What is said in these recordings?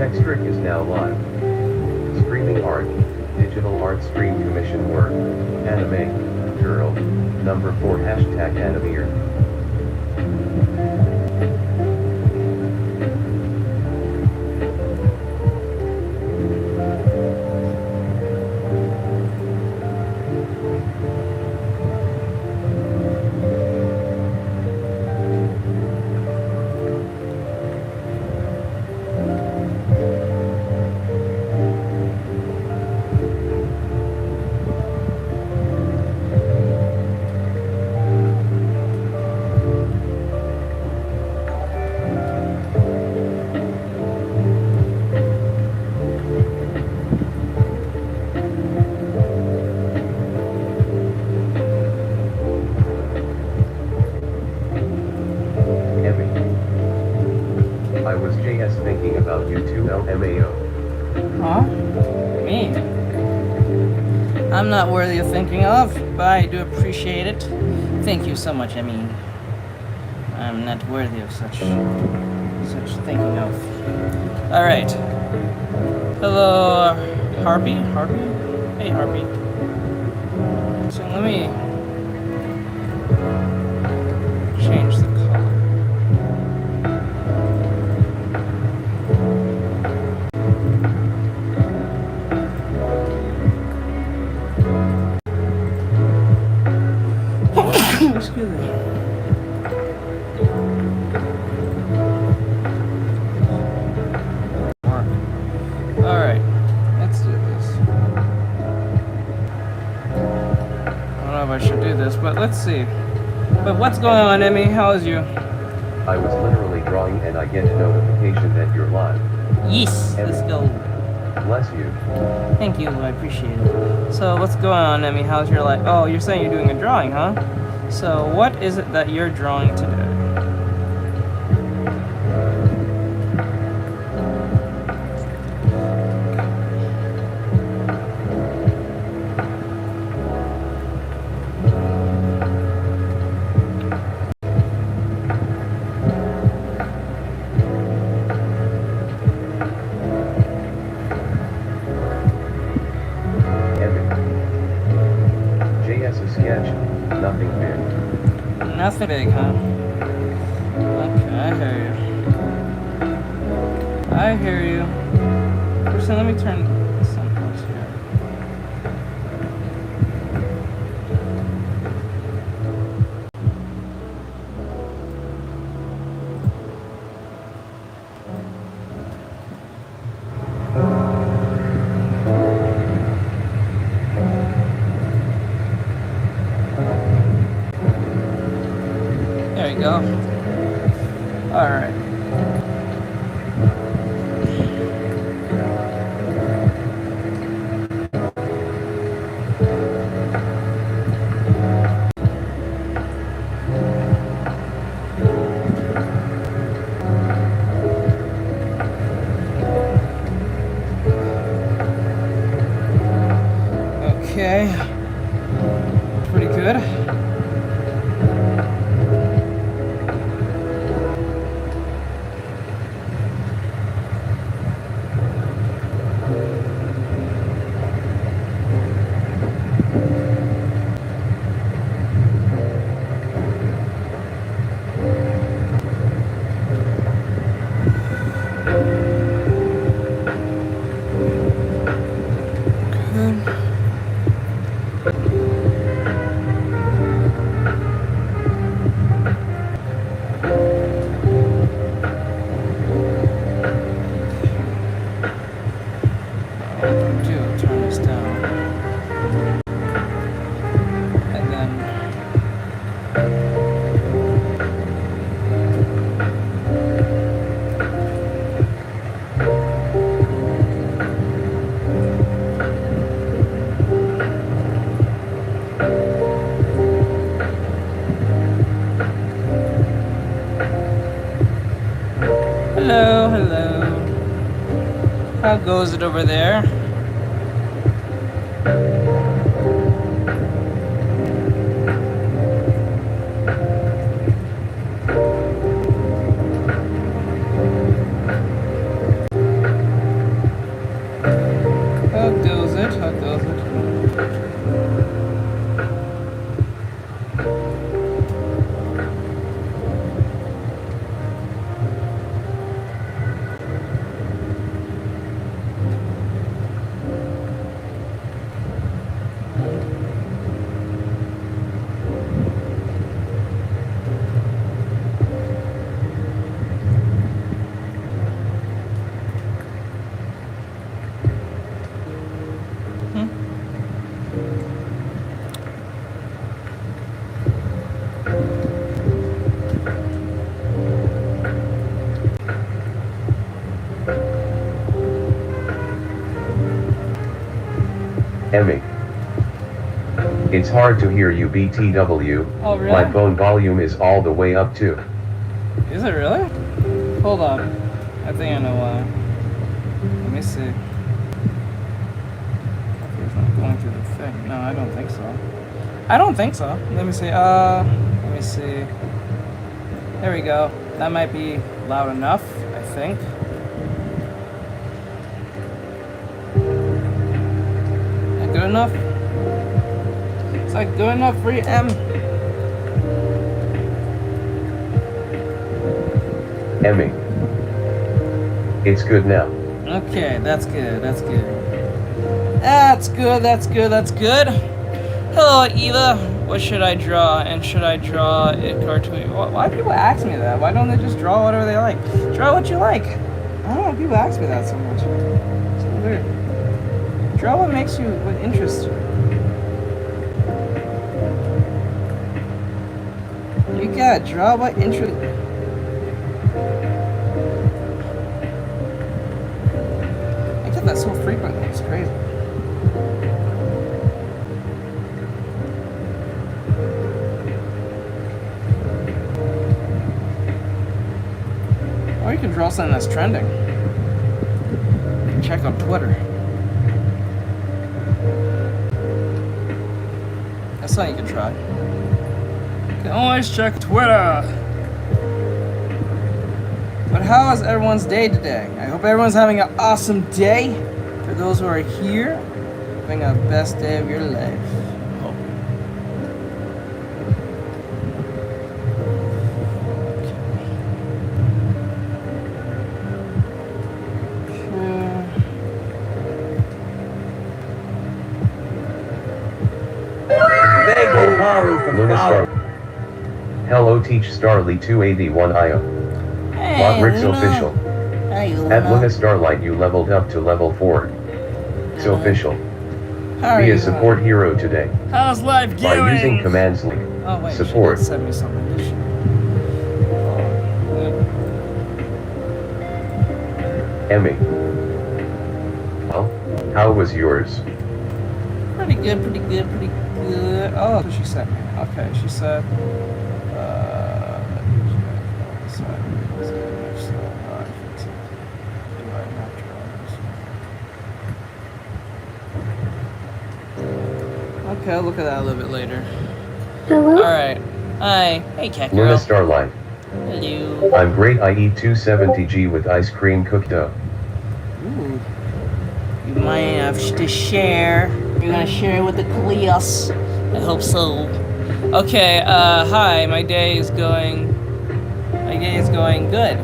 Artextric is now live. Streaming art, digital art stream commission work, anime, girl, number 4 hashtag animeer. I was JS thinking about you too, LMAO. Huh? Me? I'm not worthy of thinking of, but I do appreciate it. Thank you so much, Emmy. I'm not worthy of such thinking of. Alright. Hello, Harpy? Harpy? Hey, Harpy. So let me change the color. Excuse me. Alright, let's do this. I don't know if I should do this, but let's see. But what's going on, Emmy? How is you? I was literally drawing and I get a notification that you're live. Yes, let's go. Bless you. Thank you, I appreciate it. So what's going on, Emmy? How's your life? Oh, you're saying you're doing a drawing, huh? So what is it that you're drawing today? JS a sketch, nothing big. Nothing big, huh? Okay, I hear you. I hear you. First, let me turn someplace here. There you go. All right. Okay. Pretty good. Turn this down. And then hello, hello. How goes it over there? Emmy. It's hard to hear you BTW. Oh, really? My phone volume is all the way up too. Is it really? Hold on. I think I know why. Let me see. It's not going through the thing. No, I don't think so. I don't think so. Let me see. Let me see. There we go. That might be loud enough, I think. That good enough? Is that good enough for you, Em? Emmy. It's good now. Okay, that's good, that's good. That's good, that's good, that's good. Hello, Eva. What should I draw? And should I draw it cartoony? Why do people ask me that? Why don't they just draw whatever they like? Draw what you like. I don't know, people ask me that so much. It's so weird. Draw what makes you, what interests you. You gotta draw what interests you. I get that so frequently, it's crazy. Or you can draw something that's trending. Check out Twitter. That's something you can try. You can always check Twitter. But how is everyone's day today? I hope everyone's having an awesome day. For those who are here, having a best day of your life. Luna Star. Hello Teach Starly 281 IO. Hey, Lotrix Luna. official. Hey, At Luna. Luna Starlight you leveled up to level 4. It's official. How are Be you a support hero today. How's life By going? using commands link. Oh wait, Support. she did send me something, did she? Emmy. Well, how was yours? Pretty good, pretty good, pretty good. Oh, that's what she sent me. Okay, she said, okay, I'll look at that a little bit later. Hello? Alright. Hi. Hey, cat Luna girl. Starlight. Hello. I'm great. I eat 270g with ice cream cooked dough. Ooh. You might have to share. You're gonna share it with the class. I hope so. Okay, hi, my day is going good.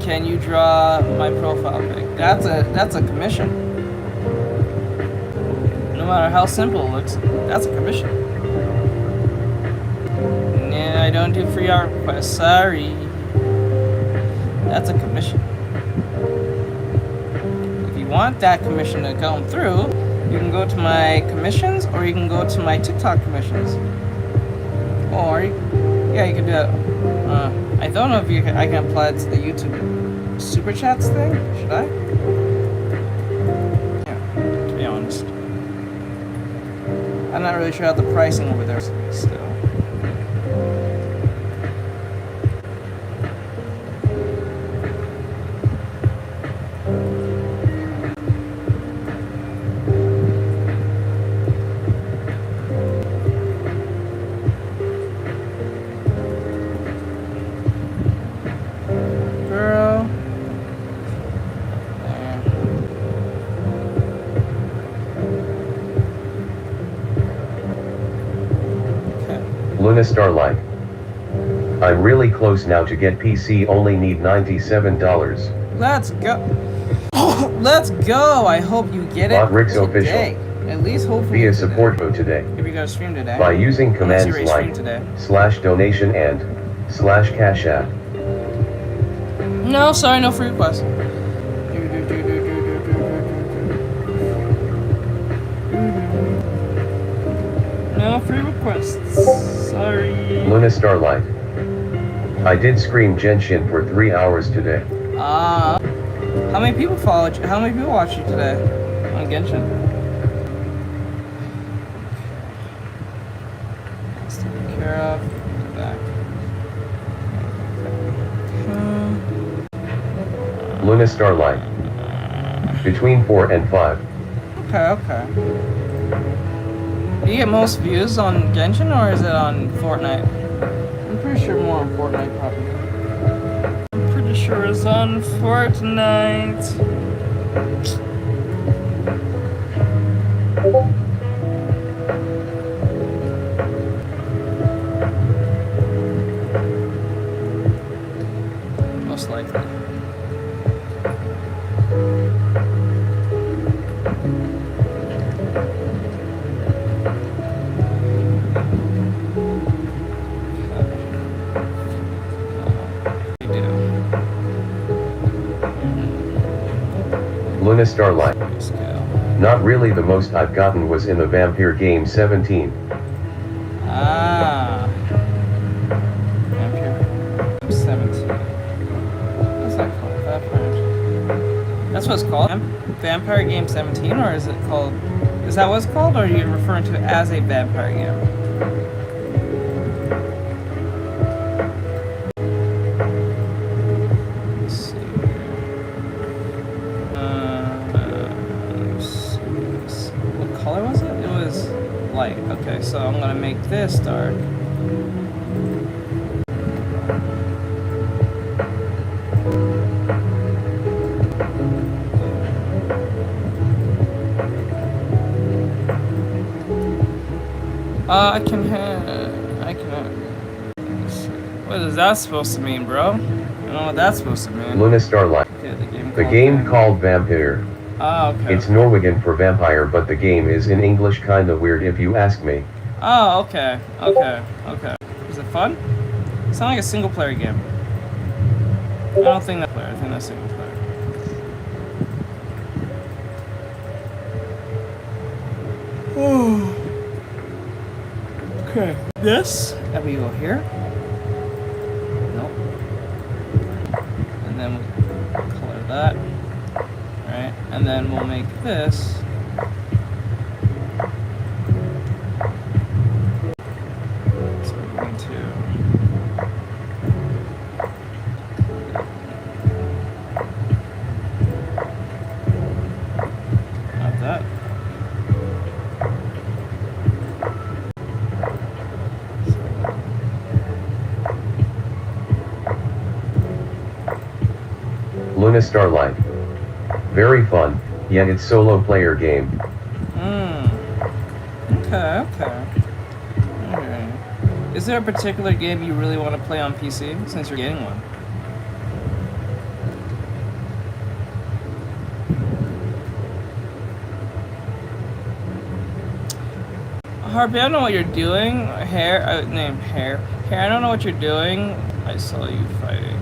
Can you draw my profile pic? That's a commission. No matter how simple it looks, that's a commission. Yeah, I don't do free art requests, sorry. That's a commission. If you want that commission to come through, you can go to my commissions, or you can go to my TikTok commissions. Or, yeah, you can do that. I don't know if I can apply it to the YouTube Super Chats thing. Should I? Yeah, to be honest. I'm not really sure how the pricing over there is still. Girl. Luna Starlight. I'm really close now to get PC, only need $97. Let's go. Let's go. I hope you get it Lotrix today. official. At least hopefully Be a today. support mode today. If you got a stream today. By using Unless commands you like stream today. /donation and /cash app. No, sorry, no free requests. No free requests. Sorry. Luna Starlight. I did scream Genshin for 3 hours today. How many people followed you? How many people watched you today on Genshin? Luna Starlight. Between 4 and 5. Okay, okay. Do you get most views on Genshin or is it on Fortnite? I'm pretty sure more on Fortnite probably. I'm pretty sure it's on Fortnite. Most likely. Luna Starlight. Scale. Not really, the most I've gotten was in the vampire game 17. Ah. Vampire 17. What's that called? Vampire. That's what it's called? Vampire Game 17, or is it called... Is that what it's called, or are you referring to it as a vampire game? Let's see here. What color was it? It was light. Okay, so I'm gonna make this dark. I can what is that supposed to mean, bro? I don't know what that's supposed to mean. Luna Starlight. Okay, The game called Vampire. Oh, okay. It's Norwegian for vampire, but the game is in English kinda weird if you ask me. Oh, okay. Okay. Okay. Is it fun? It's not like a single player game. I don't think that player. I think that's single player. Oh. Okay. This. And we go here. Nope. And then we color that. Right. And then we'll make this. So we're going to. Not that. Luna Starlight. Very fun, yet it's solo player game. Okay, okay. Alright. Is there a particular game you really want to play on PC, since you're getting one? Harvey, I don't know what you're doing. Hair, I don't know what you're doing. I saw you fighting.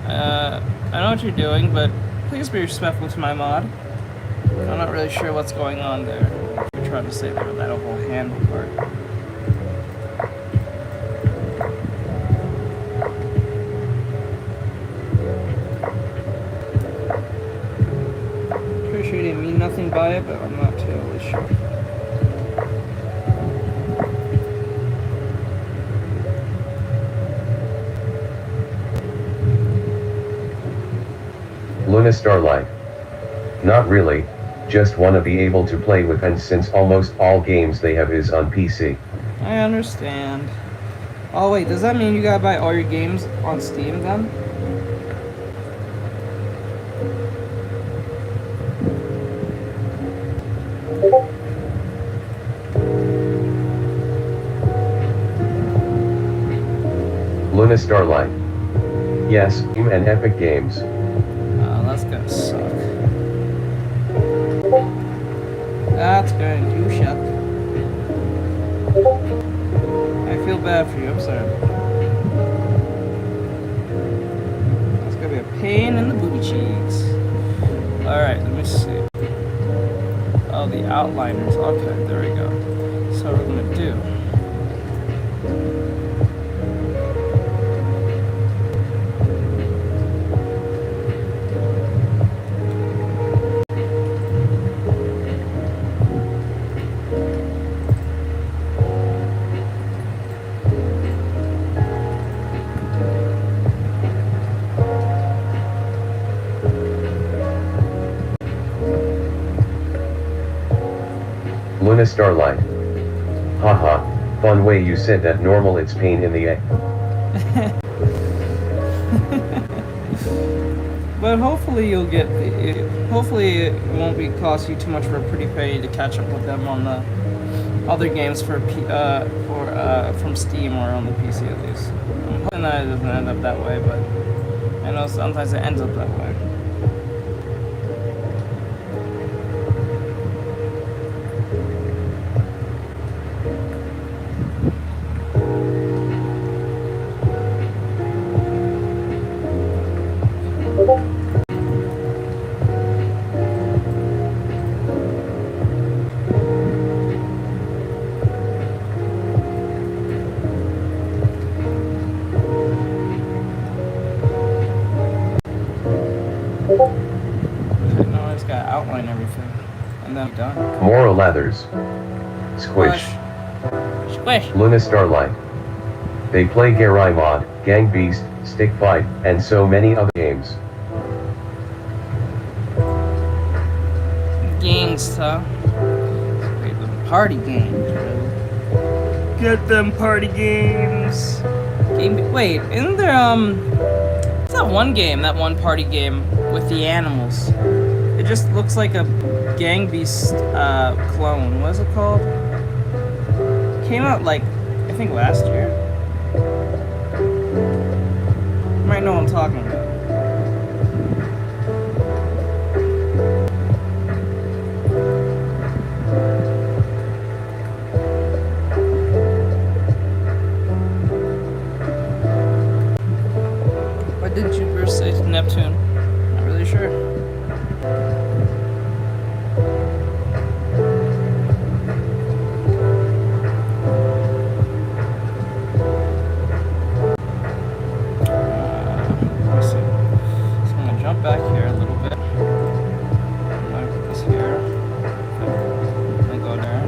I know what you're doing, but please be respectful to my mod. I'm not really sure what's going on there. You're trying to say there with that whole hand part. Pretty sure you didn't mean nothing by it, but I'm not totally sure. Luna Starlight. Not really, just wanna be able to play with, and since almost all games they have is on PC. I understand. Oh wait, does that mean you gotta buy all your games on Steam then? Luna Starlight. Yes, Steam and Epic Games. That's gonna suck. That's going to suck. I feel bad for you, I'm sorry. That's gonna be a pain in the booty cheeks. Alright, let me see. Oh, the outliners. Okay, there we go. So what we're gonna do. Luna Starlight. Haha, fun way you said that. Normal, it's pain in the egg. But hopefully you'll get hopefully it won't be cost you too much for a pretty penny to catch up with them on the other games from Steam or on the PC at least. I'm hoping that it doesn't end up that way, but I know sometimes it ends up that way. Outline everything, and then I'm done. Moral Lathers. Squish. Squish. Luna Starlight. They play Garai Mod, Gang Beast, Stick Fight, and so many other games. Gangsta. Wait, the party games, really. Get them party games. Wait, isn't there what's that one game, that one party game with the animals? It just looks like a Gang Beast clone. What is it called? Came out like, I think last year. You might know what I'm talking about. Why didn't you first say Neptune? Not really sure. Back here a little bit. I'm gonna put this here. And go there.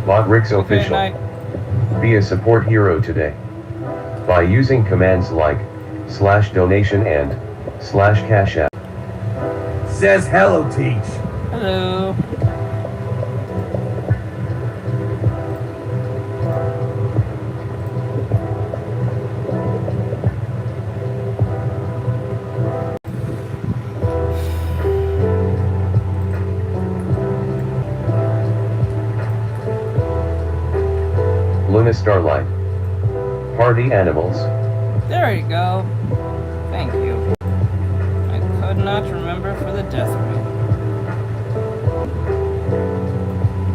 Logrix Official. Be a support hero today. By using commands like /donation and /cash app. Says hello, Teach. Hello. Luna Starlight. Party animals. There you go. Thank you. I could not remember for the death of me.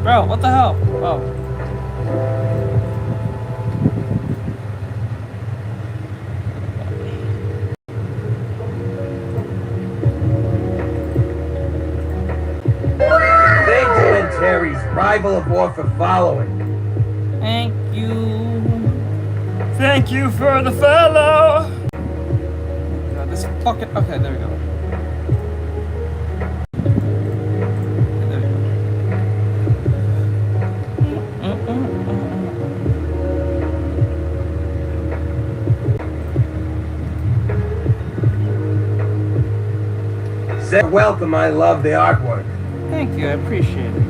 Bro, what the hell? Oh. Thanks, Ben Terry's rival of war for following. Thank you. Thank you for the follow. God, this fucking. Okay, there we go. Okay, there we go. Say welcome, I love the artwork. Thank you, I appreciate it.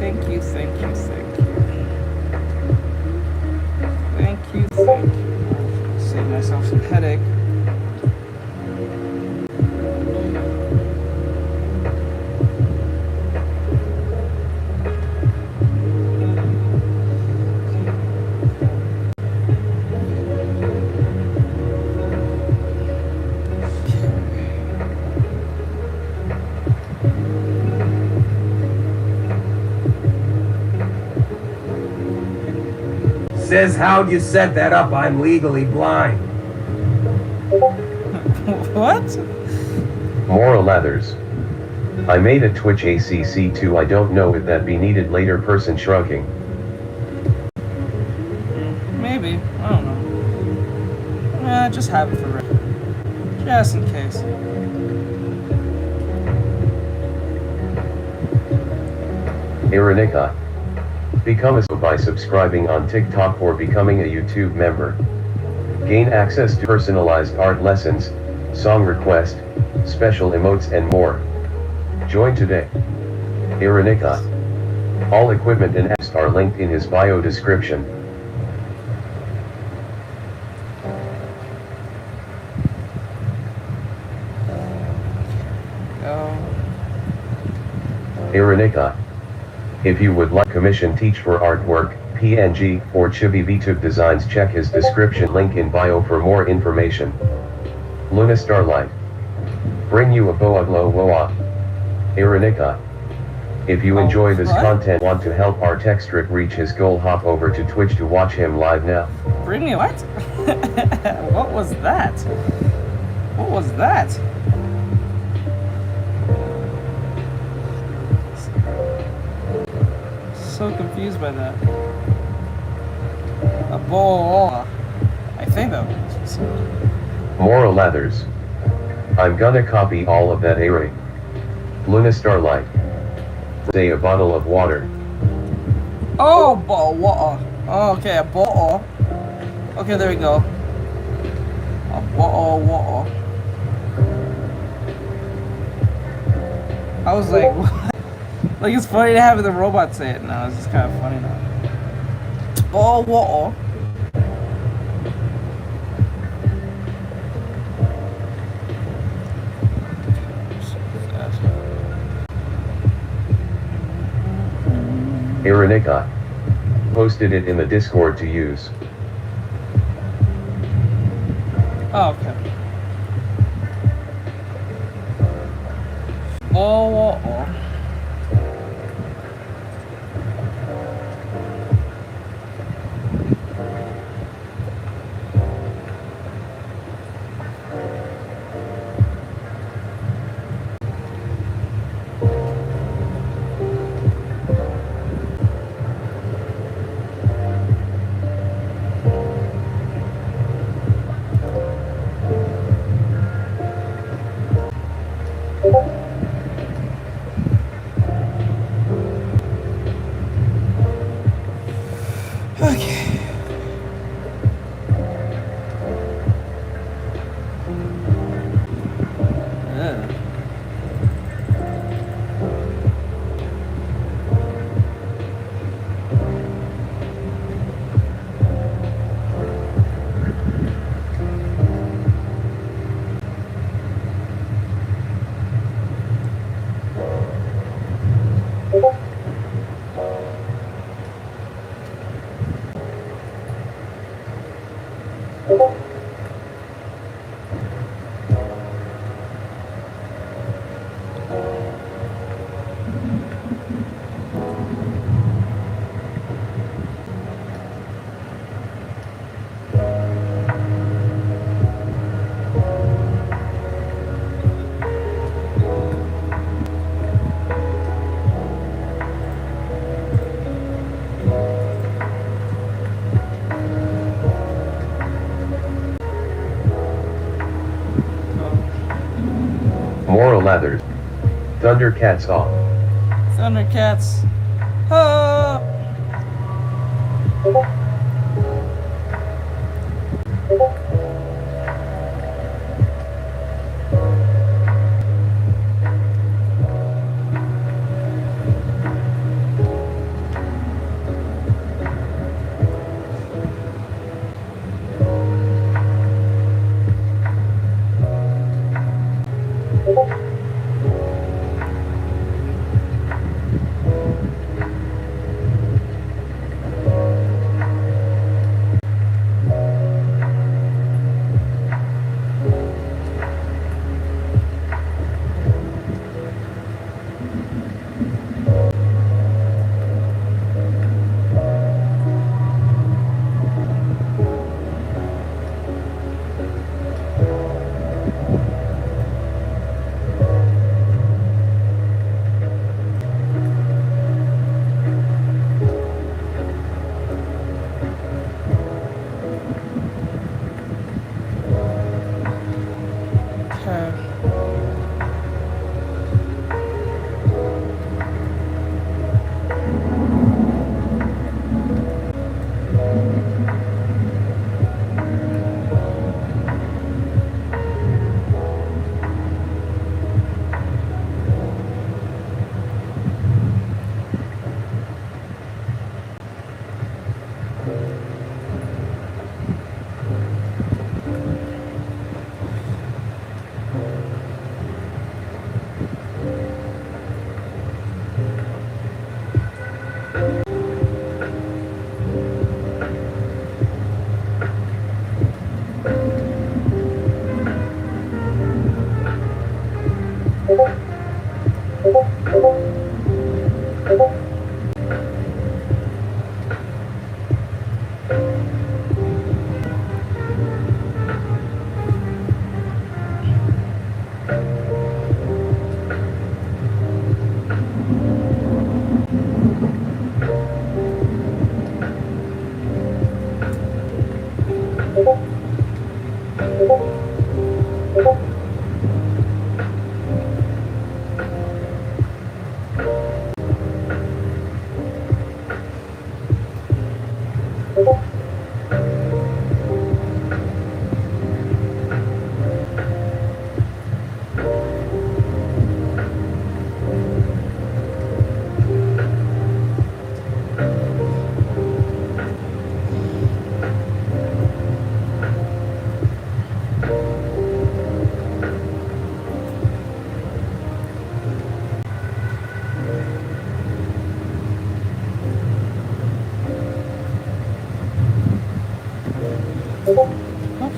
Thank you, thank you, thank you. Thank you, thank you. Save myself some headache. Says how'd you set that up? I'm legally blind. What? Moral Lathers. I made a Twitch ACC2. I don't know if that be needed later. Person shrugging. Maybe. I don't know. Just have it for record. Just in case. Iranica. Become a by subscribing on TikTok or becoming a YouTube member. Gain access to personalized art lessons, song request, special emotes and more. Join today. Artextric. All equipment and apps are linked in his bio description. Artextric. If you would like commission teach for artwork, PNG, or chibi VTube designs, check his description link in bio for more information. Luna Starlight. Bring you a boa glow woa. Artextric. If you enjoy this content, want to help Artextric reach his goal, hop over to Twitch to watch him live now. Bring me what? What was that? What was that? So confused by that. A boa. I think that was what she said. Moral Lathers. I'm gonna copy all of that array. Luna Starlight. Say a bottle of water. Oh, bottle of water. Oh, okay, a bottle. Okay, there we go. A bottle of water. I was like, what? Like, it's funny to have the robot say it now. It's just kind of funny now. Bottle of water. Artextric. Posted it in the Discord to use. Oh, okay. Oh. Okay. Moral Lathers. Thundercats off. Thundercats. Ah!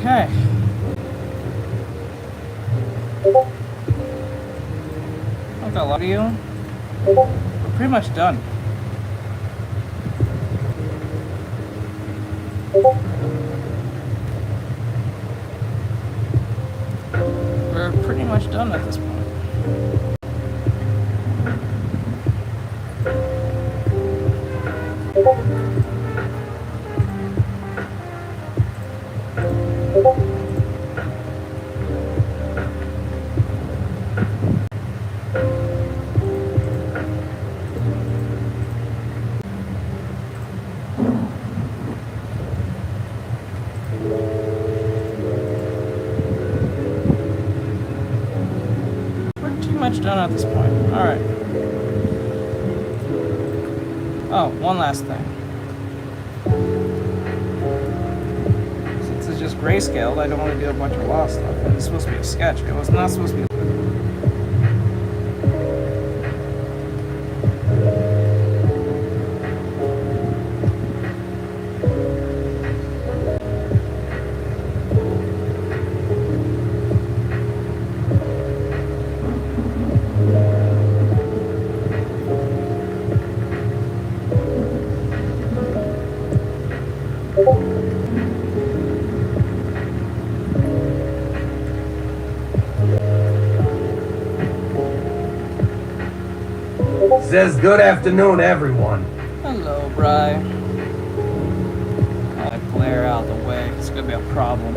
Okay. Like a lot of you, we're pretty much done. We're pretty much done at this point. Much done at this point. Alright. Oh, one last thing. Since it's just grayscaled, I don't want to do a bunch of lost stuff. It's supposed to be a sketch. It was not supposed to be. Says good afternoon, everyone. Hello, Bri. I'll glare out the way. It's gonna be a problem.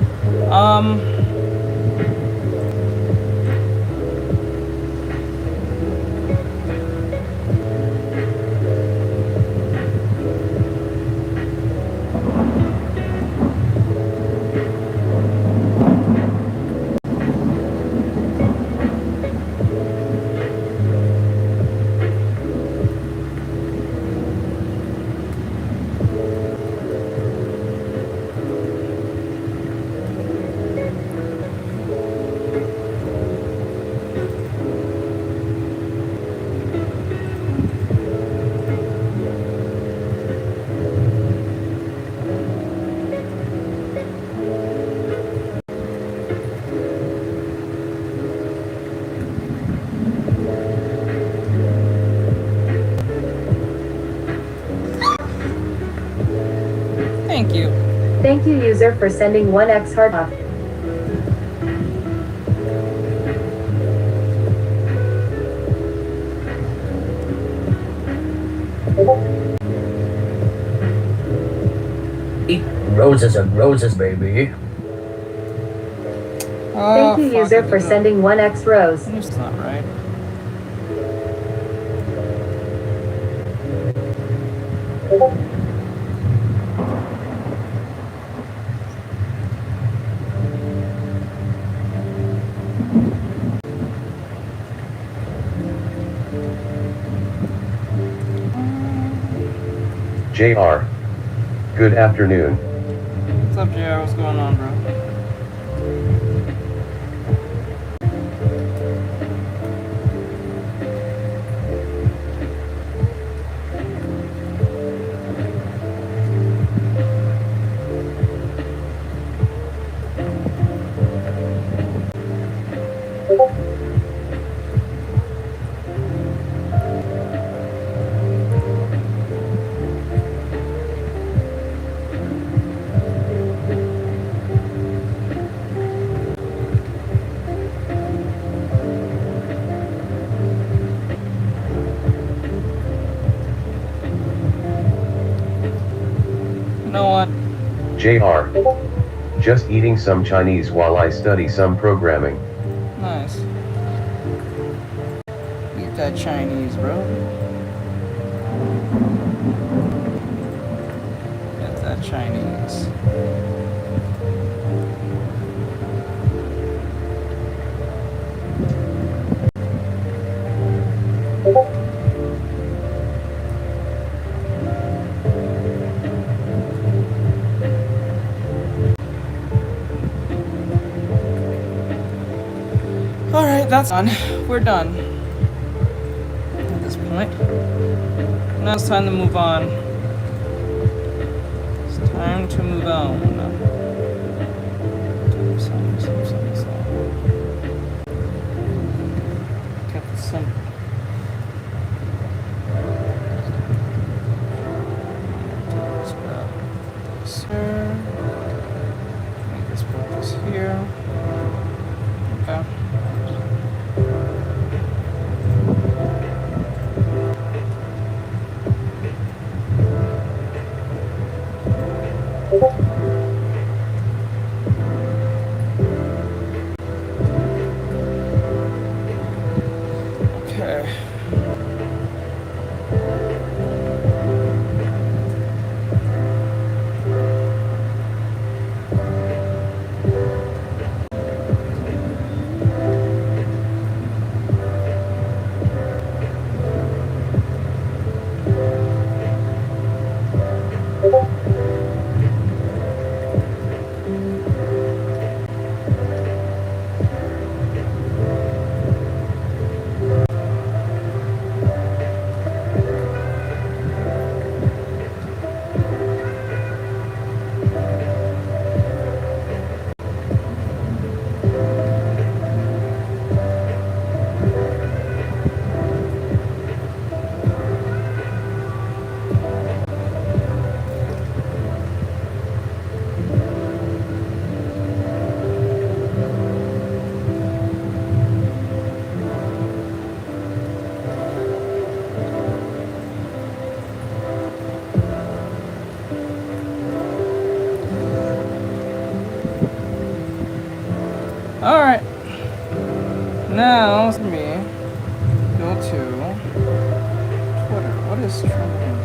Thank you. Thank you, user, for sending 1x heart off. Eat roses and roses, baby. Oh, Thank you, fuck, user, I for did sending 1x rose. that. It's not right. JR. Good afternoon. What's up, JR? What's going on, bro? You know what? JR. Just eating some Chinese while I study some programming. Nice. Eat that Chinese, bro. Get that Chinese. Alright, that's done. We're done. At this point. Now it's time to move on. It's time to move on. Get the sim. Let's grab this here. Let me just put this here. Okay. Okay. Alright. Now, let me go to Twitter. What is trending?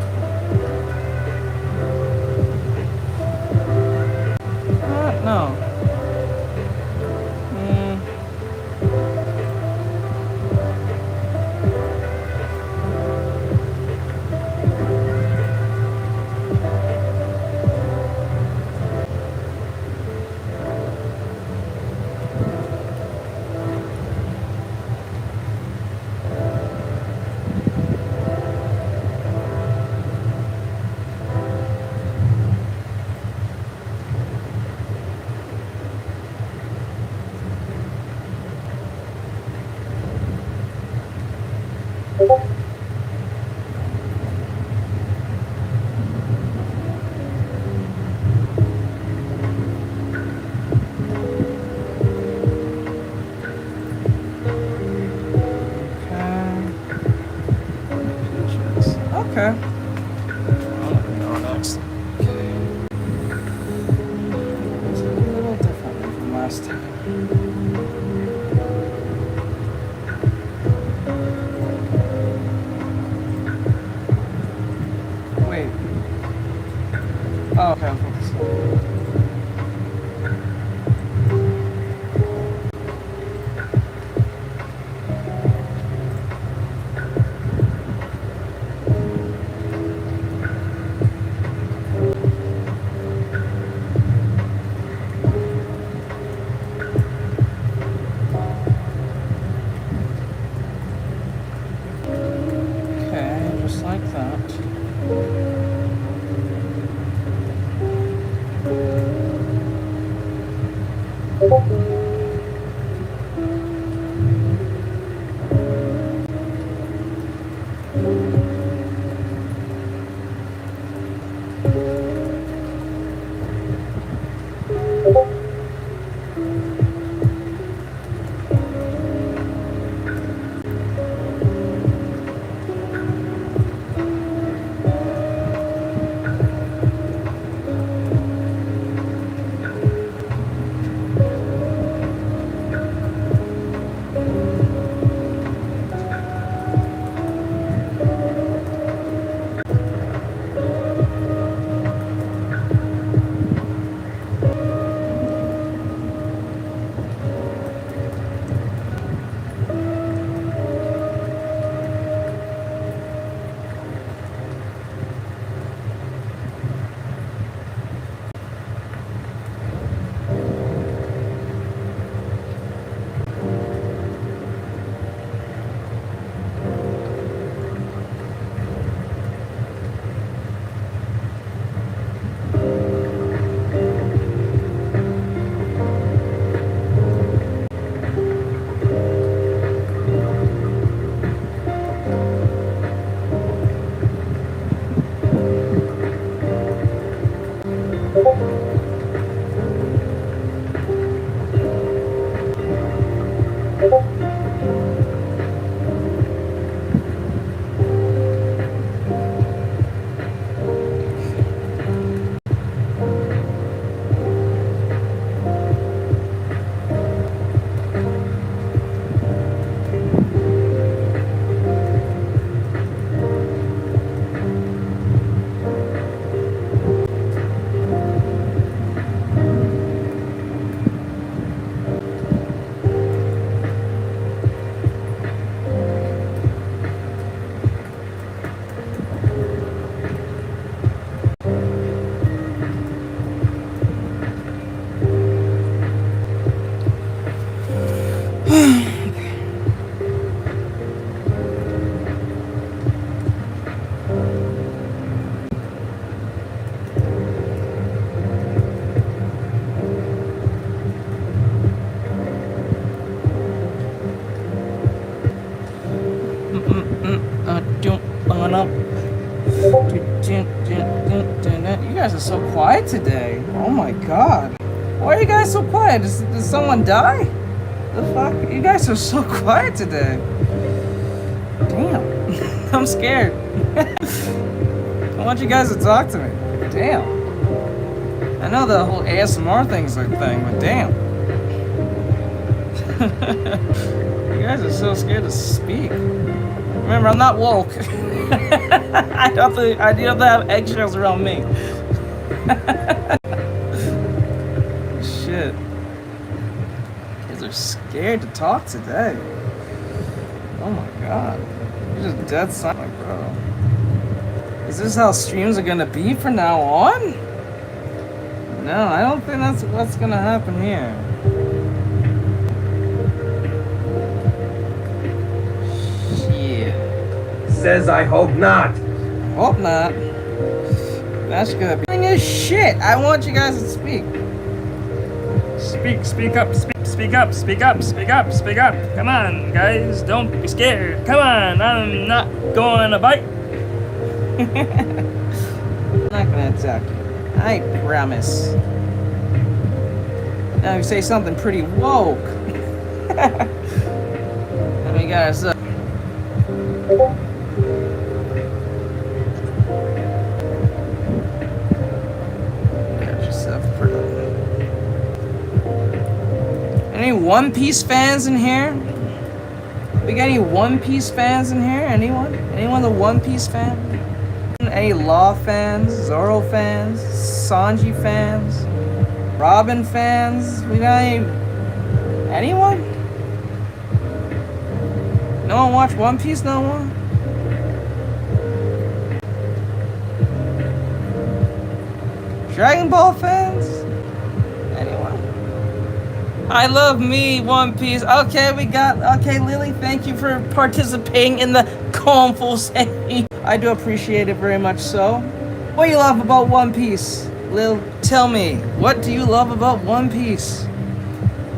No. Okay. Go next. Okay. It's a little different from last time. Wait. Oh, okay, I'll put this in. You guys are so quiet today. Oh my god. Why are you guys so quiet? Did someone die? The fuck? You guys are so quiet today. Damn. I'm scared. I want you guys to talk to me. Damn. I know the whole ASMR thing's a thing, but damn. You guys are so scared to speak. Remember, I'm not woke. I don't have to have eggshells around me. Shit. Kids are scared to talk today. Oh my god. You're just dead silent, bro. Is this how streams are gonna be from now on? No, I don't think that's what's gonna happen here. Says I hope not. Hope not. That's gonna be your shit. I want you guys to speak. Speak up, speak up. Come on, guys, don't be scared. Come on, I'm not going to bite. I'm not gonna attack you. I promise. Now you say something pretty woke. Let me guys up. Any One Piece fans in here? We got any One Piece fans in here? Anyone? Anyone the One Piece fan? Any Law fans? Zoro fans? Sanji fans? Robin fans? We got any? Anyone? No one watch One Piece? No one? Dragon Ball fans? Anyone? I love me, One Piece. Okay, Lily, thank you for participating in the conversation. I do appreciate it very much so. What do you love about One Piece? Lil, tell me, what do you love about One Piece?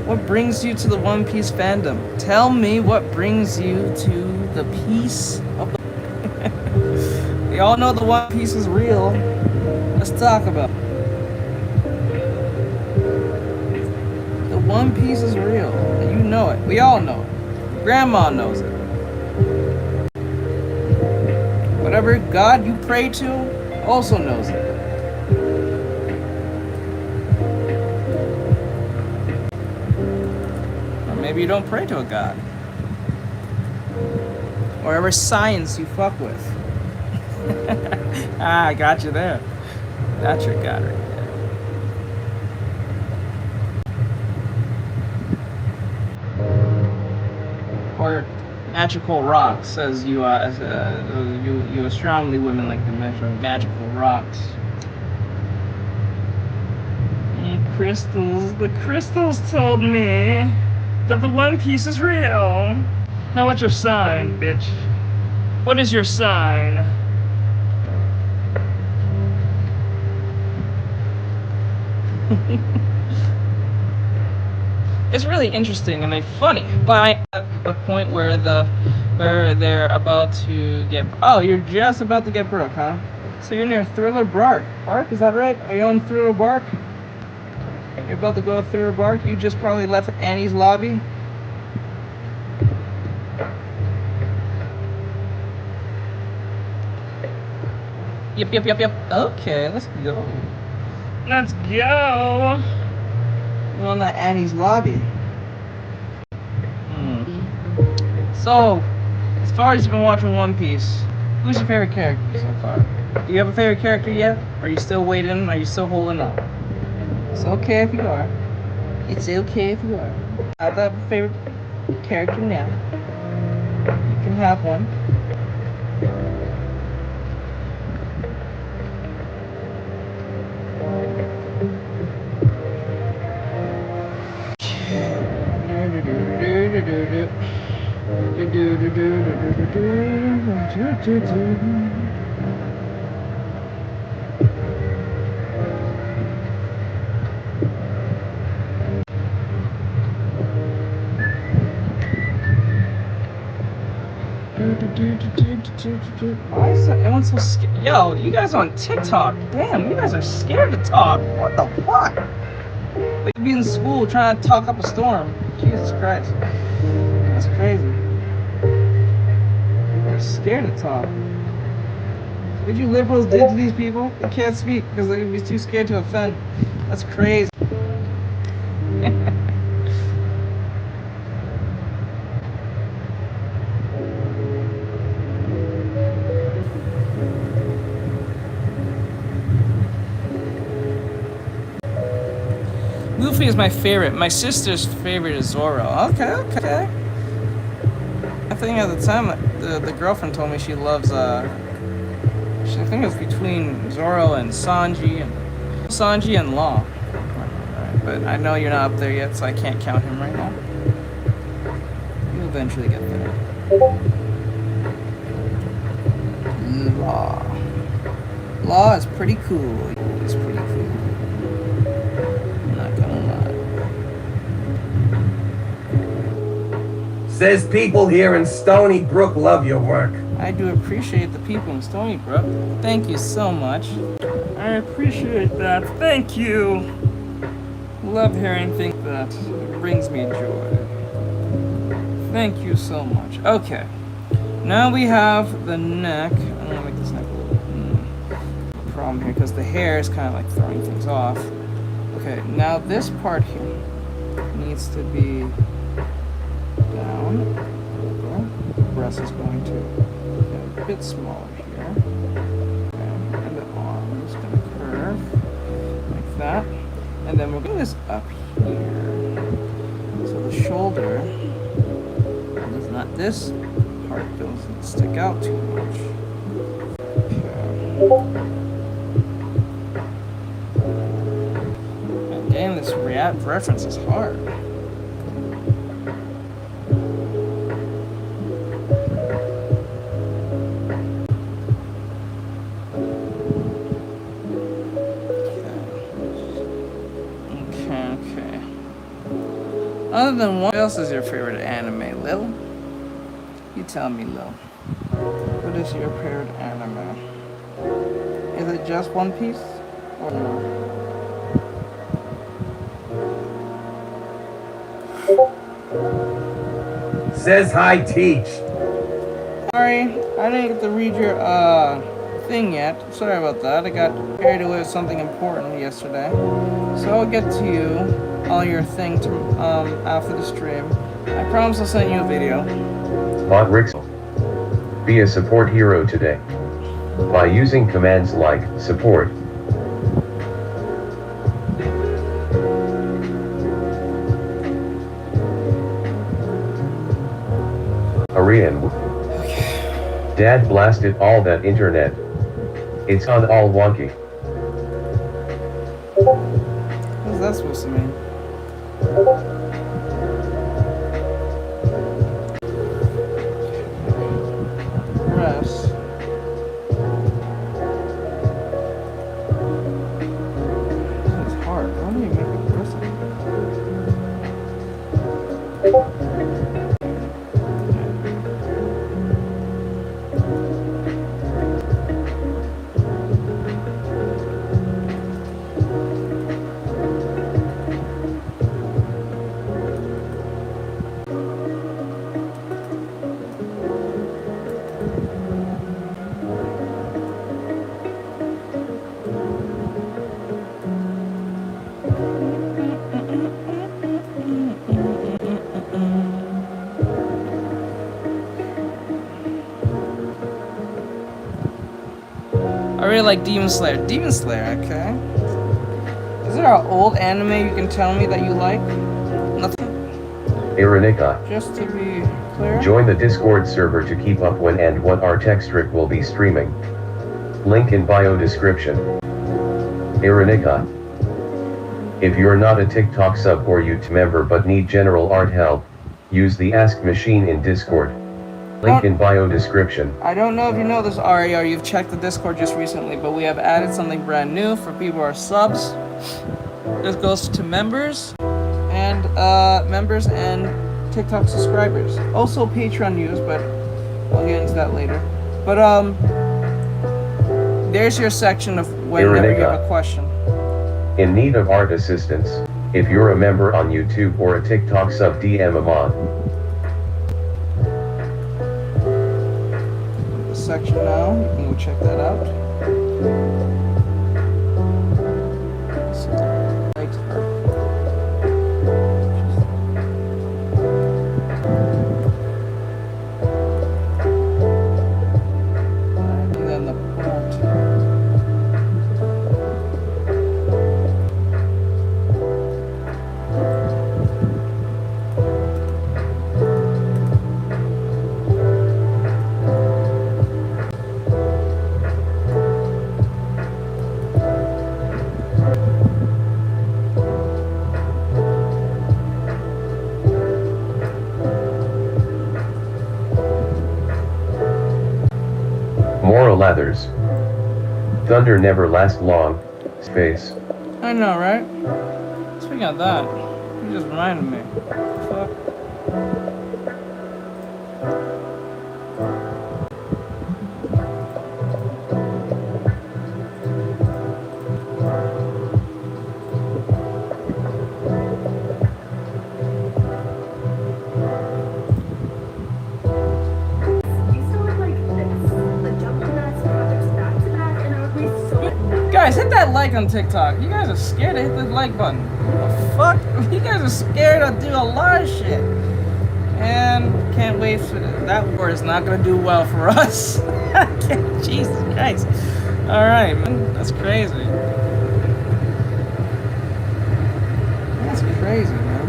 What brings you to the One Piece fandom? Tell me what brings you to the piece of the... We all know the One Piece is real. Let's talk about it. The One Piece is real. And you know it. We all know it. Grandma knows it. Whatever God you pray to also knows it. Or maybe you don't pray to a God. Or whatever science you fuck with. Ah, I got you there. That's your God right there. Or magical rocks, as you strongly women like to mention magical rocks. Crystals. The crystals told me that the One Piece is real. Now what's your sign, bitch? What is your sign? It's really interesting and like funny, but at the point where they're about to get... Oh, you're just about to get broke, huh? So you're near Thriller Bark. Bark, is that right? Are you on Thriller Bark? You're about to go to Thriller Bark? You just probably left Annie's lobby? Yep. Okay, let's go. Let's go! We're on that Annie's lobby. So, as far as you've been watching One Piece, who's your favorite character so far? Do you have a favorite character yet? Are you still waiting? Are you still holding up? It's okay if you are. It's okay if you are. I have a favorite character now. You can have one. Why is everyone so scared? Yo, you guys on TikTok. Damn, you guys are scared to talk. What the fuck? Like be in school trying to talk up a storm. Jesus Christ. That's crazy. They're scared to talk. What you liberals did to these people? They can't speak because they're gonna be too scared to offend. That's crazy. Luffy is my favorite. My sister's favorite is Zoro. Okay. I think at the time the girlfriend told me she loves I think it was between Zoro and Sanji and Law. But I know you're not up there yet, so I can't count him right now. You'll eventually get there. Law is pretty cool. He's pretty cool. Says people here in Stony Brook love your work. I do appreciate the people in Stony Brook. Thank you so much. I appreciate that. Thank you. Love hearing things that brings me joy. Thank you so much. Okay. Now we have the neck. I'm gonna make this neck a little problem here because the hair is kind of like throwing things off. Okay, now this part here needs to be down. The breast is going to get a bit smaller here. Okay. And the arm is going to curve like that. And then we're going to this up here. So the shoulder does not, this part doesn't stick out too much. Okay. And damn, this reference is hard. Other than what else is your favorite anime, Lil? You tell me, Lil. What is your favorite anime? Is it just One Piece? Or no? Says hi, Teach. Sorry, I didn't get to read your thing yet. Sorry about that. I got carried away with something important yesterday. So I'll get to you all your thing to, after the stream. I promise I'll send you a video. Bot Rixel. Be a support hero today. By using commands like support, Arian. Dad blasted all that internet. It's on all wonky. What's that supposed to mean? Press. This is hard. Why do you make it press it? I really like Demon Slayer. Demon Slayer, okay. Is there an old anime you can tell me that you like? Nothing? Iranika. Just to be clear? Join the Discord server to keep up when and what Artextric will be streaming. Link in bio description. Iranika. If you're not a TikTok sub or YouTube member but need general art help, use the Ask machine in Discord. Link in bio description. I don't know if you know this, Ari, or you've checked the Discord just recently, but we have added something brand new for people who are subs. This goes to members and TikTok subscribers. Also Patreon users, but I'll get into that later. But there's your section of whenever you have a question. In need of art assistance, if you're a member on YouTube or a TikTok sub, DM Amon. Section now, you can go check that out. And then the part. Moral Lathers. Thunder never lasts long. Space. I know, right? Speaking of that, you just reminded me. Fuck. Guys, hit that like on TikTok. You guys are scared to hit the like button. The fuck? You guys are scared to do a lot of shit. And can't wait for that war is not gonna do well for us. Jesus Christ. Alright, man. That's crazy. That's crazy, man.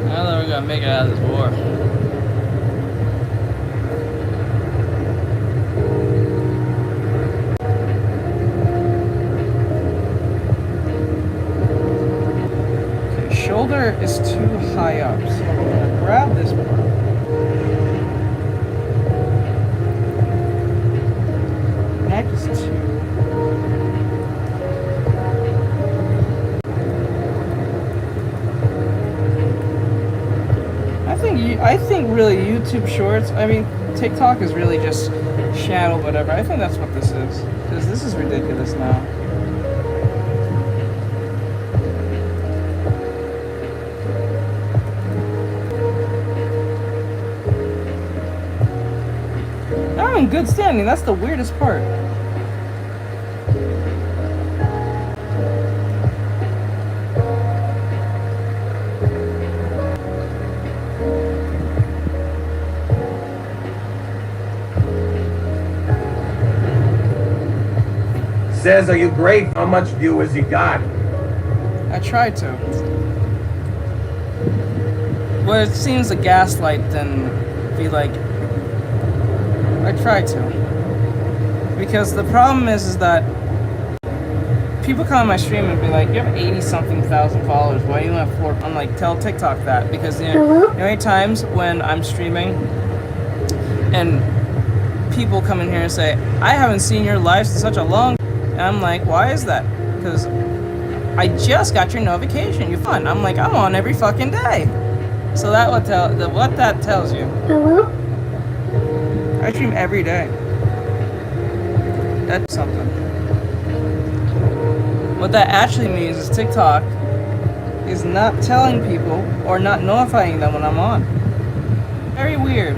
Now that we're gonna make it out of this war. Shoulder is too high up, so I'm gonna grab this part. I think really YouTube Shorts, I mean, TikTok is really just shadow, whatever. I think that's what this is. Because this is ridiculous now. I'm in good standing, that's the weirdest part. Says, are you great? How much viewers you got? I tried to. Well, it seems to gaslight then be like, I tried to. Because the problem is that people come on my stream and be like, you have 80-something thousand followers, why do you have 4? I'm like, tell TikTok that. Because you know how many times when I'm streaming and people come in here and say, I haven't seen your lives in such a long time. And I'm like, why is that? Because I just got your notification. You're fun. I'm like, I'm on every fucking day. So that would tell what that tells you. I stream every day. That's something. What that actually means is TikTok is not telling people or not notifying them when I'm on. Very weird.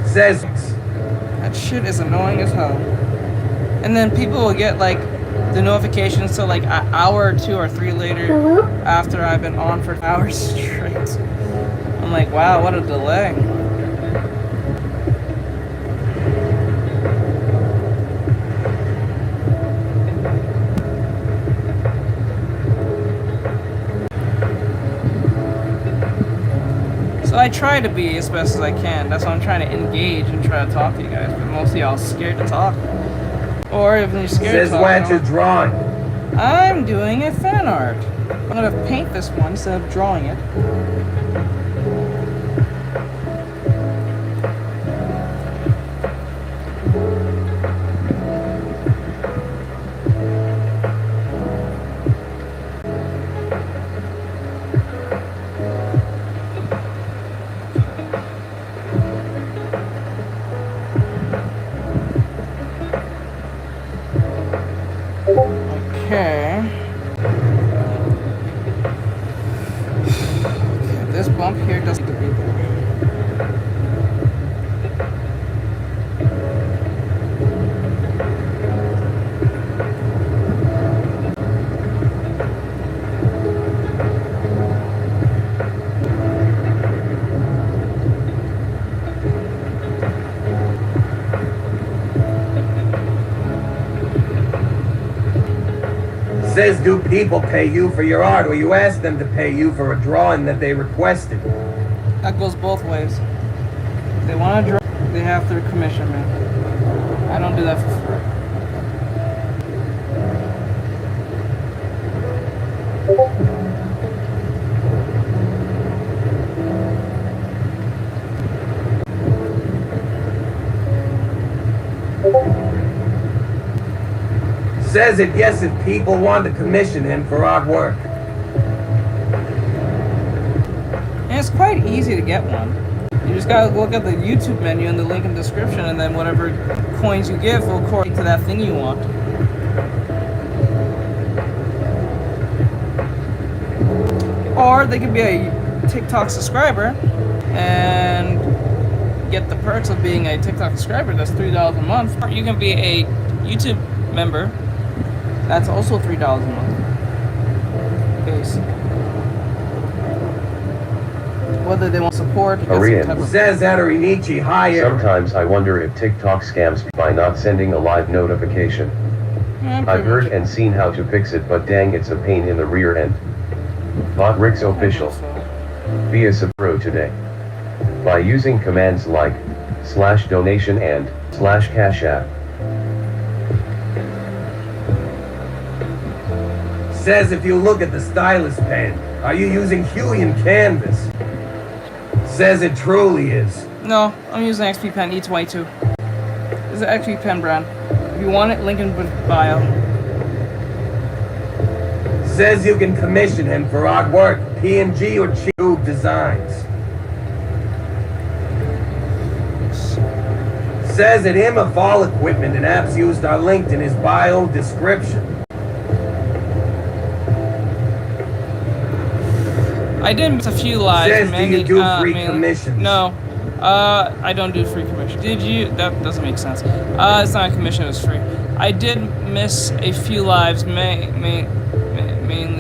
Says, That shit is annoying as hell. And then people will get like the notifications till like an hour or 2 or 3 later after I've been on for hours straight. I'm like, wow, what a delay. So I try to be as best as I can. That's why I'm trying to engage and try to talk to you guys. But most of y'all scared to talk. Or if you're scared says, to talk, why you drawing? I'm doing a fan art. I'm gonna paint this one instead of drawing it. Okay. This bump here doesn't need to be there. Says, do people pay you for your art, or you ask them to pay you for a drawing that they requested? That goes both ways. If they want to draw, they have their commission, man. I don't do that for free. Says it, yes, if people want to commission him for artwork. And it's quite easy to get one. You just gotta look at the YouTube menu and the link in the description, and then whatever coins you give will correlate to that thing you want. Or they could be a TikTok subscriber and get the perks of being a TikTok subscriber. That's $3 a month. Or you can be a YouTube member. That's also $3 a month. Base. Whether they want support, get some type of Says Artextric higher. Sometimes I wonder if TikTok scams by not sending a live notification. Yeah, I've pretty much. heard and seen how to fix it, but dang, it's a pain in the rear end. Bot Rick's official. Be a pro today. By using commands like /donation and /cash app. Says if you look at the stylus pen, are you using Huey canvas? Says it truly is. No, I'm using XP Pen E22. It's an XP Pen brand. If you want it, link in bio. Says you can commission him for artwork, PNG or Tube designs. Says that him of all equipment and apps used are linked in his bio description. I did miss a few lives. Says do you do free commissions? No. I don't do free commission. Did you? That doesn't make sense. It's not a commission, it was free. I did miss a few lives, mainly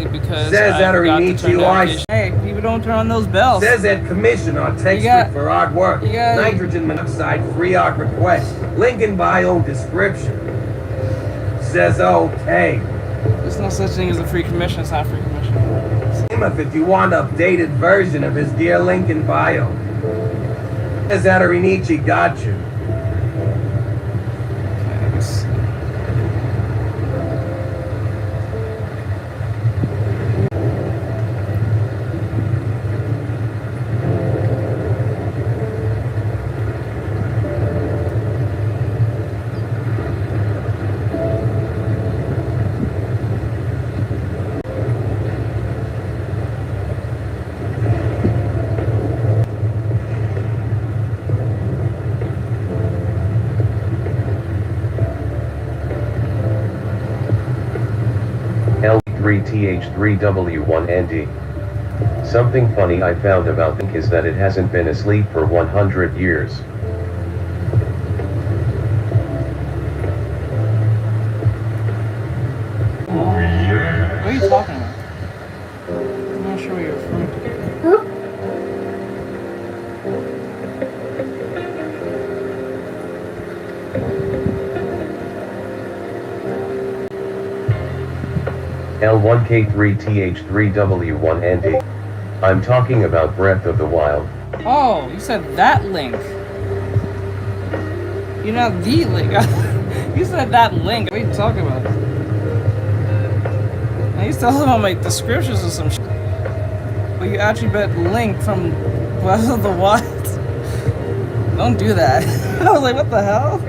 because Says I that forgot to turn Artextric notifications. Hey, people don't turn on those bells. Says that commission Artextric for artwork, nitrogen monoxide, free art request, link in bio description. Says okay. There's no such thing as a free commission, it's not a free commission. If you want an updated version of his dear link in bio. Says that Artextric got you. Okay, let's see. L3TH3W1ND. Something funny I found about Link is that it hasn't been asleep for 100 years. What are you talking about? I'm not sure what you're referring to. L1K3TH3W1ND. I'm talking about Breath of the Wild. Oh, you said that link. You're not the link. You said that link. What are you talking about? I used to tell about my descriptions or some shit. But you actually bet link from Breath of the Wild. Don't do that. I was like, what the hell?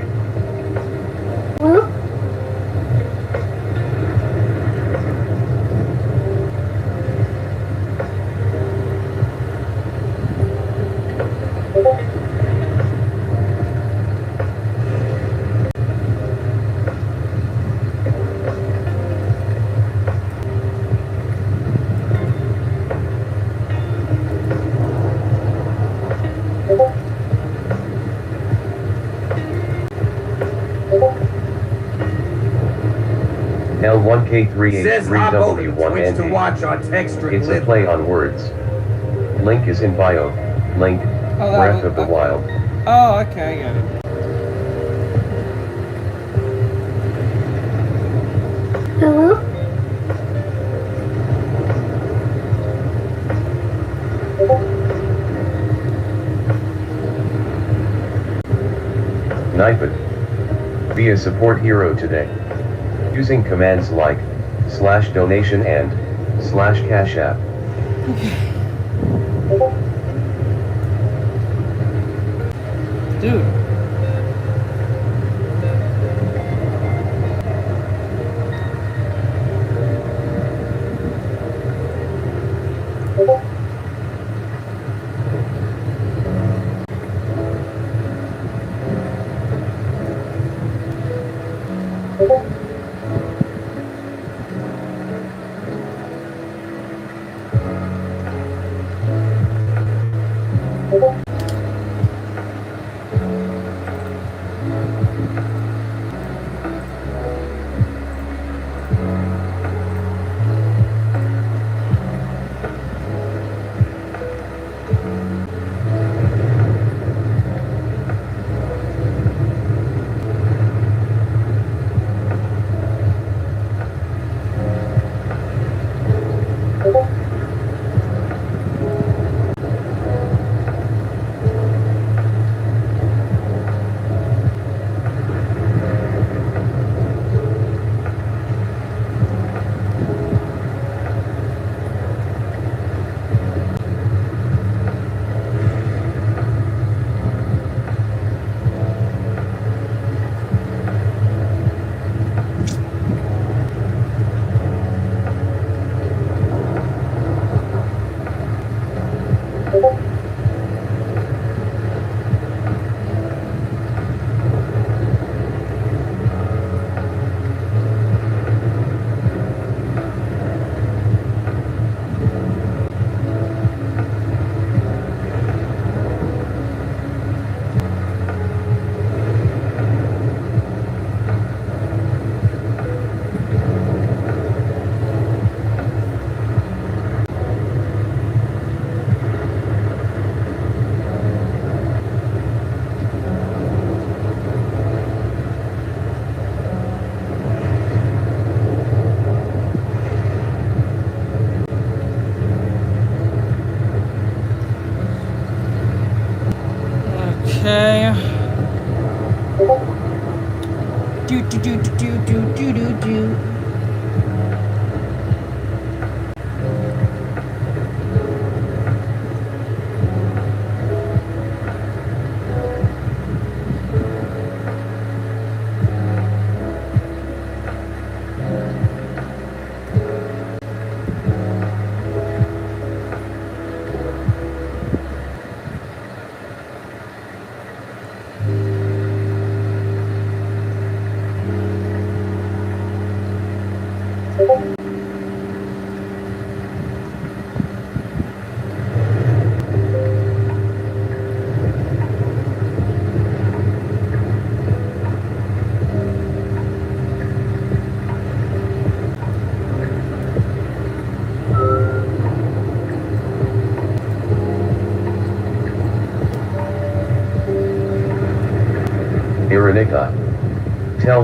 Says hop over to Twitch to watch Artextric It's a live. play on words. Link is in bio. Link, Breath of the Wild. Oh, okay, I get it. Hello? Knifed. Be a support hero today. Using commands like /donation and /cash app. Dude.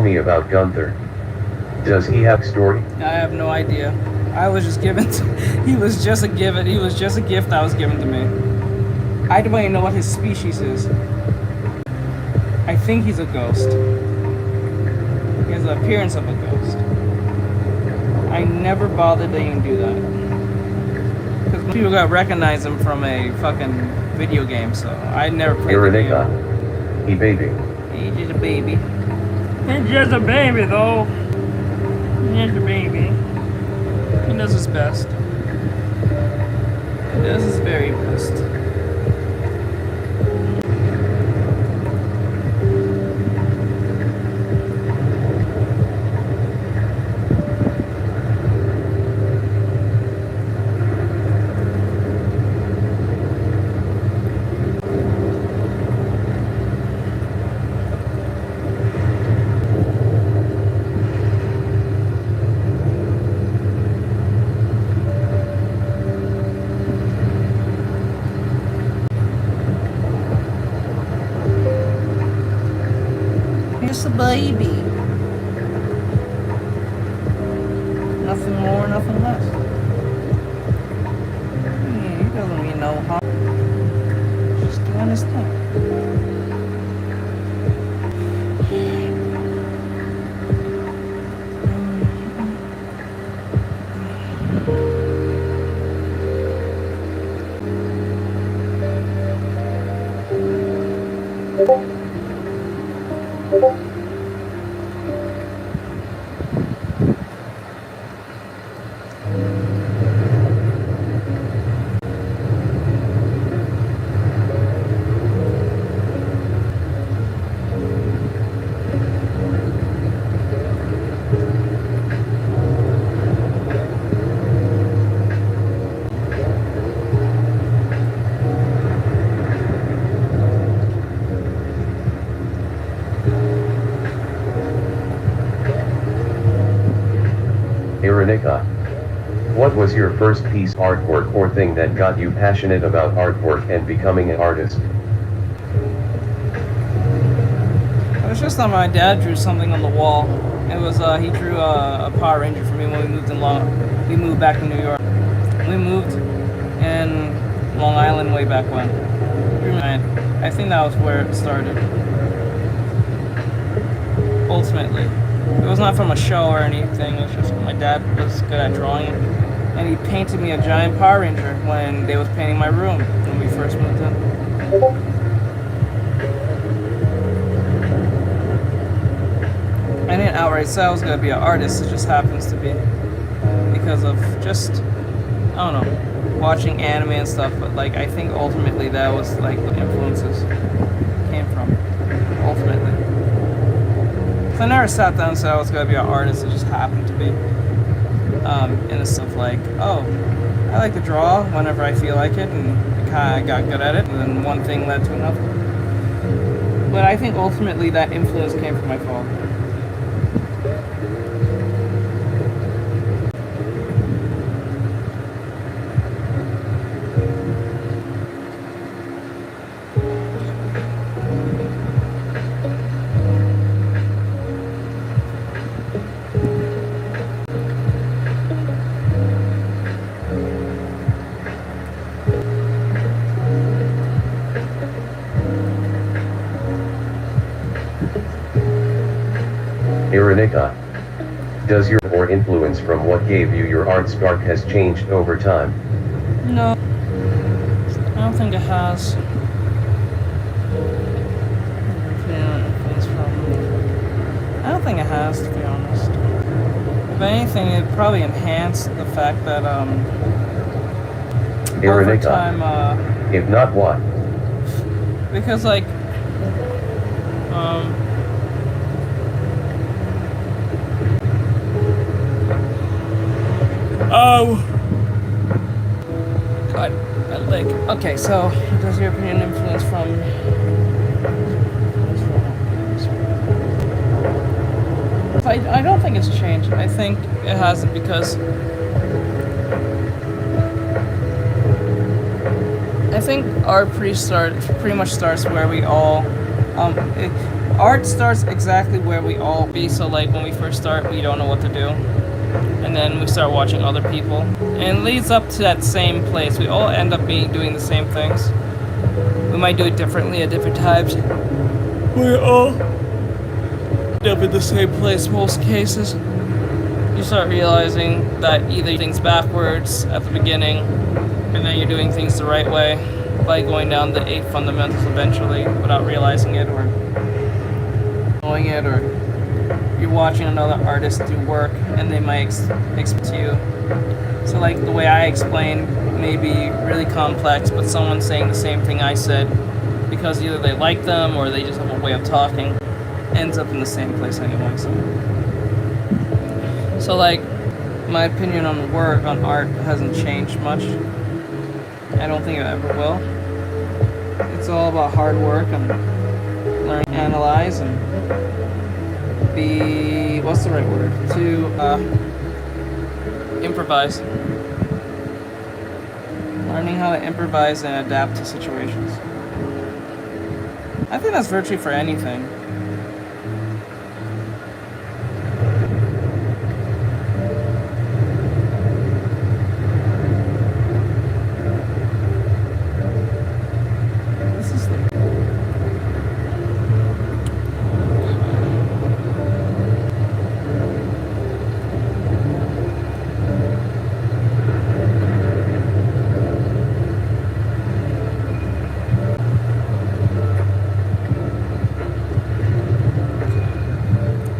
me about Gunther. Does he have a story? I have no idea. I was just given he was just a gift. He was just a gift that was given to me. I don't even know what his species is. I think he's a ghost. He has the appearance of a ghost. I never bothered to even do that. Because people got recognize him from a fucking video game, so I never played the game. He baby. He's just a baby. He's just a baby, though. He's just a baby. He does his best. He does his very best. Just a baby. Nothing more, nothing less. He doesn't mean no harm. Just doing his thing. Iranika. What was your first piece artwork or thing that got you passionate about artwork and becoming an artist? It was just that my dad drew something on the wall. It was he drew a Power Ranger for me when we moved back to New York. We moved in Long Island way back when. I think that was where it started. Ultimately. It was not from a show or anything, it's just my dad was good at drawing it. And he painted me a giant Power Ranger when they was painting my room when we first moved in. I didn't outright say I was gonna be an artist, it just happens to be. Because of just, I don't know, watching anime and stuff, but like I think ultimately that was like the influences came from, ultimately. I never sat down and said I was going to be an artist, it just happened to be. In a sense of like, oh, I like to draw whenever I feel like it, and I kind of got good at it, and then one thing led to another. But I think ultimately that influence came from my father. Iranika. Does your or influence from what gave you your art spark has changed over time? No, I don't think it has. I don't think it has, to be honest. If anything, it probably enhanced the fact that over time, if not what? Because like like, okay, so does your opinion influence from I don't think it's changed. I think it hasn't because I think art pretty much starts where we all art starts exactly where we all be. So like when we first start, we don't know what to do, and then we start watching other people, and it leads up to that same place. We all end up doing the same things. We might do it differently at different times. We all end up in the same place most cases. You start realizing that either you do things backwards at the beginning, and then you're doing things the right way by going down the 8 fundamentals eventually without realizing it or knowing it, or you're watching another artist do work and they might explain to you. So like the way I explain may be really complex, but someone saying the same thing I said, because either they like them or they just have a way of talking, ends up in the same place anyway. So like my opinion on work, on art, hasn't changed much. I don't think it ever will. It's all about hard work and learn, analyze, and be, what's the right word? To improvise. Learning how to improvise and adapt to situations. I think that's virtually for anything.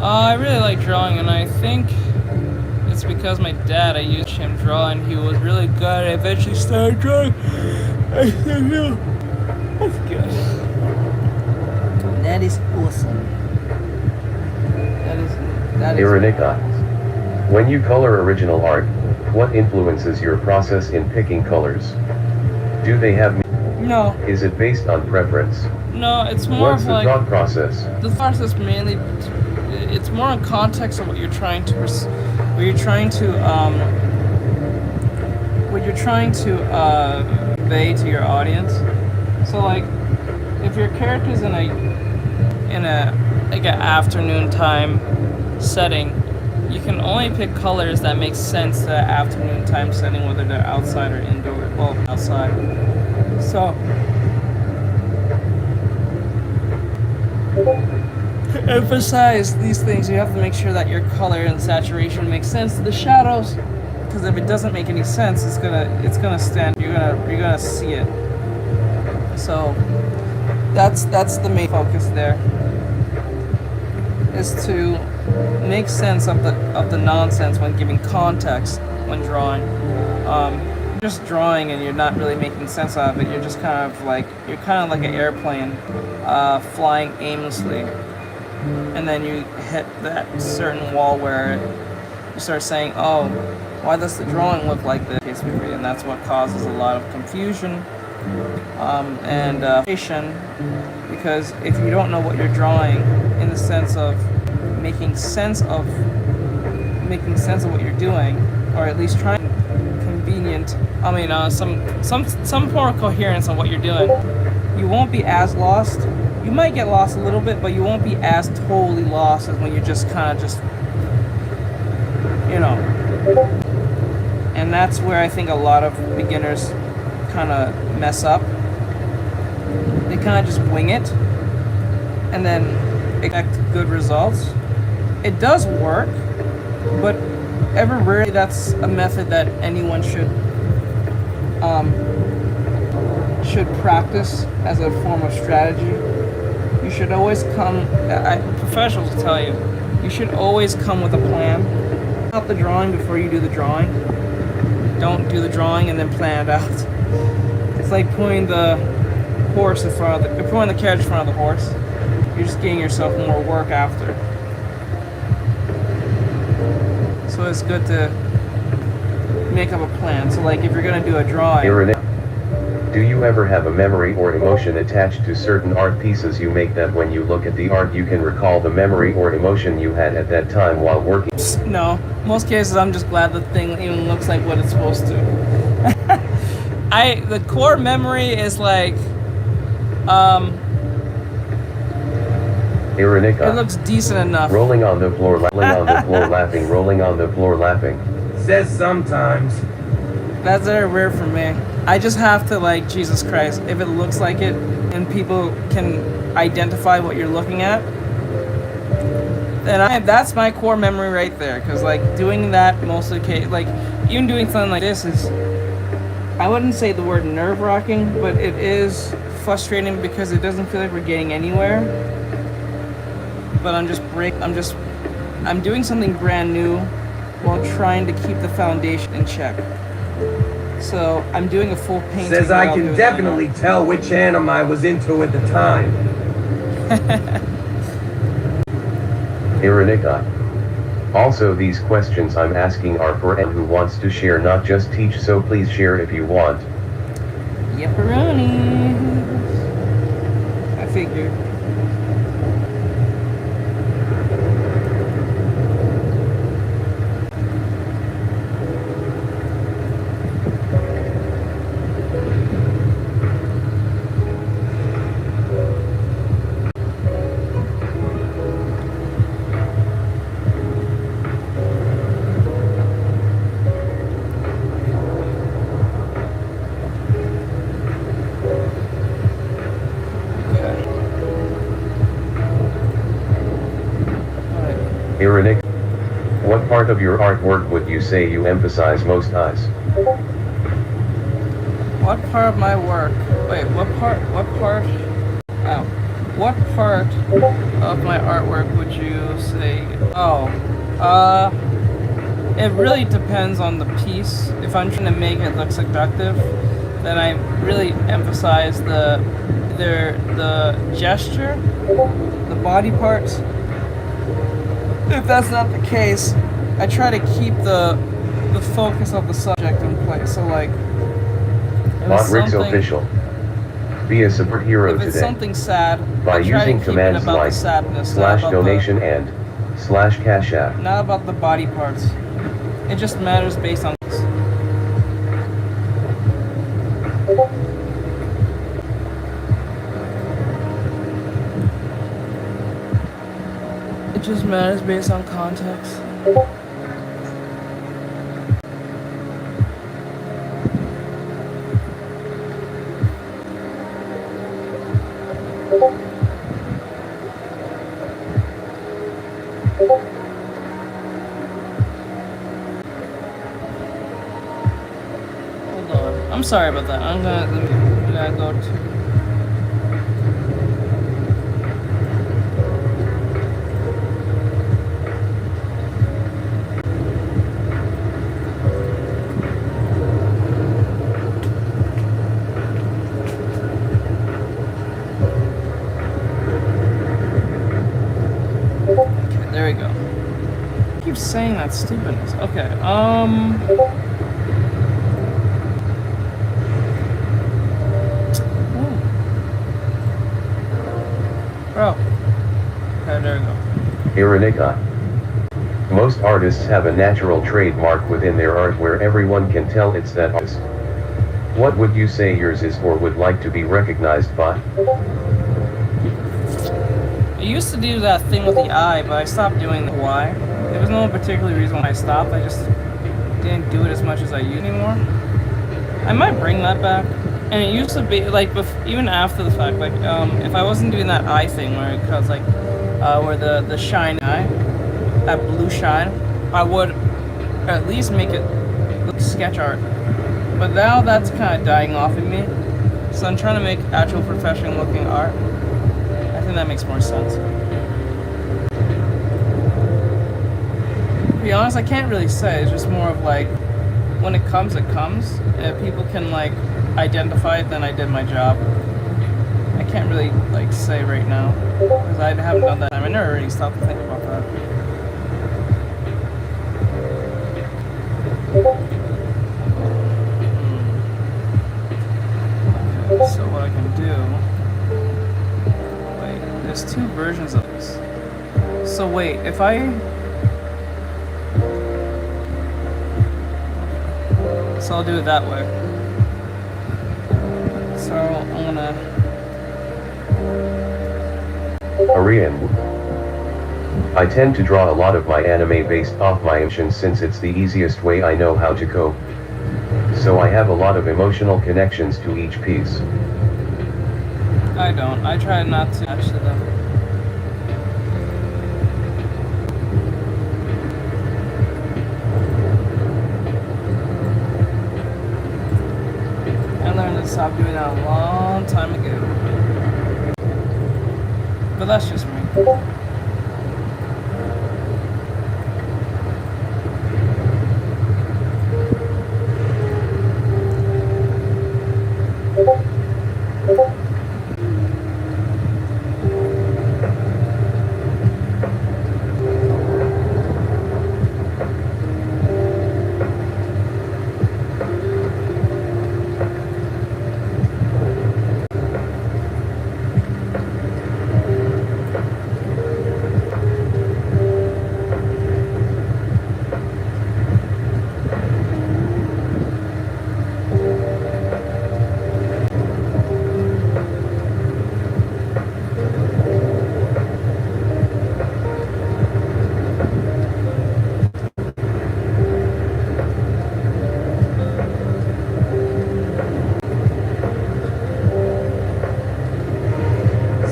I really like drawing, and I think it's because my dad, I used him draw, and he was really good. I eventually started drawing. I said, no, that's good. That is awesome. That is. Ironic eyes. When you color original art, what influences your process in picking colors? Do they have No. Is it based on preference? No, it's more What's of the like thought process? the process mainly. It's more in context of what you're trying to convey to your audience. So like, if your character's in a like an afternoon time setting, you can only pick colors that make sense to that afternoon time setting, whether they're outside or indoor. Well, outside. So. To emphasize these things, you have to make sure that your color and saturation makes sense to the shadows, because if it doesn't make any sense, it's gonna stand. You're gonna see it. So that's the main focus there, is to make sense of the nonsense when giving context when drawing. Just drawing and you're not really making sense out of it. You're just kind of like an airplane flying aimlessly. And then you hit that certain wall where you start saying, oh, why does the drawing look like this? And that's what causes a lot of confusion and frustration, because if you don't know what you're drawing in the sense of making sense of what you're doing, or at least trying some form of coherence on what you're doing, you won't be as lost. You might get lost a little bit, but you won't be as totally lost as when you're just kind of and that's where I think a lot of beginners kind of mess up. They kind of just wing it and then expect good results. It does work, but ever rarely that's a method that anyone should practice as a form of strategy. You should always professionals will tell you, you should always come with a plan. Out the drawing before you do the drawing. Don't do the drawing and then plan it out. It's like putting the carriage in front of the horse. You're just getting yourself more work after. So it's good to make up a plan. So like if you're gonna do a drawing. Do you ever have a memory or emotion attached to certain art pieces you make that when you look at the art you can recall the memory or emotion you had at that time while working? No. Most cases I'm just glad the thing even looks like what it's supposed to. The core memory is like Iranica. It looks decent enough. Rolling on the floor, rolling on the floor, laughing, rolling on the floor, laughing. Says sometimes. That's very rare for me. I just have to, like, Jesus Christ, if it looks like it and people can identify what you're looking at, then that's my core memory right there. Because, like, doing that most of the case, like, even doing something like this is, I wouldn't say the word nerve-wracking, but it is frustrating because it doesn't feel like we're getting anywhere. But I'm doing something brand new while trying to keep the foundation in check. So I'm doing a full painting. Says I can definitely tell which anime I was into at the time. Iranica. Also, these questions I'm asking are for anyone who wants to share, not just teach, so please share if you want. Yepperoni. I figured. Iranica. What part of your artwork would you say you emphasize most, eyes? What part of my work? Wait, what part? Oh. What part of my artwork would you say? Oh. It really depends on the piece. If I'm trying to make it look seductive, then I really emphasize the gesture, the body parts. If that's not the case, I try to keep the focus of the subject in place. So, like, Artextric official. Be a superhero if it's today. something sad, By I try using to keep it commands about like the sadness, not about /donation and /cash app. not about the body parts. It just matters based on this. It just matters based on context. Hold on. I'm sorry about that. I'm gonna go to. Okay, there we go. I keep saying that stupidness. Okay, Ooh. Bro. Okay, there we go. Iranica. Most artists have a natural trademark within their art where everyone can tell it's that artist. What would you say yours is or would like to be recognized by? I used to do that thing with the eye, but I stopped doing that. Why? There was no particular reason why I stopped. I just didn't do it as much as I used anymore. I might bring that back. And it used to be like, even after the fact, like if I wasn't doing that eye thing where it was like, where the shine eye, that blue shine, I would at least make it look sketch art. But now that's kind of dying off in me. So I'm trying to make actual professional looking art. I think that makes more sense. To be honest, I can't really say. It's just more of like, when it comes, it comes. If people can like identify it, then I did my job. I can't really like say right now because I haven't done that. I never really stopped to think about that. Okay, so what I can do? Wait, there's two versions of this. So wait, if I. So I'll do it that way. So I'm gonna. Arian. I tend to draw a lot of my anime based off my emotions since it's the easiest way I know how to cope. So I have a lot of emotional connections to each piece. I don't. I try not to actually though. I learned to stop doing that a long time ago. But that's just me.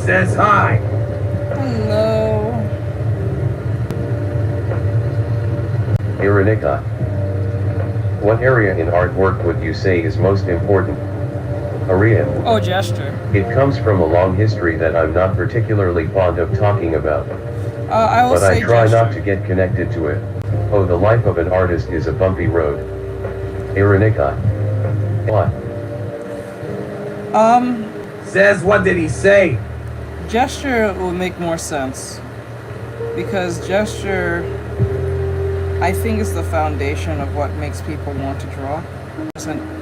Says hi. Hello. Iranika. What area in artwork would you say is most important? Arian. Oh, gesture. It comes from a long history that I'm not particularly fond of talking about. I will But say I try gesture. not to get connected to it. Oh, the life of an artist is a bumpy road. Iranika. What? Says what did he say? Gesture will make more sense. Because gesture, I think, is the foundation of what makes people want to draw.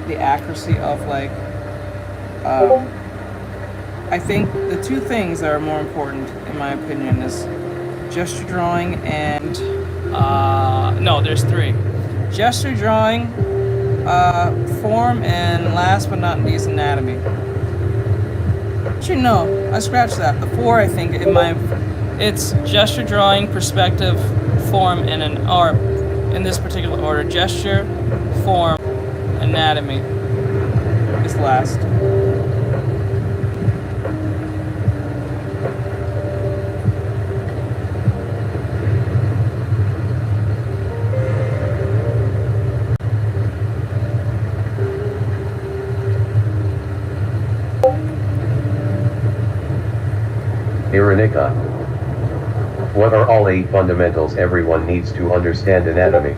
The accuracy of, like, I think the two things that are more important, in my opinion, is gesture drawing and, no, there's three. Gesture drawing, form, and last but not least, anatomy. Actually, no, I scratched that. The four, I think, it's gesture drawing, perspective, form, and in this particular order, gesture, form, anatomy is last. Iranika. What are all 8 fundamentals everyone needs to understand anatomy?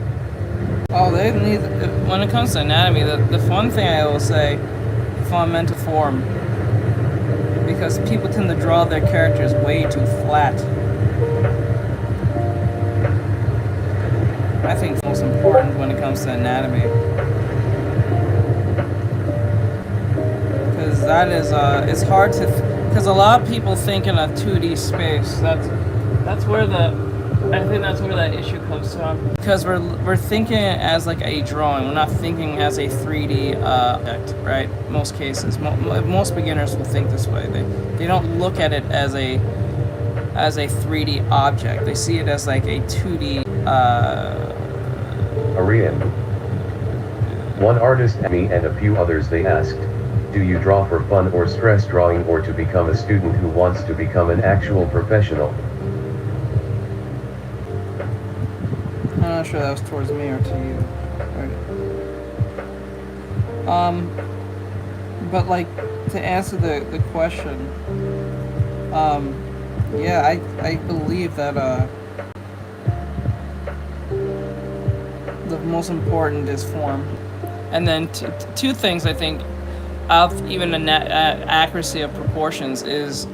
Oh, they need, when it comes to anatomy, the fun thing I will say, fundamental form. Because people tend to draw their characters way too flat. I think it's most important when it comes to anatomy. Because that is, it's hard to, because a lot of people think in a 2D space. That's where I think that's where that issue comes from. Because we're thinking it as like a drawing. We're not thinking as a 3D object, right? Most cases, most beginners will think this way. They don't look at it as a 3D object. They see it as like a 2D. Arian. One artist, me, and a few others, they asked, do you draw for fun or stress drawing, or to become a student who wants to become an actual professional? I'm not sure that was towards me or to you. Right. But like, to answer the question, yeah, I believe that the most important is form, and then two things I think of even an accuracy of proportions is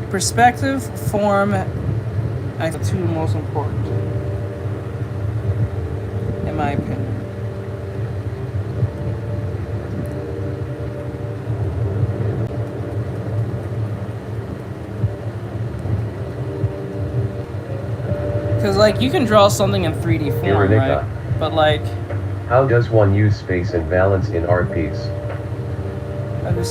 perspective, form. I think the two most important, in my opinion. Because like you can draw something in 3D form, Iranika. right? But like, How does one use space and balance in art piece? The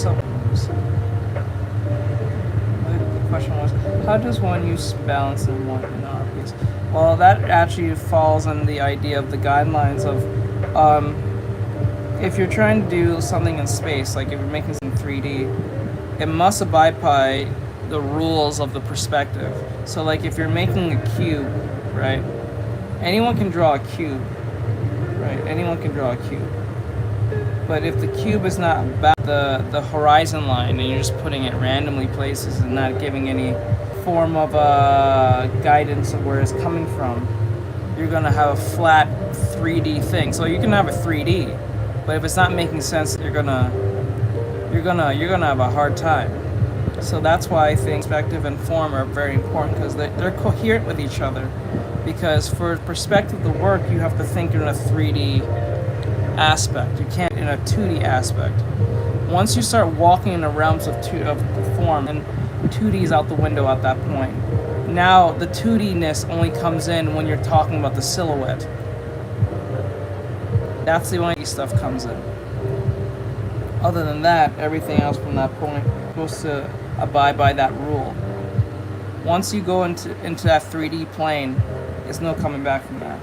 question was, how does one use balance in one in our piece? Well, that actually falls in the idea of the guidelines of if you're trying to do something in space, like if you're making something 3D, it must abide by the rules of the perspective. So like if you're making a cube, right? Anyone can draw a cube, right? Anyone can draw a cube. But if the cube is not about the horizon line and you're just putting it randomly places and not giving any form of guidance of where it's coming from, you're gonna have a flat 3D thing. So you can have a 3D, but if it's not making sense, you're gonna have a hard time. So that's why I think perspective and form are very important, because they're coherent with each other. Because for perspective to work, you have to think in a 3D aspect. You can't in a 2D aspect. Once you start walking in the realms of form, and 2D is out the window at that point. Now the 2D-ness only comes in when you're talking about the silhouette. That's the only stuff comes in. Other than that, everything else from that point is supposed to abide by that rule. Once you go into that 3D plane, there's no coming back from that.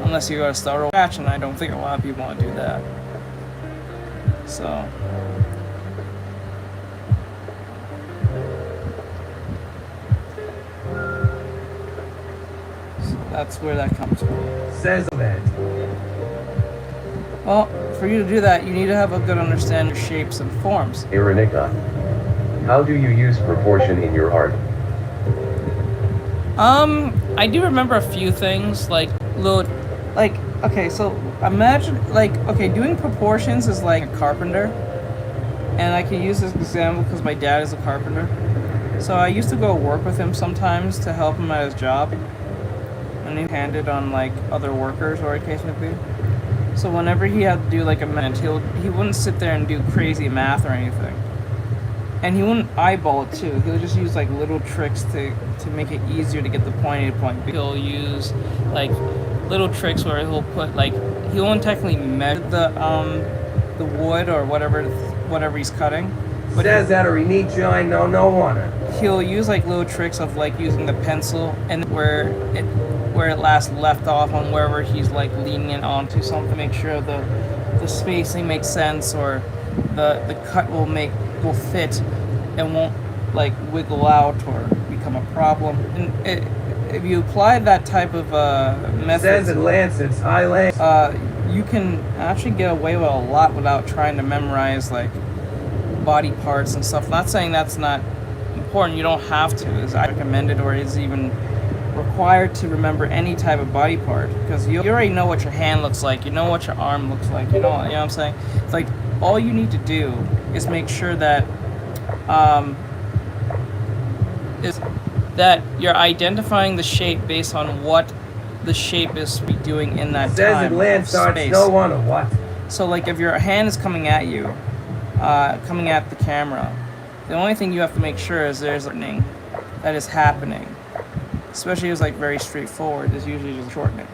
Unless you go to start a scratch, and I don't think a lot of people want to do that. So that's where that comes from. Says that. Well, for you to do that, you need to have a good understanding of shapes and forms. Iranika, how do you use proportion in your art? I do remember a few things, okay, so imagine, doing proportions is like a carpenter, and I can use this example because my dad is a carpenter. So I used to go work with him sometimes to help him at his job, and he handed on like other workers or a case may be. So whenever he had to do like a minute, he wouldn't sit there and do crazy math or anything. And he wouldn't eyeball it too. He'll just use like little tricks to make it easier to get the point A to point B. He'll use like little tricks where he'll put like, he won't technically measure the wood or whatever he's cutting. But says that Artextric, I know no one. He'll use like little tricks of like using the pencil and where it last left off on wherever he's like leaning it onto something to make sure the spacing makes sense, or the cut will fit and won't like wiggle out or become a problem. And if you apply that type of method, says it Lancet's Highland. You can actually get away with a lot without trying to memorize like body parts and stuff. Not saying that's not important. You don't have to. Is I recommended or is even required to remember any type of body part, because you already know what your hand looks like. You know what your arm looks like. You know what I'm saying? It's like all you need to do is make sure that you're identifying the shape based on what the shape is to be doing in that says time it Lance starts space. no one or what? So like if your hand is coming at you, coming at the camera, the only thing you have to make sure is there's shortening that is happening. Especially if it's like very straightforward, there's usually just shortening.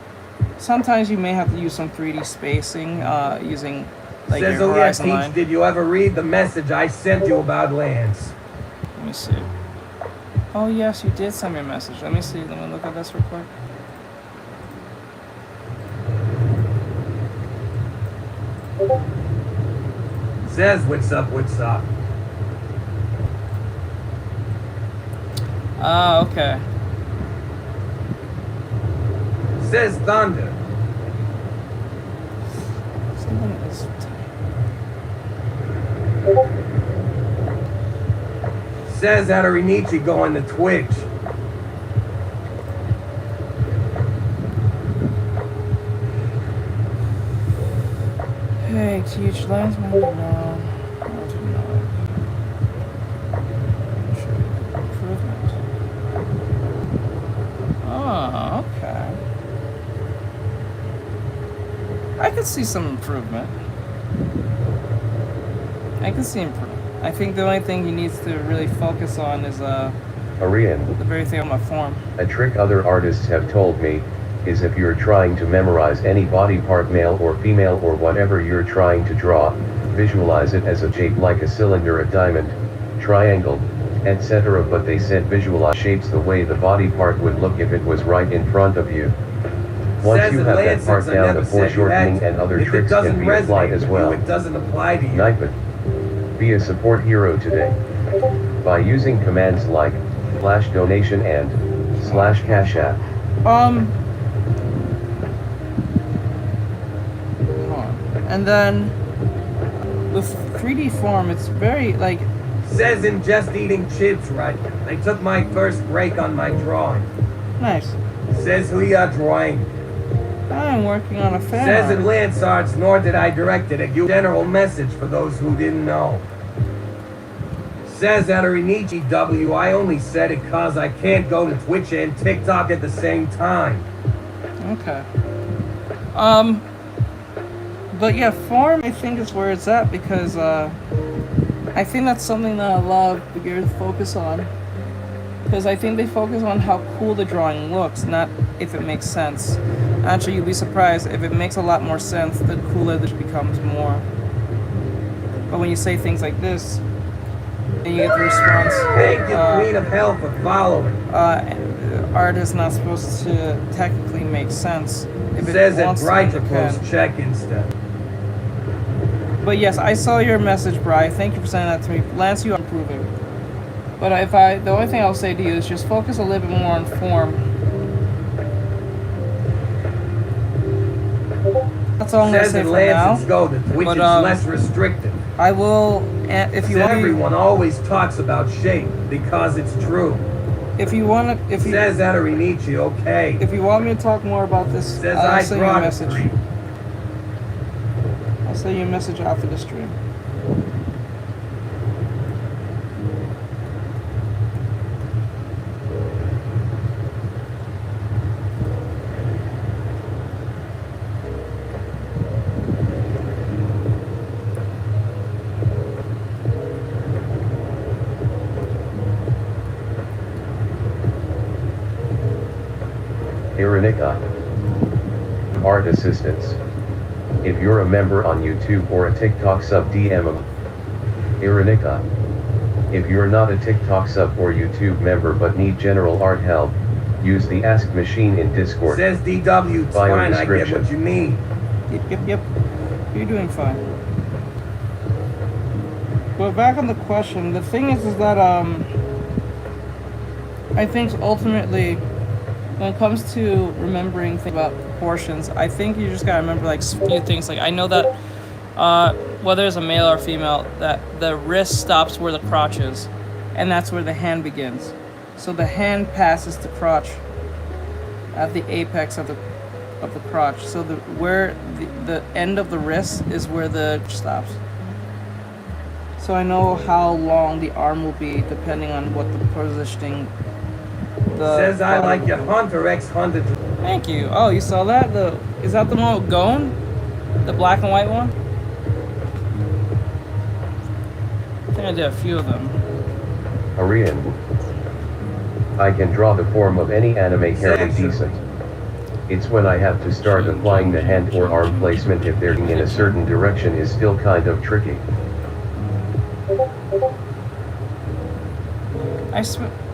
Sometimes you may have to use some 3D spacing using like says your horizon Teach, line. did you ever read the message I sent you about Lance? Let me see. Oh yes, you did send me a message. Let me see. Let me look at this real quick. Says what's up, what's up. Okay. Says Thunder. Something is says that Artextric going to Twitch. Hey, teach lines maybe no. Improvement. Oh, okay. I could see some improvement. I can see improvement. I think the only thing he needs to really focus on is Arian, the very thing on my form. a trick other artists have told me is if you're trying to memorize any body part, male or female or whatever you're trying to draw, visualize it as a shape like a cylinder, a diamond, triangle, etc. But they said visualize shapes the way the body part would look if it was right in front of you. Once you have that part down, the foreshortening and other tricks can be applied as well. It doesn't apply to you. Nightman. Be a support hero today. By using commands like /donation and /cash app. And then with 3D form, it's very like. Says in just eating chips right. I took my first break on my drawing. Nice. Says who ya drawing. I'm working on a fan. Says in Lance Arts, nor did I direct it. A general message for those who didn't know. Says Artextric W, I only said it cause I can't go to Twitch and TikTok at the same time. Okay. But yeah, form I think is where it's at because I think that's something that a lot of beginners focus on. Because I think they focus on how cool the drawing looks, not if it makes sense. Actually, you'll be surprised if it makes a lot more sense, the cooler this becomes more. But when you say things like this, and you get the response, Thank you, Queen of Hell, for following. Art is not supposed to technically make sense. If it Says wants that Bright to, to post check instead. But yes, I saw your message, Bri. Thank you for sending that to me. Lance, you are improving. But the only thing I'll say to you is just focus a little bit more on form. That's all I'm going to say for now. Go, the Twitch is less restrictive. I will, if you want. Everyone always talks about shape because it's true. If you want to, if you says Artextric, okay. If you want me to talk more about this, says I'll send you a message. I'll send you a message after the stream. Iranica. Art assistance. If you're a member on YouTube or a TikTok sub, DM them. Iranica. If you're not a TikTok sub or YouTube member but need general art help, use the Ask machine in Discord. Says DW, it's fine, I get what you mean. Yep. You're doing fine. But back on the question, the thing is that I think ultimately, when it comes to remembering things about proportions, I think you just gotta remember like a few things. Like I know that whether it's a male or female, that the wrist stops where the crotch is, and that's where the hand begins. So the hand passes the crotch at the apex of the crotch. So where the end of the wrist is where the stops. So I know how long the arm will be depending on what the positioning. Says I like your Hunter X Hunter. Thank you. Oh, you saw that? Is that the one with Gone? The black and white one? I think I did a few of them. Arian. I can draw the form of any anime character decent. It's when I have to start applying the hand or arm placement if they're in a certain direction is still kind of tricky.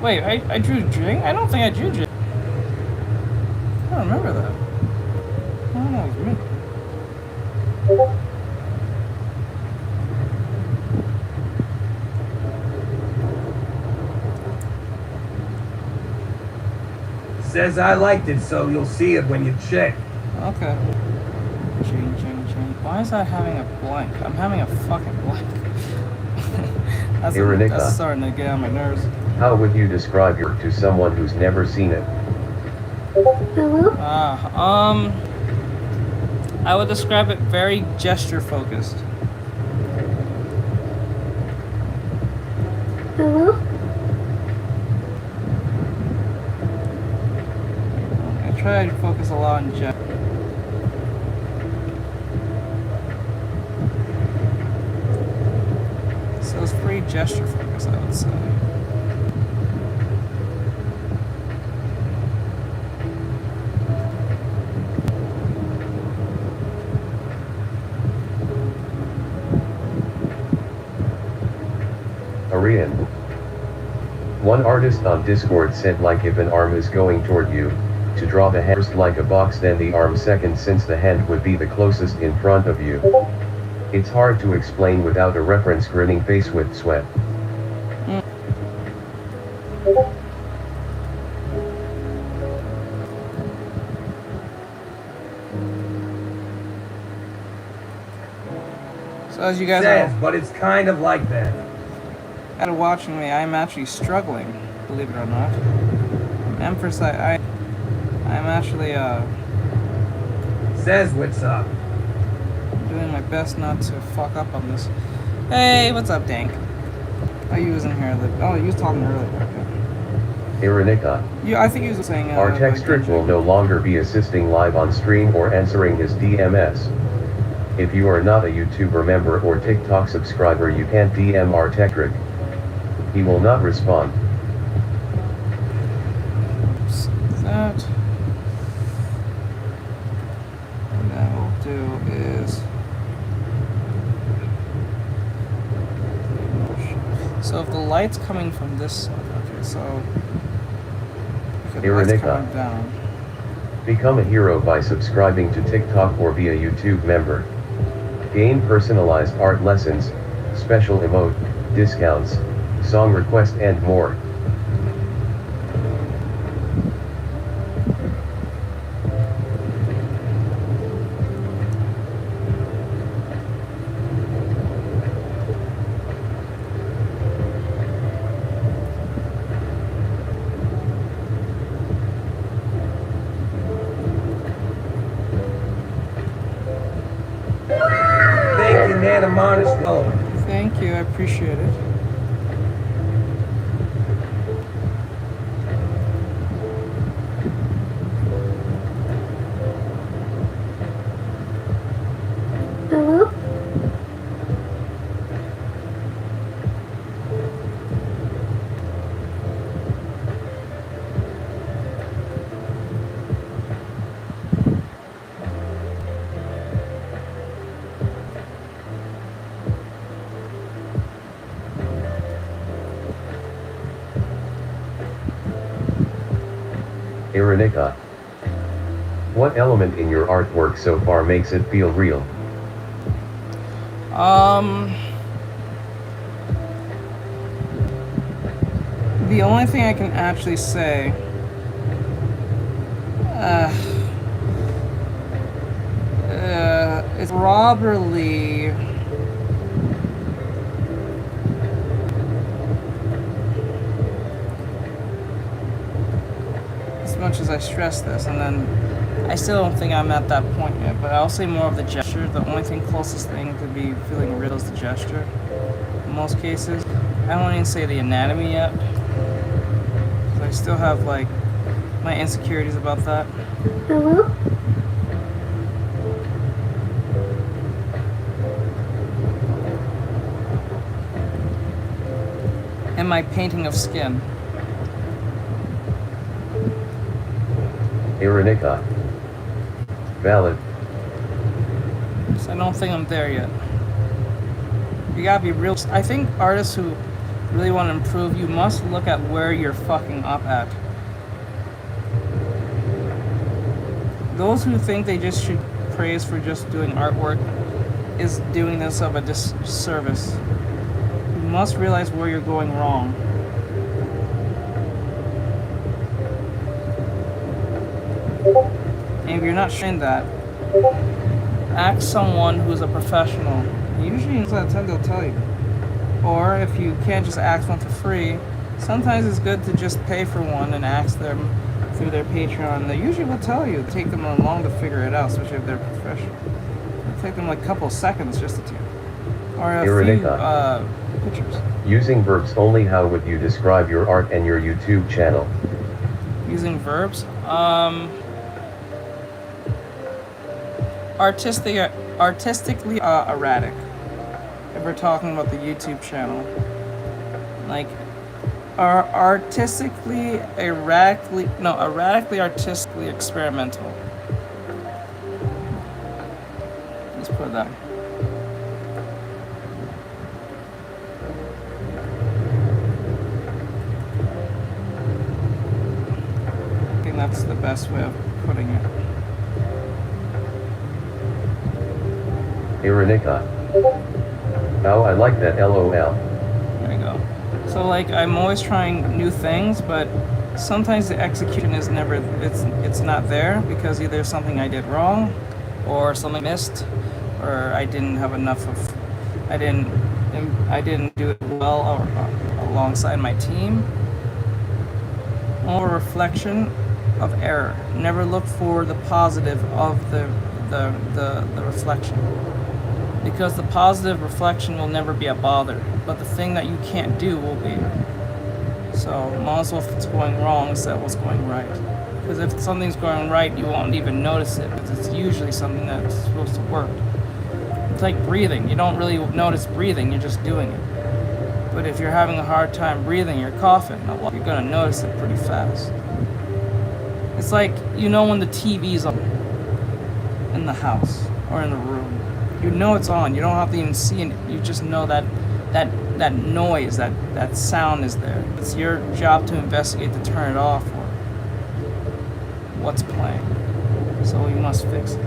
Wait, I drew Jing? I don't think I drew Jing. I don't remember that. I don't know, it was me. Says I liked it, so you'll see it when you check. Okay. Jing. Why is that having a blank? I'm having a fucking blank. That's starting to get on my nerves. How would you describe your work to someone who's never seen it? Hello? I would describe it very gesture focused. Hello? I try to focus a lot on gesture. So it's pretty gesture focused, I would say. Korean. One artist on Discord said like if an arm is going toward you, to draw the hand first like a box then the arm second since the hand would be the closest in front of you. It's hard to explain without a reference grinning face with sweat. So as you guys Says, are but it's kind of like that. watching me, I'm actually struggling, believe it or not. I'm actually Says what's up. doing my best not to fuck up on this. Hey, what's up, Dank? Oh, you was in here. You was talking earlier. Iranica. Yeah, I think he was saying. Artextric will no longer be assisting live on stream or answering his DMS. If you are not a YouTuber member or TikTok subscriber, you can't DM Artextric. He will not respond. That. And then what we'll do is. So if the light's coming from this side, okay, so. If the light's coming down. Become a hero by subscribing to TikTok or be a YouTube member. Gain personalized art lessons, special emote, discounts, song request and more. Thank you, Nana Monish. Oh, Thank you, I appreciate it. Hello? Iranica. What element in your artwork so far makes it feel real? The only thing I can actually say, it's probably as much as I stress this, and then I still don't think I'm at that point yet, but I'll say more of the gesture. The only thing closest thing to be feeling real is the gesture. In most cases, I won't even say the anatomy yet. I still have like my insecurities about that. Hello? And my painting of skin. Iranica. Valid. So I don't think I'm there yet. You gotta be real. I think artists who really want to improve, you must look at where you're fucking up at. Those who think they just should praise for just doing artwork is doing this of a disservice. You must realize where you're going wrong. And if you're not showing that, ask someone who's a professional. Usually 9 out of 10 they'll tell you. Or if you can't just ask one for free, sometimes it's good to just pay for one and ask them through their Patreon. They usually will tell you. It'll take them long to figure it out, especially if they're professional. It'll take them like a couple of seconds just to do. Or a few pictures. Using verbs only, how would you describe your art and your YouTube channel? Using verbs? Artistically erratic. If we're talking about the YouTube channel, like erratically artistically experimental. Let's put that. that's the best way of putting it. Iranica. Oh, I like that LOL. There you go. So like I'm always trying new things, but sometimes the execution is never, it's not there because either something I did wrong or something missed or I didn't have enough of, I didn't do it well or, alongside my team. Or reflection of error. Never look for the positive of the reflection. Because the positive reflection will never be a bother, but the thing that you can't do will be. So might as well, if it's going wrong, set what's going right. Because if something's going right, you won't even notice it, because it's usually something that's supposed to work. It's like breathing. You don't really notice breathing, you're just doing it. But if you're having a hard time breathing, you're coughing, you're gonna notice it pretty fast. It's like, you know when the TV's on in the house or in the room. You know it's on, you don't have to even see it, you just know that noise, that sound is there. It's your job to investigate to turn it off or what's playing. So we must fix it.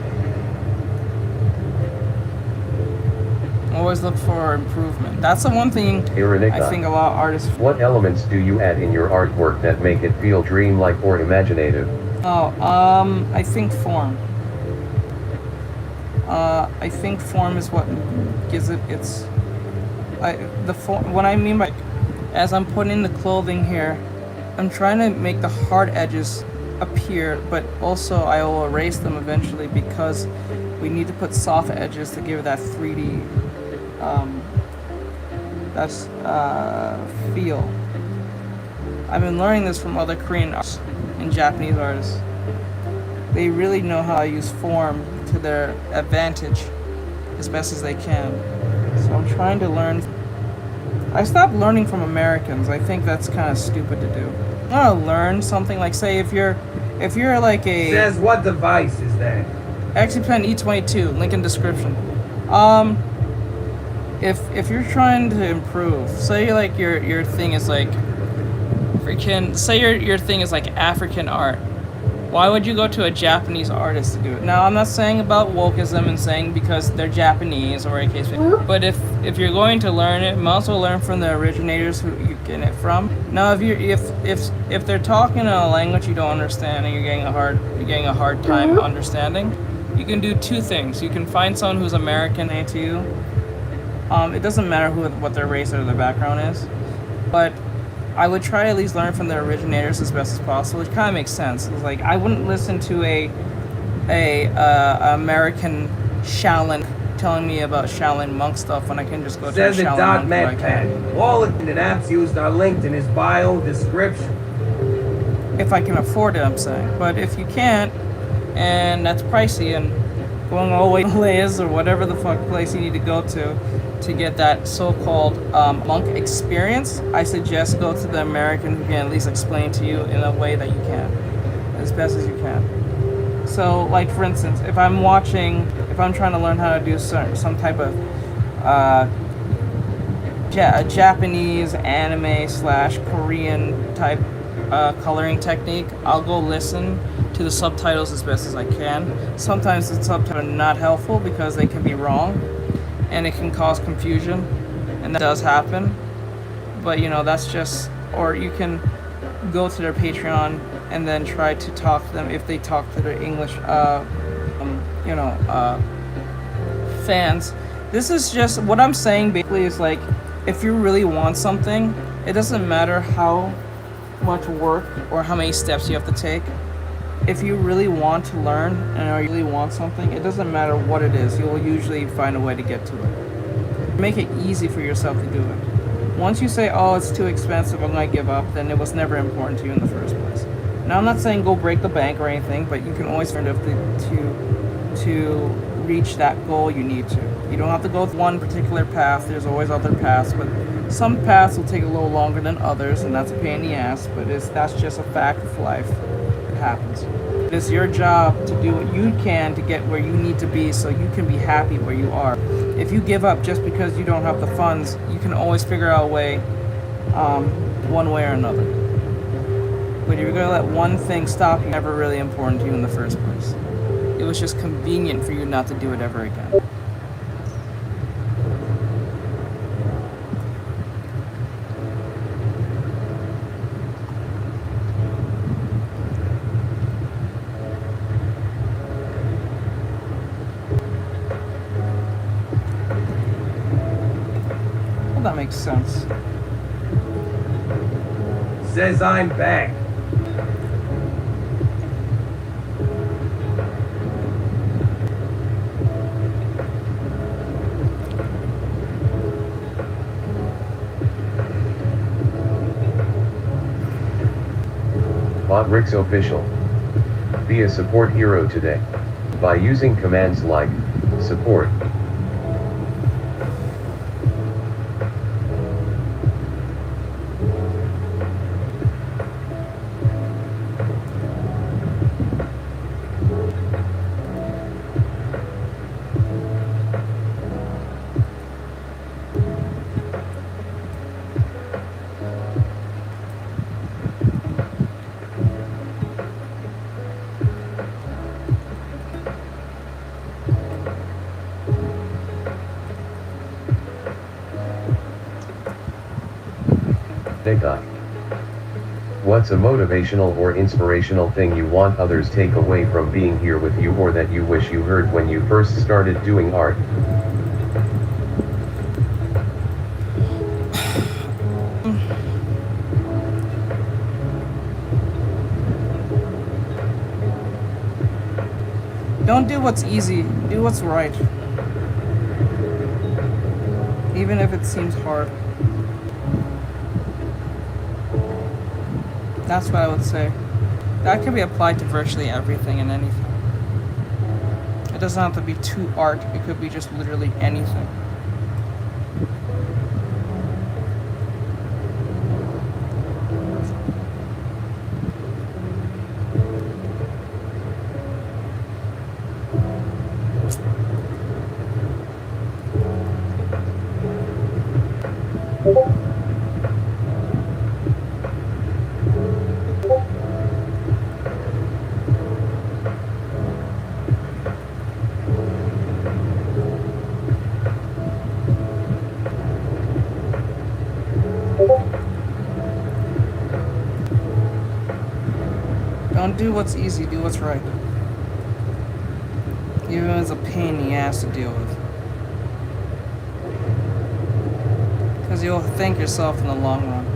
Always look for improvement. That's the one thing Iranica. I think a lot of artists... What elements do you add in your artwork that make it feel dreamlike or imaginative? I think form. I think form is what gives it its... what I mean by... As I'm putting the clothing here, I'm trying to make the hard edges appear, but also I will erase them eventually because we need to put soft edges to give that 3D feel. I've been learning this from other Korean artists and Japanese artists. They really know how to use form to their advantage as best as they can. So I'm trying to learn. I stopped learning from Americans. I think that's kind of stupid to do. I want to learn something like, say, if you're like a... Says what device is that? XP-Pen E22, link in description. If you're trying to improve, say like your thing is like freaking, say your thing is like African art, why would you go to a Japanese artist to do it? Now I'm not saying about wokeism and saying because they're Japanese or a case, but if you're going to learn it, you might also learn from the originators who you get it from. Now if they're talking in a language you don't understand and you're getting a hard time understanding, you can do two things. You can find someone who's American to you. It doesn't matter what their race or their background is, but I would try to at least learn from the originators as best as possible, which kind of makes sense. It's like I wouldn't listen to a American Shaolin telling me about Shaolin monk stuff when I can just go to a Says it Shaolin monk. .MedPad. All of the apps used are linked in his bio description. If I can afford it, I'm saying. But if you can't, and that's pricey, and going all the way to Lay's or whatever the fuck place you need to go to get that so-called monk experience, I suggest go to the American who can at least explain to you in a way that you can, as best as you can. So, like for instance, if I'm trying to learn how to do some type of Japanese anime / Korean type coloring technique, I'll go listen to the subtitles as best as I can. Sometimes the subtitles are not helpful because they can be wrong and it can cause confusion, and that does happen. But you know, that's just, or you can go to their Patreon and then try to talk to them if they talk to their English fans. This is just what I'm saying basically is like, if you really want something, it doesn't matter how much work or how many steps you have to take. If you really want to learn and you really want something, it doesn't matter what it is, you'll usually find a way to get to it. Make it easy for yourself to do it. Once you say, oh, it's too expensive, I'm going to give up, then it was never important to you in the first place. Now, I'm not saying go break the bank or anything, but you can always learn to reach that goal you need to. You don't have to go with one particular path, there's always other paths, but some paths will take a little longer than others, and that's a pain in the ass, but that's just a fact of life. It happens. It is your job to do what you can to get where you need to be so you can be happy where you are. If you give up just because you don't have the funds, you can always figure out a way, one way or another. But you're gonna let one thing stop you never really important to you in the first place. It was just convenient for you not to do it ever again. Well, that makes sense. Says I'm back. Artextric's official. Be a support hero today. By using commands like support. Guy. What's a motivational or inspirational thing you want others take away from being here with you, or that you wish you heard when you first started doing art? Don't do what's easy, do what's right. Even if it seems hard. That's what I would say. That can be applied to virtually everything and anything. It doesn't have to be to art, it could be just literally anything. Don't do what's easy, do what's right. Even if it's a pain in the ass to deal with. Because you'll thank yourself in the long run.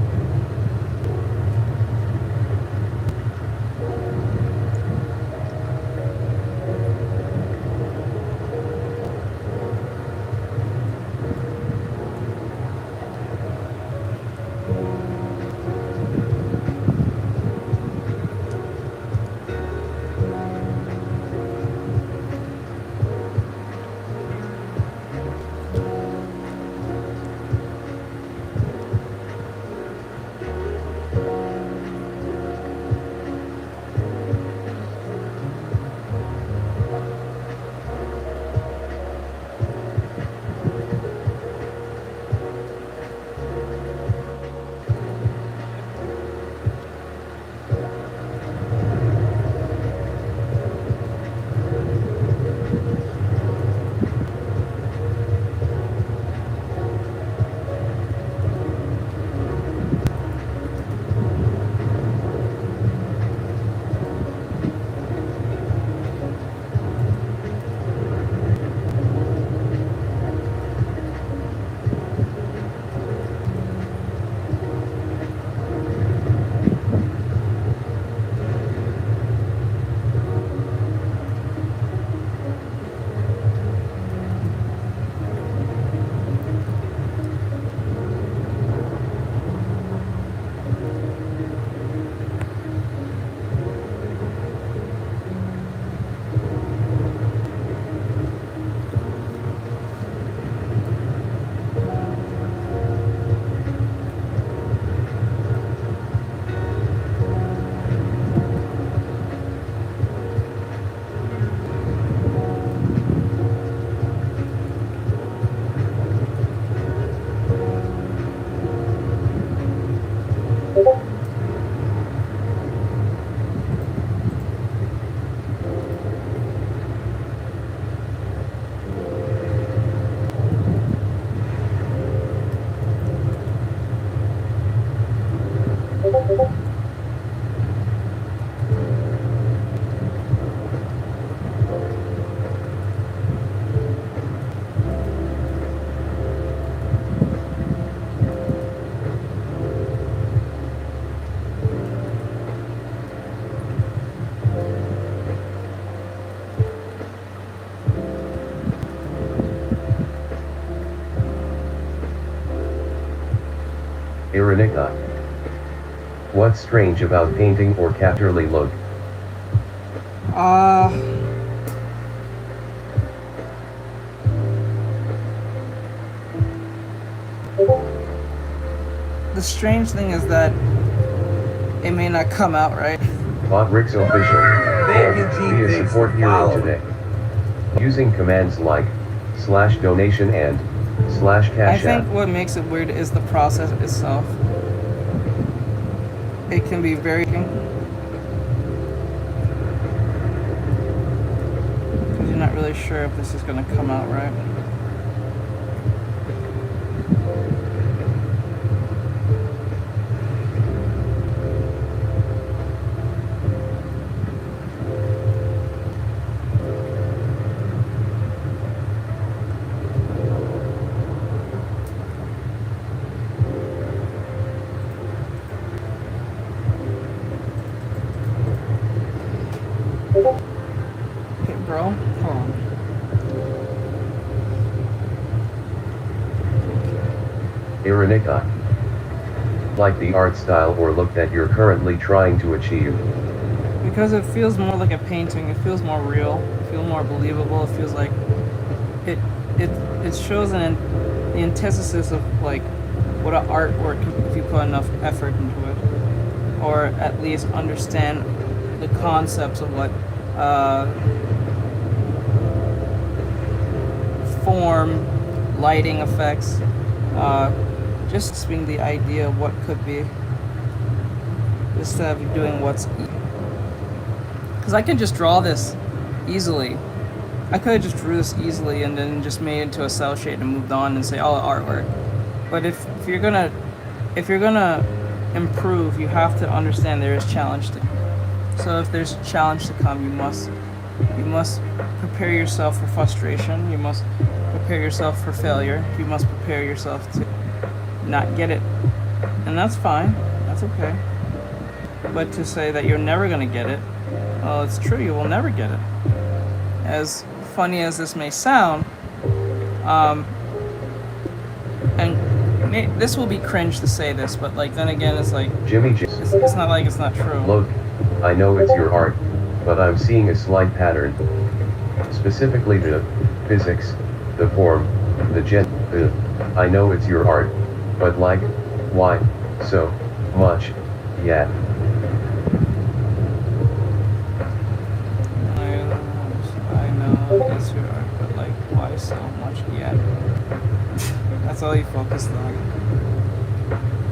Iranica. What's strange about painting or capturely look? The strange thing is that it may not come out right. Rick's official. Thank you, G. Be a Thanks support for hero following. today. Using commands like /donation and I /cash think app. what makes it weird is the process itself. It can be very because you're not really sure if this is going to come out right. Okay, bro, hold on. Iranica. Like the art style or look that you're currently trying to achieve. Because it feels more like a painting. It feels more real. It feels more believable. It feels like it shows the antithesis of like what an artwork if you put enough effort into it, or at least understand the concepts of what form, lighting effects, just being the idea of what could be, instead of doing what's. Because I can just draw this easily. I could have just drew this easily and then just made it into a cell shade and moved on and say, oh, artwork. But if you're gonna improve, you have to understand there is challenge to. So if there's a challenge to come, you must prepare yourself for frustration. You must prepare yourself for failure. You must prepare yourself to not get it, and that's fine. That's okay. But to say that you're never gonna get it, well, it's true. You will never get it. As funny as this may sound, and this will be cringe to say this, but like then again, it's like Jimmy J. it's not like it's not true. Look, I know it's your art, but I'm seeing a slight pattern. Specifically the physics, the form, the I know it's your art, but like, why so much? Yeah. I know it's your art, but like, why so much? Yeah. That's all you focused on.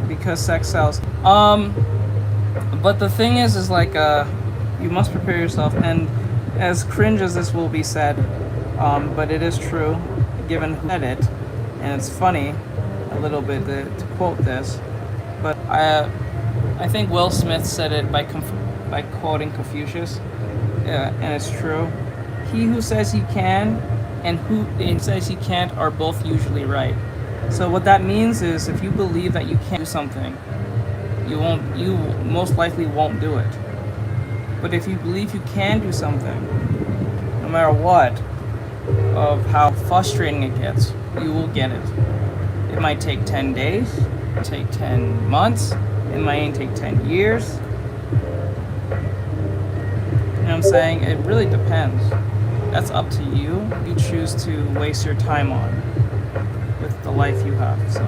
Because sex sells. But the thing is like, you must prepare yourself, and as cringe as this will be said, but it is true, given who said it, and it's funny, a little bit to quote this, but I think Will Smith said it by quoting Confucius, and it's true. He who says he can and who says he can't are both usually right. So what that means is if you believe that you can't do something, you most likely won't do it. But if you believe you can do something, no matter what, of how frustrating it gets, you will get it. It might take 10 days, it might take 10 months, it might take 10 years. You know what I'm saying? It really depends. That's up to you. You choose to waste your time on with the life you have, so.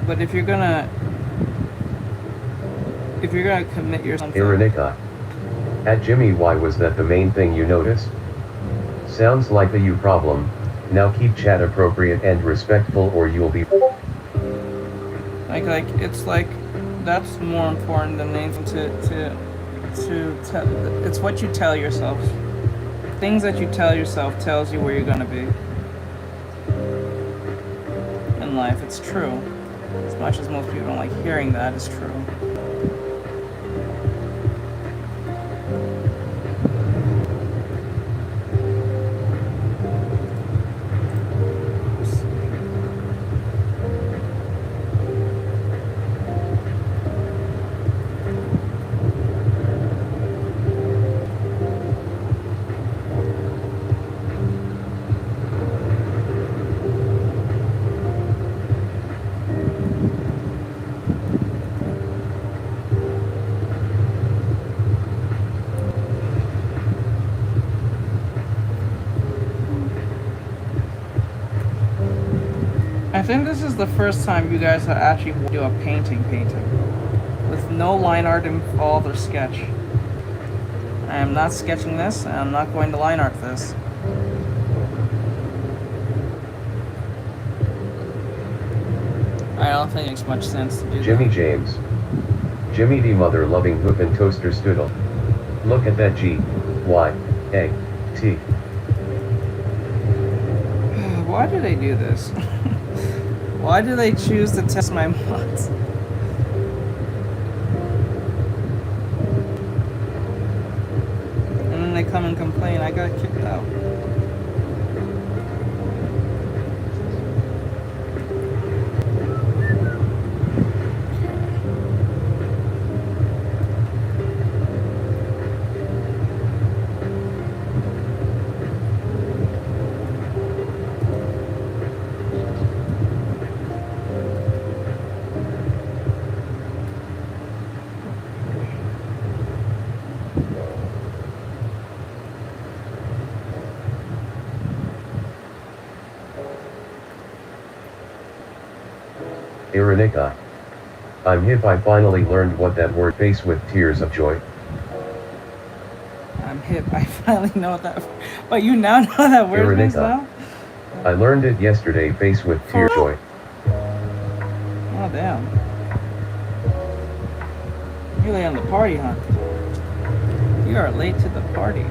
But if you're gonna commit yourself. Iranica. At Jimmy, why was that the main thing you noticed? Sounds like a you problem. Now keep chat appropriate and respectful or you'll be. Like it's like that's more important than anything to tell. It's what you tell yourself. Things that you tell yourself tells you where you're gonna be in life. It's true. As much as most people don't like hearing that, it's true. think this is the first time you guys have actually do a painting with no line art involved or sketch. I am not sketching this, and I'm not going to line art this. I don't think it makes much sense to do Jimmy that. James. Jimmy the mother loving hoop and toaster stoodle. Look at that G, Y, A, T. Why do they do this? Why do they choose to test my mods? And then they come and complain I got kicked out. Ironica. I'm hip, I finally learned what that word face with tears of joy. I'm hip. I finally know what that. But you now know that word means now? I learned it yesterday, face with tear joy. Oh damn. You're late on the party, huh? You are late to the party.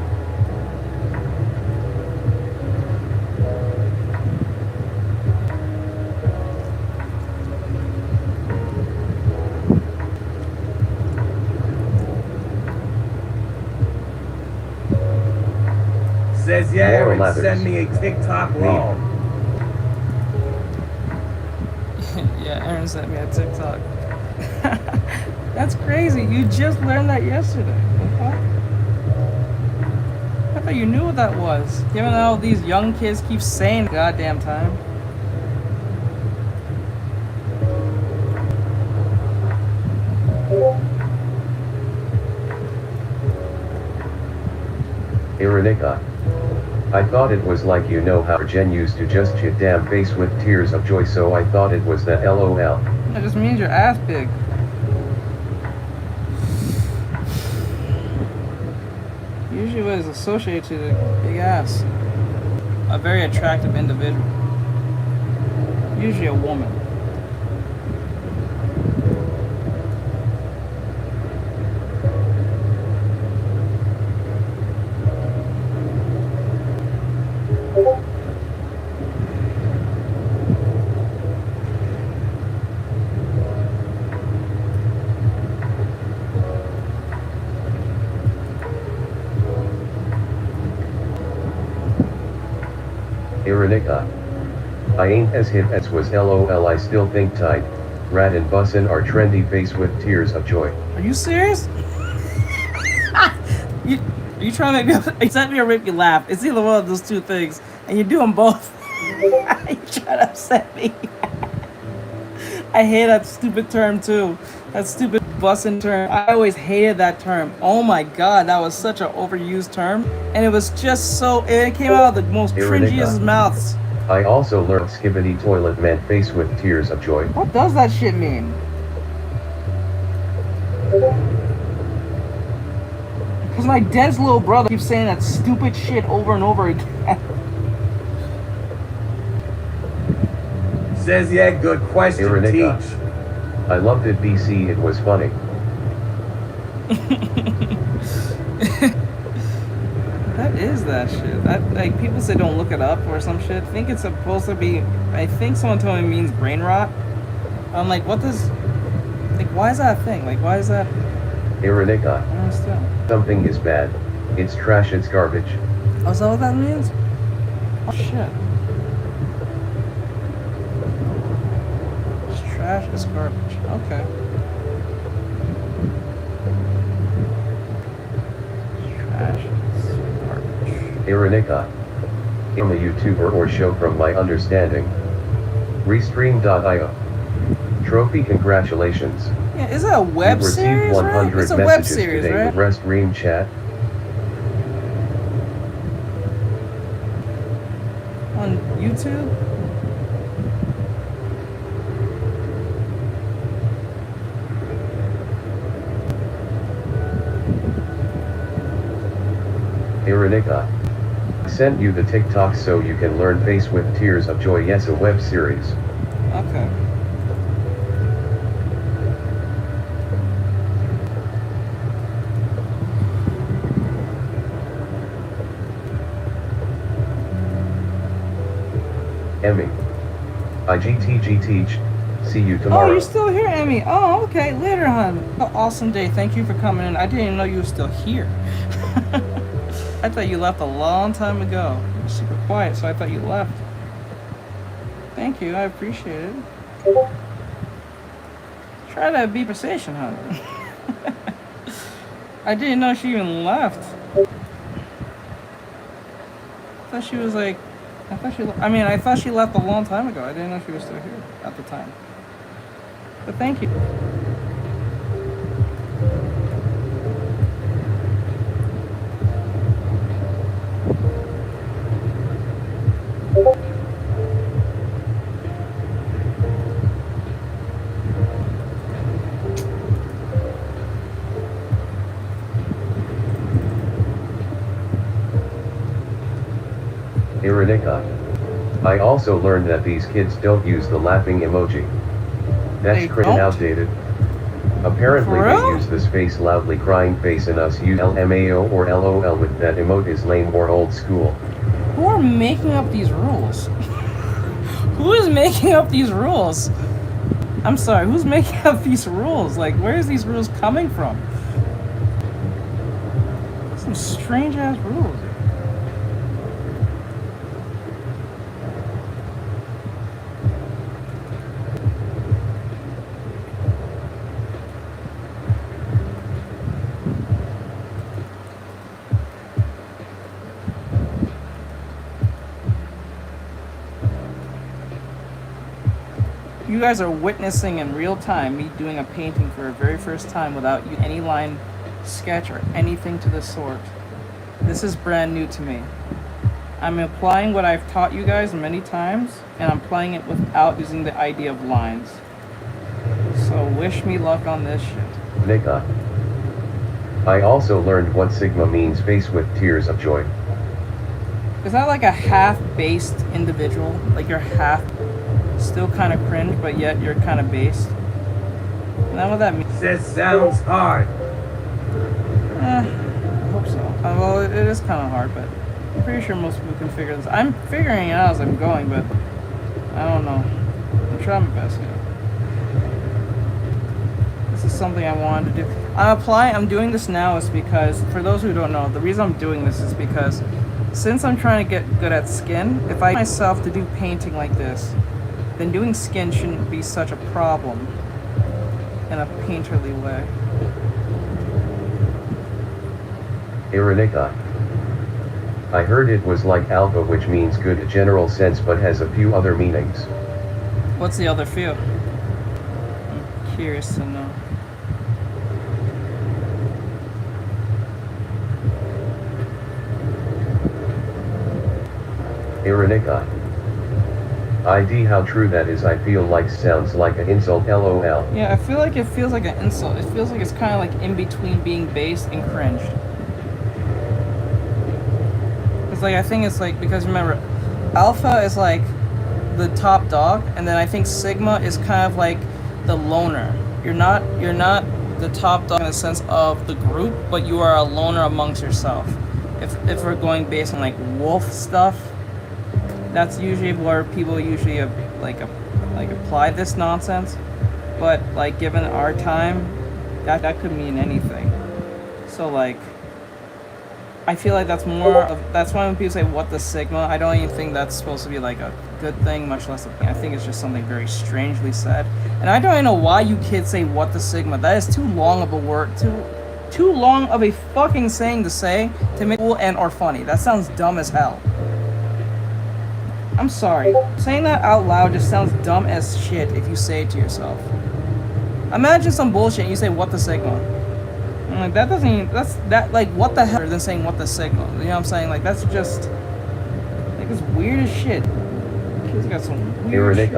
Says yeah, Laura and Lathers. send me a TikTok lol. Yeah, Aaron sent me a TikTok. That's crazy. You just learned that yesterday. What? I thought you knew what that was. Given how these young kids keep saying goddamn time. Ironica. I thought it was like, you know how Jen used to just chit damn face with tears of joy, so I thought it was the LOL. That just means your ass big. Usually what is associated to the big ass. A very attractive individual. Usually a woman. Ironica. I ain't as hip as was LOL, I still think tight, rat and bussin' are trendy face with tears of joy. Are you serious? Are you trying to make me upset me or make me laugh? It's either one of those two things, and you do them both. You trying to upset me. I hate that stupid term too. That stupid bussin' term. I always hated that term. Oh my god, that was such an overused term. And it was just so, it came out of the most cringiest mouths. I also learned skibbity toilet meant face with tears of joy. What does that shit mean? Because my dad's little brother keeps saying that stupid shit over and over again. Says yeah, good question, Ironica. teach. I loved it, BC, it was funny. That is that shit. That, like, people say don't look it up or some shit. I think it's supposed to be, I think someone told me it means brain rot. I'm like, what does, like, why is that a thing? Like, why is that? I Ironica. don't understand. Something is bad. It's trash, it's garbage. Oh, is that what that means? Oh shit. It's trash, it's garbage. Okay. Trash is garbage. Ironica. I'm a YouTuber or show from my understanding. Restream.io. Trophy, congratulations. Yeah, is that a web You've received series, right? 100 It's a web messages series, today right? with Restream chat. On YouTube? Iranica. Sent you the TikTok so you can learn face with tears of joy. Yes, a web series. Okay. Emmy. IGTG teach. See you Oh, tomorrow. you're still here, Emmy. Oh, okay. Later, hon. Awesome day. Thank you for coming in. I didn't even know you were still here. I thought you left a long time ago. You're super quiet, so I thought you left. Thank you. I appreciate it. Try to be precision, hon. I didn't know she even left. I thought she was like... I thought she left a long time ago. I didn't know she was still here at the time. But thank you. Iranica. I also learned that these kids don't use the laughing emoji. That's They crit don't? and outdated. Apparently For they real? use this face loudly crying face and us use LMAO or LOL with that emote is lame or old school. Who are making up these rules? Who is making up these rules? I'm sorry, who's making up these rules? Like, where is these rules coming from? Some strange ass rules. You guys are witnessing in real time me doing a painting for the very first time without using any line sketch or anything to the sort. This is brand new to me. I'm applying what I've taught you guys many times, and I'm applying it without using the idea of lines. So wish me luck on this shit. Nika. I also learned what Sigma means face with tears of joy. Is that like a half-based individual? Like you're half still kind of cringe, but yet you're kind of based? Is that what that means? This sounds hard. I hope so. Well, it is kind of hard, but I'm pretty sure most people can figure this. I'm figuring it out as I'm going, but I don't know. I'm trying my best, This is something I wanted to do. I'm doing this now is because, for those who don't know, the reason I'm doing this is because since I'm trying to get good at skin, if I myself to do painting like this, then doing skin shouldn't be such a problem in a painterly way. Iranica. I heard it was like alpha, which means good in general sense but has a few other meanings. What's the other few? I'm curious to know. Iranica. ID, how true that is. I feel like sounds like an insult. LOL. Yeah, I feel like it feels like an insult. It feels like it's kind of like in between being based and cringed. It's like, I think it's like, because remember, Alpha is like the top dog, and then I think Sigma is kind of like the loner. You're not the top dog in the sense of the group, but you are a loner amongst yourself. If we're going based on like wolf stuff, that's usually where people usually apply this nonsense. But like given our time, that could mean anything. So like, I feel like that's more of, that's why when people say what the Sigma, I don't even think that's supposed to be like a good thing, much less a thing. I think it's just something very strangely said. And I don't even know why you kids say what the Sigma. That is too long of a word, too long of a fucking saying to say to make it cool and or funny. That sounds dumb as hell. I'm sorry. Saying that out loud just sounds dumb as shit if you say it to yourself. Imagine some bullshit and you say what the Sigma. I'm like, that doesn't even, like, what the hell than saying what the Sigma. You know what I'm saying? Like, that's just, like, it's weird as shit. Kids got some weird shit.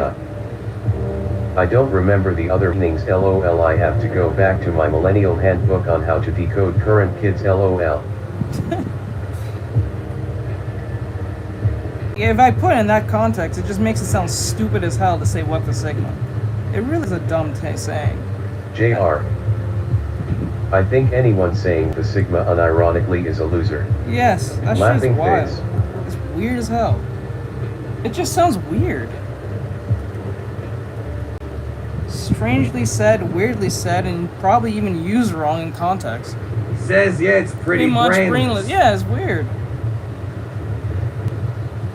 I don't remember the other meanings. LOL. I have to go back to my millennial handbook on how to decode current kids. LOL. If I put it in that context, it just makes it sound stupid as hell to say what the sigma. It really is a dumb saying. JR. I think anyone saying the sigma unironically is a loser. Yes, that shit's Laughing wild. face. It's weird as hell. It just sounds weird. Strangely said, weirdly said, and probably even used wrong in context. Says, yeah, it's pretty much brainless. Yeah, it's weird.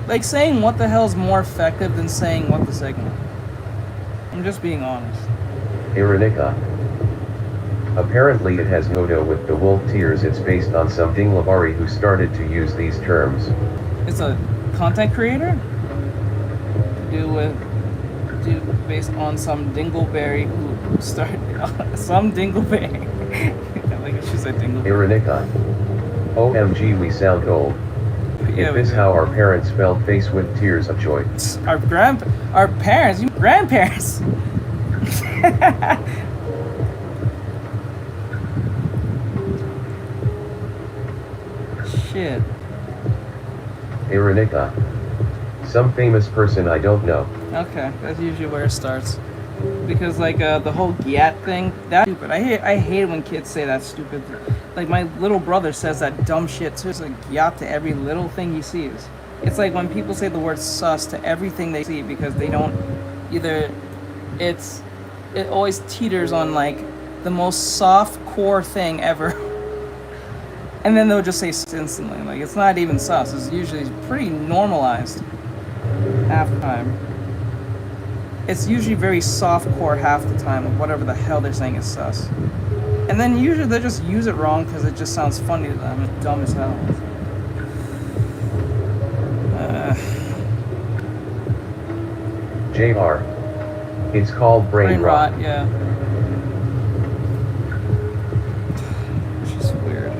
Like saying what the hell is more effective than saying what the sigma. I'm just being honest. Ironica. Apparently it has no with the wolf tears. It's based on some dingleberry who started to use these terms. It's a content creator? Based on some dingleberry who started some dingleberry. Like she said dingleberry. Ironica. OMG, we sound old. Yeah, If this how our parents felt faced with tears of joy. Our parents, you grandparents. Shit. Ironica. Some famous person I don't know. Okay, that's usually where it starts. Because like the whole gyat thing, that's stupid. I hate when kids say that stupid. Like my little brother says that dumb shit too. It's like gyat to every little thing he sees. It's like when people say the word sus to everything they see because they don't either. It always teeters on like the most soft core thing ever. And then they'll just say instantly, like it's not even sus. It's usually pretty normalized half the time. It's usually very soft core half the time of whatever the hell they're saying is sus. And then usually they just use it wrong because it just sounds funny to them. It's dumb as hell. JR. It's called brain rot. Yeah. It's just weird.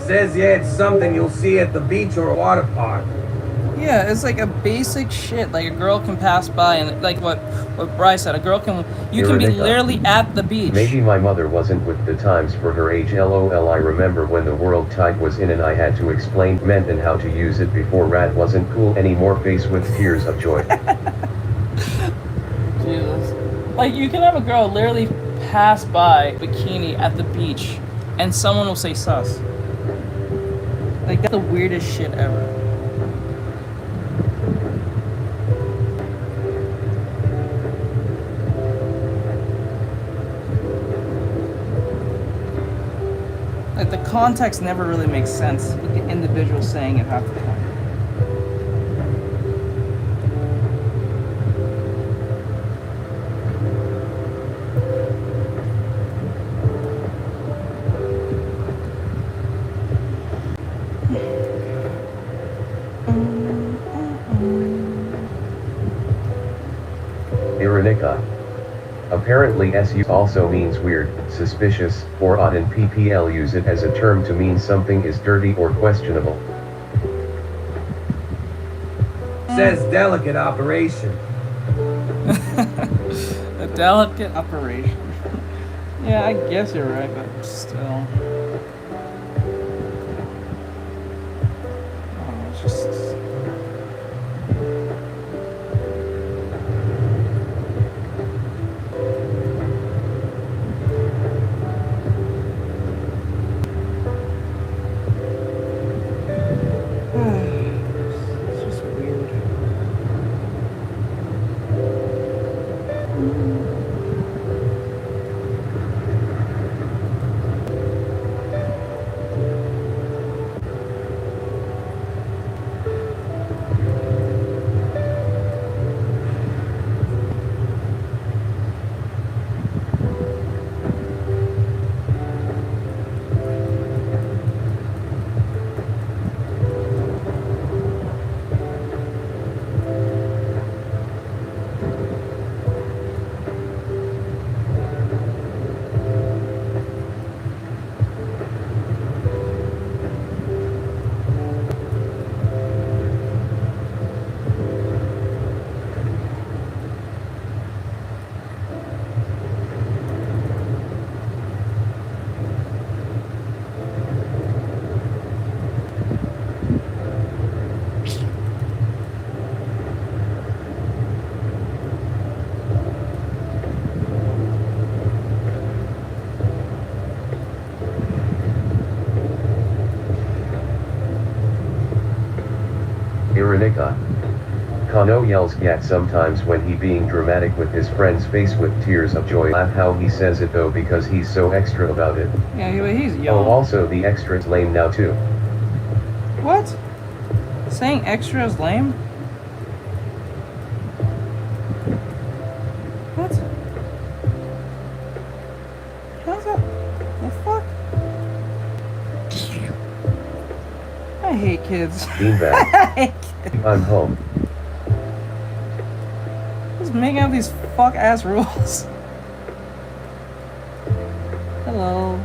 Says, yeah, it's something you'll see at the beach or a water park. Yeah, it's like a basic shit. Like a girl can pass by and like what Bryce said, you can be literally at the beach. Maybe my mother wasn't with the times for her age. LOL. I remember when the world tide was in and I had to explain meant and how to use it before rat wasn't cool anymore. Face with tears of joy. Jesus. Like you can have a girl literally pass by bikini at the beach and someone will say sus. Like that's the weirdest shit ever. Like the context never really makes sense with the individual saying it half the time. Ironica. Apparently SU also means weird, suspicious, or odd, and PPL use it as a term to mean something is dirty or questionable. Says delicate operation. A delicate operation. Yeah, I guess you're right, but still. Oh, it's just. It's just weird. Iranica. Kano yells gat sometimes when he being dramatic with his friend's face with tears of joy. Laugh how he says it though because he's so extra about it. Yeah, he's young. Oh, also the extra's lame now too. What? Saying extra is lame? What? How's that? The fuck? I hate kids. Beanbag. I hate kids. I'm home. Just making up these fuck ass rules. Hello.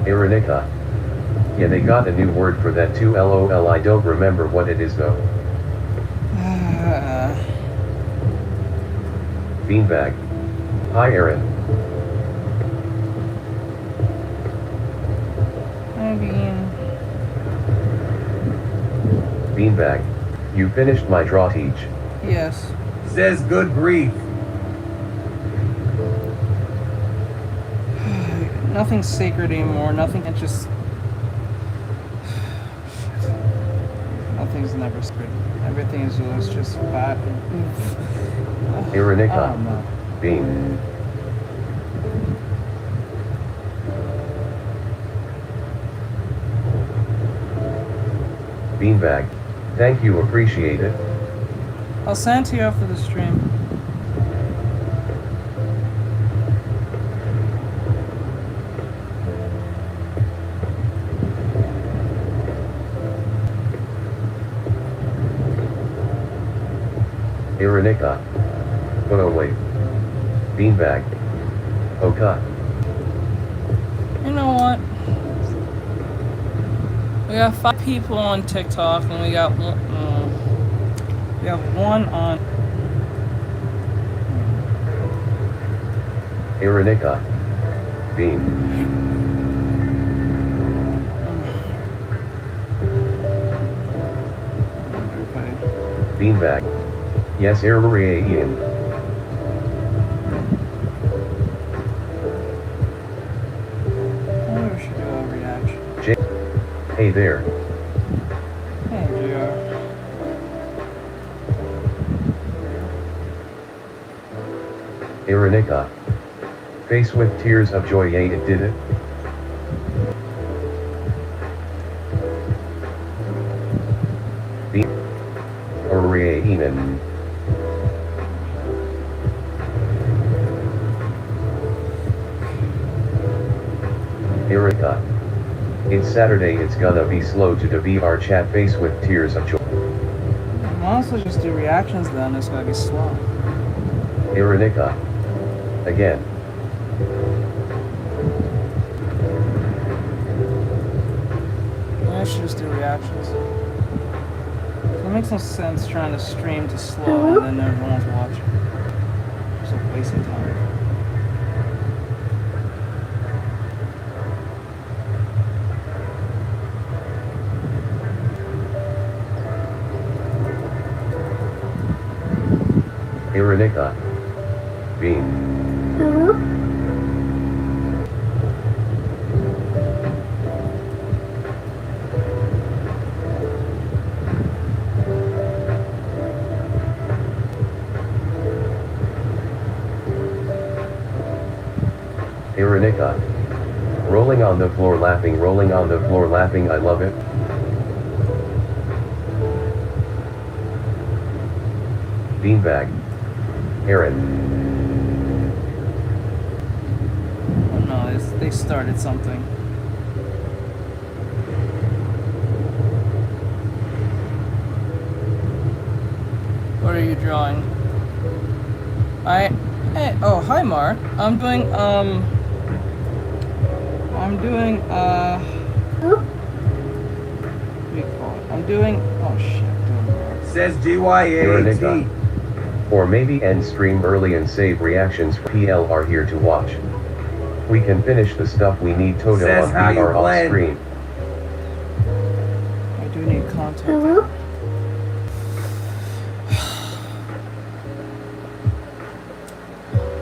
Iranica. Yeah, they got a new word for that too. LOL. I don't remember what it is though. Beanbag. Hi Aaron. I mean, Beanbag. You finished my draw teach. yes. Says good grief. Nothing's sacred anymore. Nothing can just. Nothing's never sacred. Everything is just bad. Iranica. I don't know. Bean. Beanbag. Thank you, appreciate it. I'll send it to you after the stream. Iranica. Oh wait. Beanbag. Okay. You know what? We got 5 people on TikTok, and we got one. We have one on. Iranica. Bean. Beanbag. Yes, Ian. I wonder if we should do a reaction. Hey there. Hey, JR. Iranica. Face with tears of joy. Yay, it did it. Bean. Ian. Iranica. It's Saturday, it's gonna be slow to the our chat face with tears of joy. Honestly, just do reactions then. It's gonna be slow. Iranica. Again. I should just do reactions. It makes no sense trying to stream to slow Hello? and then everyone's watching. Just a waste of time. Iranica. Bean. Hello? Iranica. Rolling on the floor laughing, rolling on the floor laughing, I love it. Beanbag. Aaron. Oh no, they started something. What are you drawing? Hey, oh, hi Mark. I'm doing, Hello? what do you call it? I'm doing, oh shit. Says GYAT. Iranica. Or maybe end stream early and save reactions for PL are here to watch. We can finish the stuff we need total Says on how you PR off blend. screen. I do need content. Hello?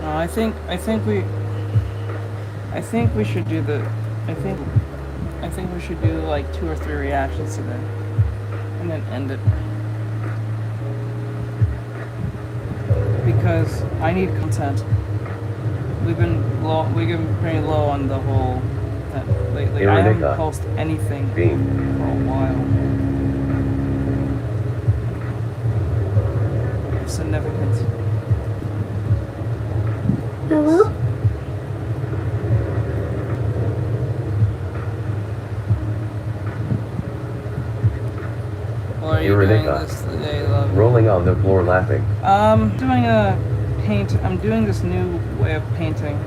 No, I think we I think we should do the. I think we should do like 2 or 3 reactions today, and then end it. Because I need content. We've been pretty low on the whole. Lately, I haven't posted anything for a while. Of significance. Hello? What are you doing this today, love? Rolling on the floor laughing. Doing a paint. I'm doing this new way of painting.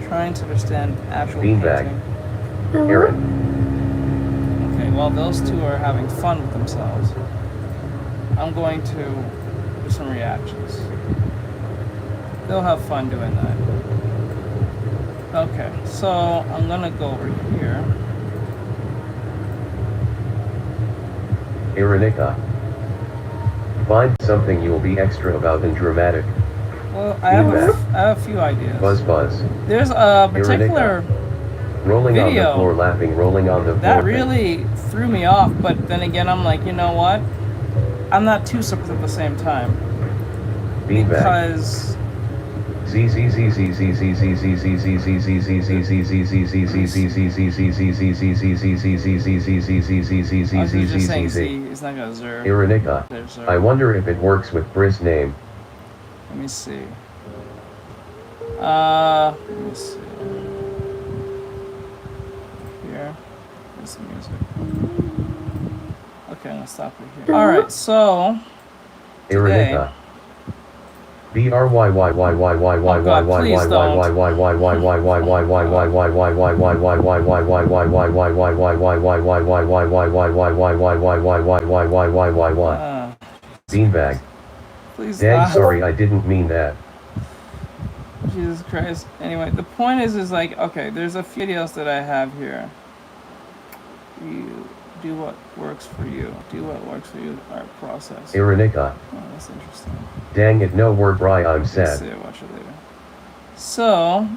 Trying to understand actual Beanbag. painting. Hello? Aaron. Okay, while those two are having fun with themselves, I'm going to do some reactions. They'll have fun doing that. Okay, so I'm gonna go over here. Iranica. Find something you'll be extra about and dramatic. Well, I have a few ideas. Buzz buzz. There's a particular Rolling on the video floor laughing, rolling on the floor. that really threw me off, but then again, I'm like, you know what? I'm not too surprised at the same time. Beanbag. Because I was just saying Z, it's not gonna zer. Iranica. There's zer. I wonder if it works with Briss name. Let me see. Let me see. Here. There's the music. Okay, I'm gonna stop it here. Alright, so Iranica. Beanbag. Please Dang, stop. sorry, I didn't mean that. Jesus Christ. Anyway, the point is like, okay, there's a few videos that I have here. You do what works for you. Do what works for you. Art process. Iranica. Oh, that's interesting. Dang it, no word, Bri, I'm Let's sad. see, watch it later. So,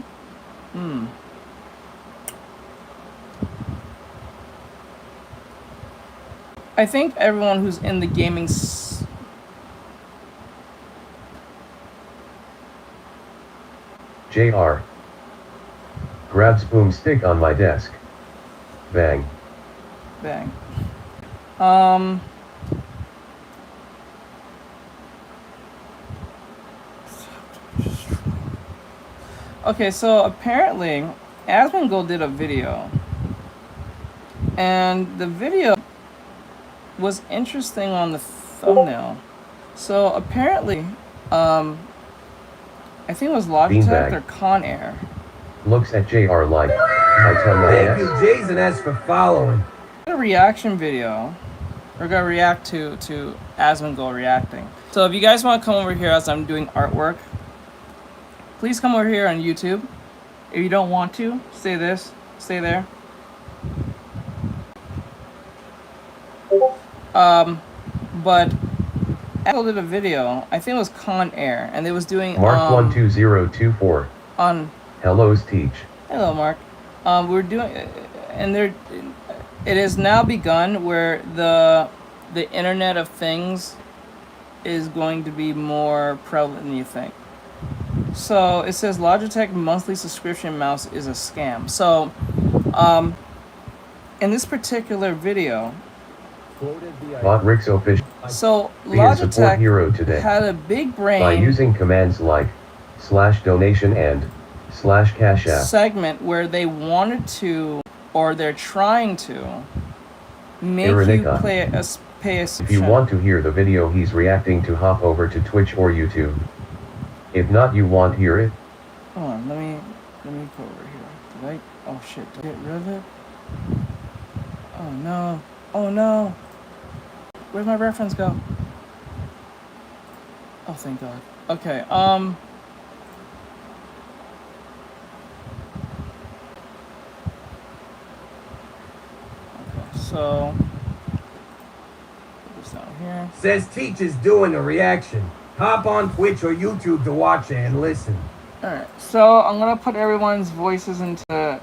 I think everyone who's in the gaming JR. Grabs boomstick on my desk. Bang. bang. Okay, so apparently, Asmongold did a video, and the video was interesting on the thumbnail. So apparently, I think it was Logitech Beanbag. or Conair. Looks at JR like, I tell my Thank you, ass. Jason S, for following. A reaction video. We're gonna react to Asmongold reacting. So if you guys want to come over here as I'm doing artwork, please come over here on YouTube. If you don't want to, stay there. But Apple did a video, I think it was Conair, and they was doing Mark 12024. on Hello's teach. hello Mark. We're doing, and it has now begun where the Internet of Things is going to be more prevalent than you think. So it says Logitech monthly subscription mouse is a scam. So in this particular video, Bot Rick's official. so Be a support hero Logitech today. had a big brain By using commands like /donation and /cash app. segment where they wanted to, or they're trying to, make you Iranica. pay a If you subscription. want to hear the video he's reacting to, hop over to Twitch or YouTube. If not, you won't hear it. Hold on, let me go over here. Did I? Oh shit! Did I get rid of it? Oh no! Oh no! Where'd my reference go? Oh, thank God. Okay. Okay, so put this down here. Says Teach is doing a reaction. Hop on Twitch or YouTube to watch it and listen. Alright, so I'm gonna put everyone's voices into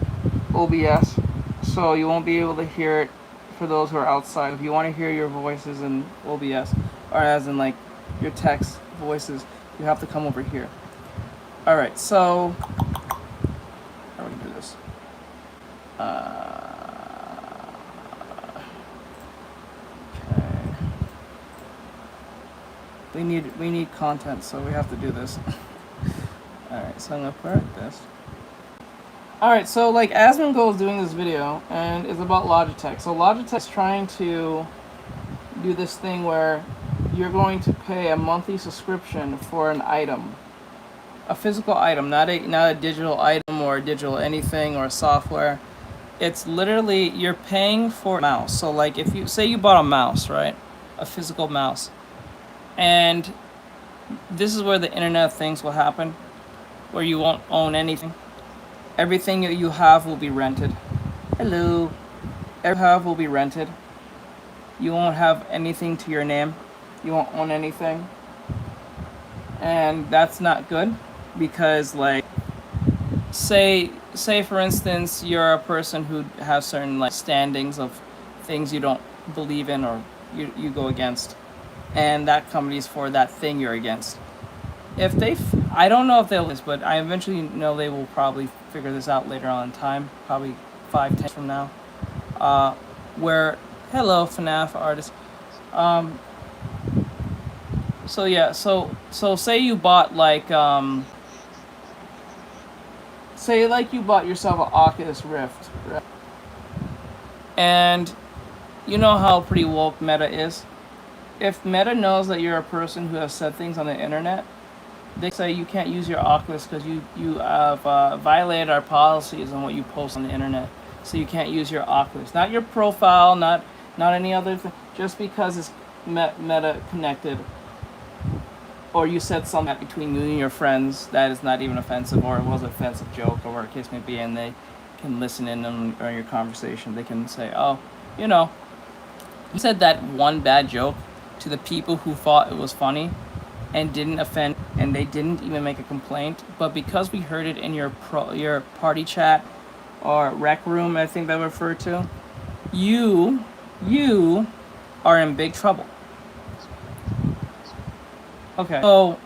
OBS, so you won't be able to hear it for those who are outside. If you want to hear your voices in OBS, or as in like your text voices, you have to come over here. Alright, so how do we do this? Okay. We need content, so we have to do this. Alright, so I'm gonna put it like this. Alright, so like Asmongold is doing this video and it's about Logitech. So Logitech's trying to do this thing where you're going to pay a monthly subscription for an item. A physical item, not a digital item or a digital anything or software. It's literally you're paying for a mouse. So like if you say you bought a mouse, right? A physical mouse. And this is where the Internet of Things will happen, where you won't own anything. Everything that you have will be rented. Hello. Everything you have will be rented. You won't have anything to your name. You won't own anything. And that's not good because like say for instance you're a person who has certain like standings of things you don't believe in or you go against, and that company's for that thing you're against. If they, I don't know if they'll this, but I eventually know they will probably figure this out later on in time, probably 5-10 years from now. Where, hello FNAF artist. So yeah, so say you bought like, say like you bought yourself an Oculus Rift, right? And you know how pretty woke Meta is. If Meta knows that you're a person who has said things on the internet, they say you can't use your Oculus because you have violated our policies on what you post on the internet. So you can't use your Oculus, not your profile, not any other thing. Just because it's Meta connected, or you said something between you and your friends that is not even offensive, or it was an offensive joke, or whatever the case may be, and they can listen in on your conversation. They can say, oh, you know, you said that one bad joke to the people who thought it was funny and didn't offend, and they didn't even make a complaint, but because we heard it in your party chat or rec room, I think that referred to, you are in big trouble. Okay, so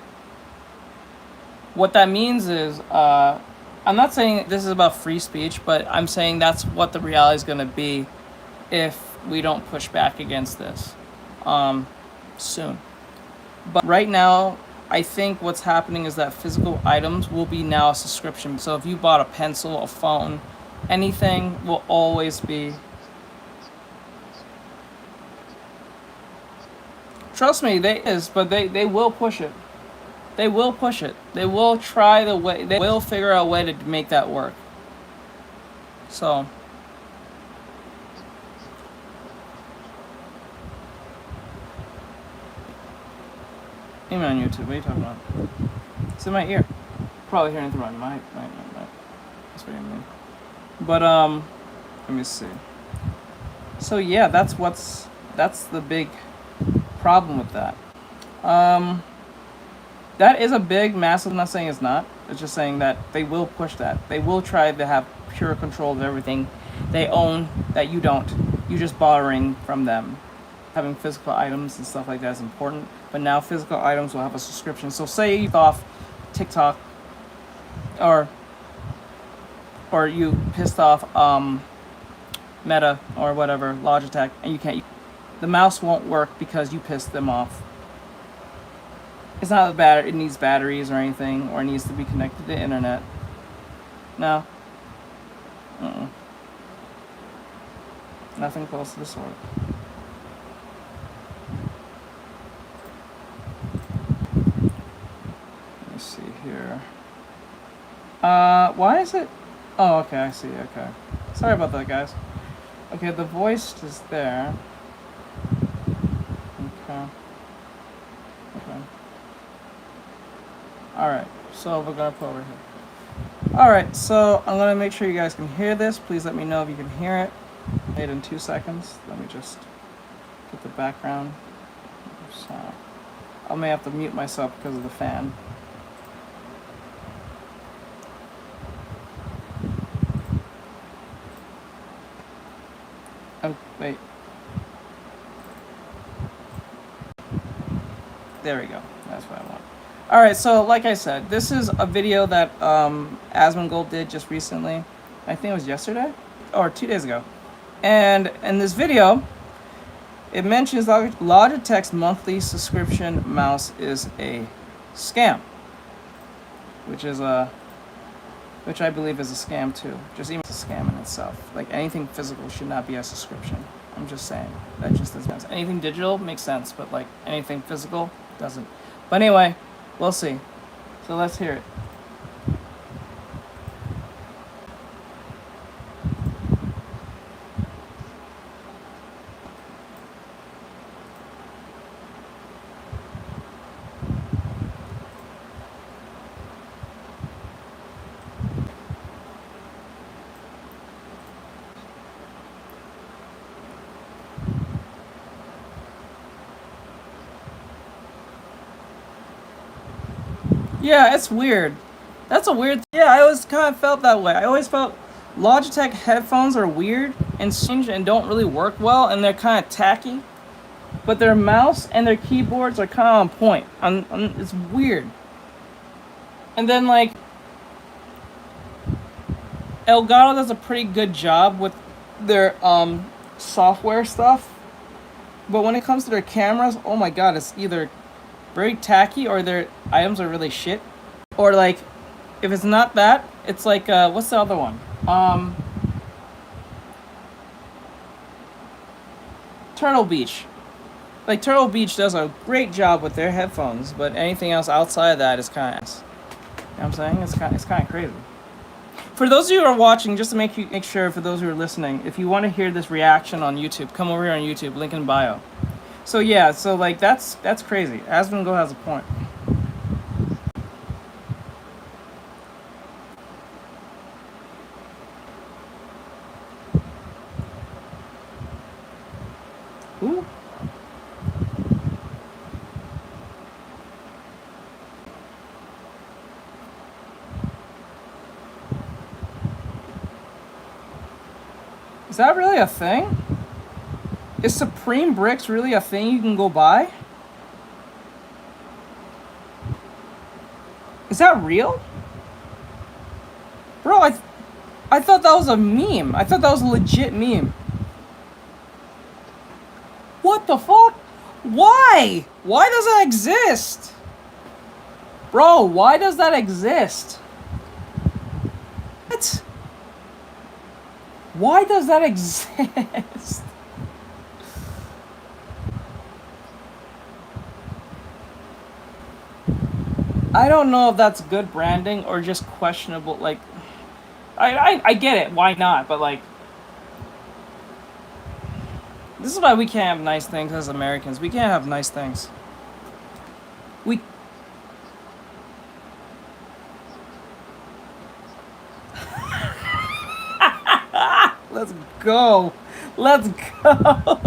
what that means is, I'm not saying this is about free speech, but I'm saying that's what the reality is going to be if we don't push back against this soon. But right now, I think what's happening is that physical items will be now a subscription. So if you bought a pencil, a phone, anything will always be. Trust me, they will push it. They will push it. They will try the way. They will figure out a way to make that work. So. Even on YouTube, what are you talking about? It's in my ear. Probably hearing through my mic. That's what I mean. But let me see. So yeah, that's the big problem with that. That is a big, massive. I'm not saying it's not. It's just saying that they will push that. They will try to have pure control of everything they own that you don't. You're just borrowing from them. Having physical items and stuff like that is important, but now physical items will have a subscription. So say you off TikTok, or you pissed off Meta or whatever, Logitech, and you can't. The mouse won't work because you pissed them off. It's not bad. It needs batteries or anything, or it needs to be connected to the internet. No. Nothing close to the sort. See here. Why is it? Oh, okay, I see. Okay. Sorry about that, guys. Okay, the voice is there. Okay. Alright, so we're gonna put over here. Alright, so I'm gonna make sure you guys can hear this. Please let me know if you can hear it. Wait in 2 seconds. Let me just get the background sound. I may have to mute myself because of the fan. Wait. There we go. That's what I want. All right, so like I said, this is a video that Asmongold did just recently. I think it was yesterday or 2 days ago. And in this video, it mentions Logitech's monthly subscription mouse is a scam, which I believe is a scam too. Just even a scam in itself. Like anything physical should not be a subscription. I'm just saying. That just doesn't make sense. Anything digital makes sense, but like anything physical doesn't. But anyway, we'll see. So let's hear it. Yeah, it's weird. That's a weird. Yeah, I always kind of felt that way. I always felt Logitech headphones are weird and strange and don't really work well, and they're kind of tacky. But their mouse and their keyboards are kind of on point. It's weird. And then like Elgato does a pretty good job with their software stuff. But when it comes to their cameras, oh my god, it's either very tacky or their items are really shit. Or like, if it's not that, it's like, what's the other one? Turtle Beach. Like, Turtle Beach does a great job with their headphones, but anything else outside of that is kind of ass. You know what I'm saying? It's kind of crazy. For those of you who are watching, just to make sure, for those who are listening, if you want to hear this reaction on YouTube, come over here on YouTube, link in bio. So yeah, so like that's crazy. Asmongold has a point. Who? Is that really a thing? Is Supreme Bricks really a thing you can go buy? Is that real? Bro, I thought that was a meme. I thought that was a legit meme. What the fuck? Why? Why does that exist? Bro, why does that exist? What? Why does that exist? I don't know if that's good branding or just questionable. Like, I get it. Why not? But like, this is why we can't have nice things as Americans. We can't have nice things. We. Let's go. Let's go.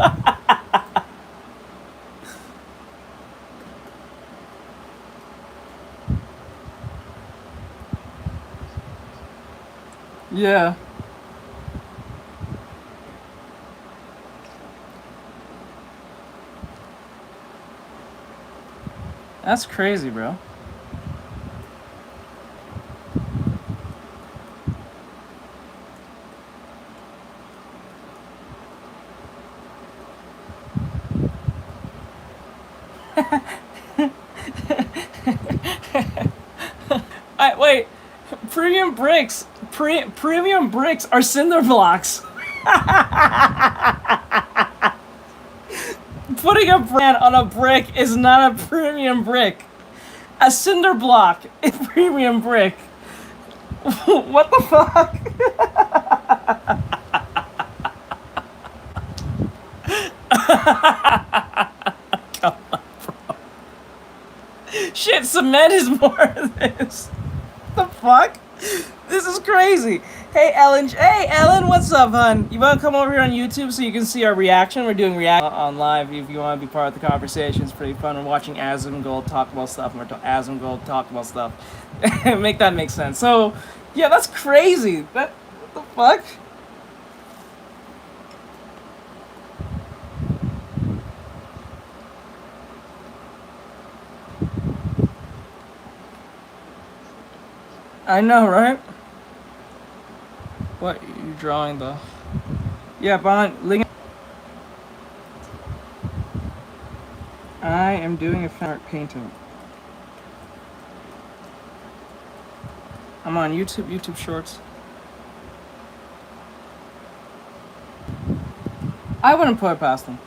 Yeah. That's crazy, bro. Wait. Premium bricks. Premium bricks are cinder blocks. Putting a brand on a brick is not a premium brick. A cinder block is premium brick. What the fuck? Come on, bro. Shit, cement is more of this. What the fuck? This is crazy. Hey, Ellen. Hey, Ellen, what's up, hun? You want to come over here on YouTube so you can see our reaction? We're doing reaction on live if you want to be part of the conversation. It's pretty fun. We're watching Asmongold talk about stuff. And we're Asmongold talk about stuff. Make that make sense. So, yeah, that's crazy. What the fuck? I know, right? What, you drawing the... Yeah, Bond, link... I am doing a fan art painting. I'm on YouTube Shorts. I wouldn't put it past them.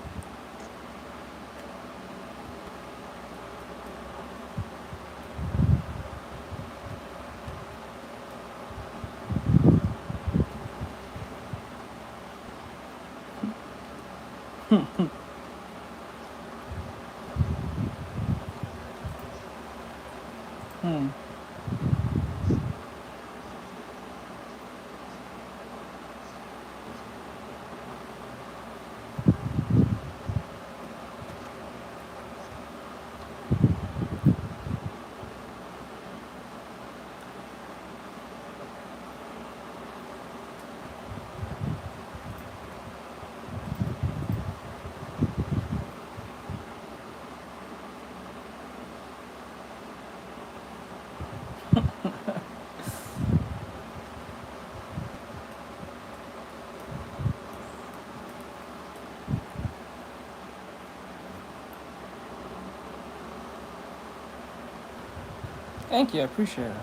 Thank you, I appreciate it.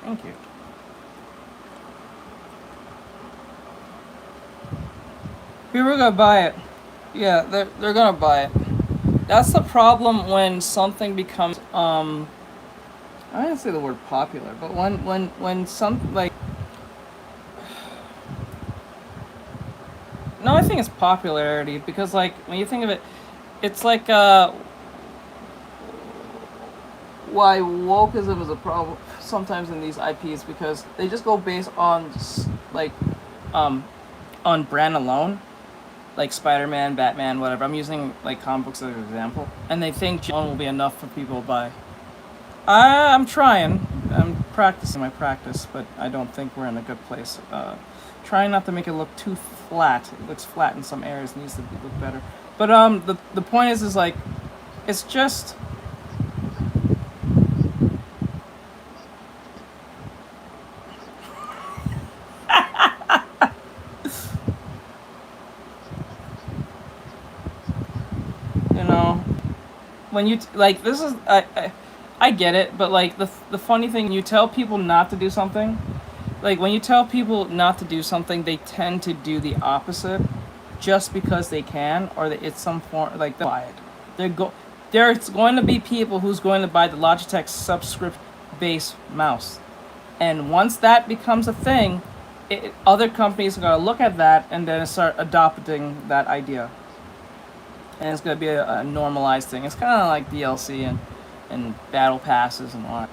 Thank you. People are gonna buy it. Yeah, they're gonna buy it. That's the problem when something becomes I don't say the word popular, but when some like no, I think it's popularity because like when you think of it, it's like why wokeism is a problem sometimes in these IPs because they just go based on like on brand alone, like Spider-Man, Batman, whatever. I'm using like comic books as an example, and they think one will be enough for people to buy. I'm trying. I'm practicing my practice, but I don't think we're in a good place. Trying not to make it look too flat. It looks flat in some areas. It needs to look better. But the point is like, it's just. You know, when you like this is I get it, but like the funny thing, you tell people not to do something. Like when you tell people not to do something, they tend to do the opposite, just because they can, or that it's some form like they buy it. There's going to be people who's going to buy the Logitech subscription-based mouse, and once that becomes a thing, other companies are gonna look at that and then start adopting that idea, and it's gonna be a normalized thing. It's kind of like DLC and battle passes and all that.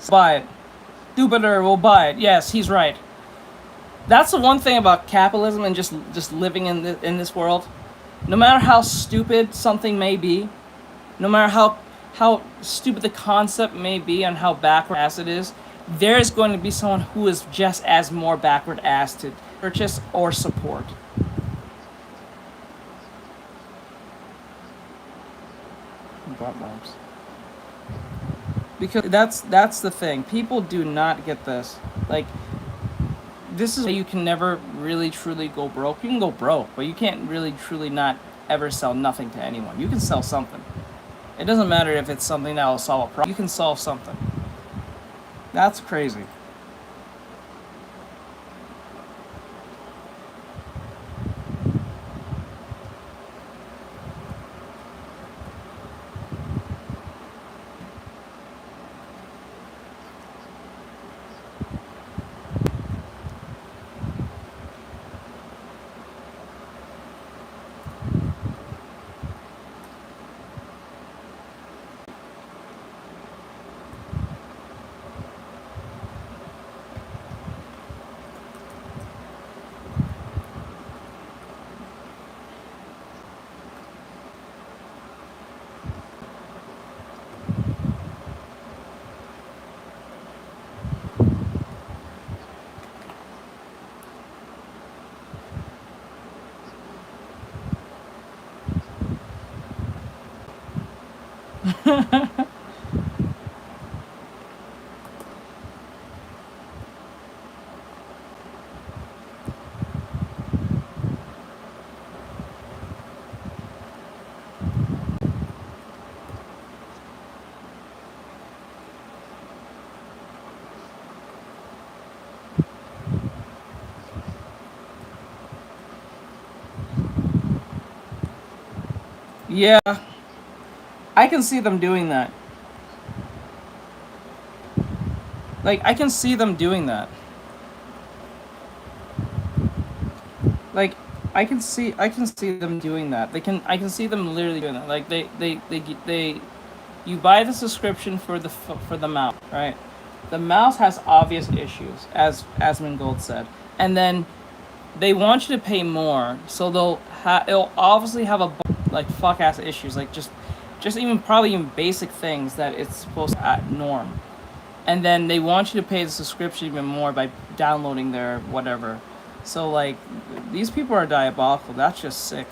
Buy it. Stupider will buy it. Yes, he's right. That's the one thing about capitalism and just living in this world. No matter how stupid something may be, no matter how stupid the concept may be and how backward ass it is, there is going to be someone who is just as more backward ass to purchase or support. Butt bumps. Because that's the thing. People do not get this. Like, this is why you can never really truly go broke. You can go broke, but you can't really truly not ever sell nothing to anyone. You can sell something. It doesn't matter if it's something that will solve a problem. You can solve something. That's crazy. Yeah, I can see them doing that. Like, I can see them doing that. Like, I can see them doing that. I can see them literally doing that. Like, you buy the subscription for the mouse, right? The mouse has obvious issues, as Gold said, and then they want you to pay more, so it'll obviously have like fuck ass issues, like just even probably even basic things that it's supposed to at norm, and then they want you to pay the subscription even more by downloading their whatever. So like, these people are diabolical. That's just sick.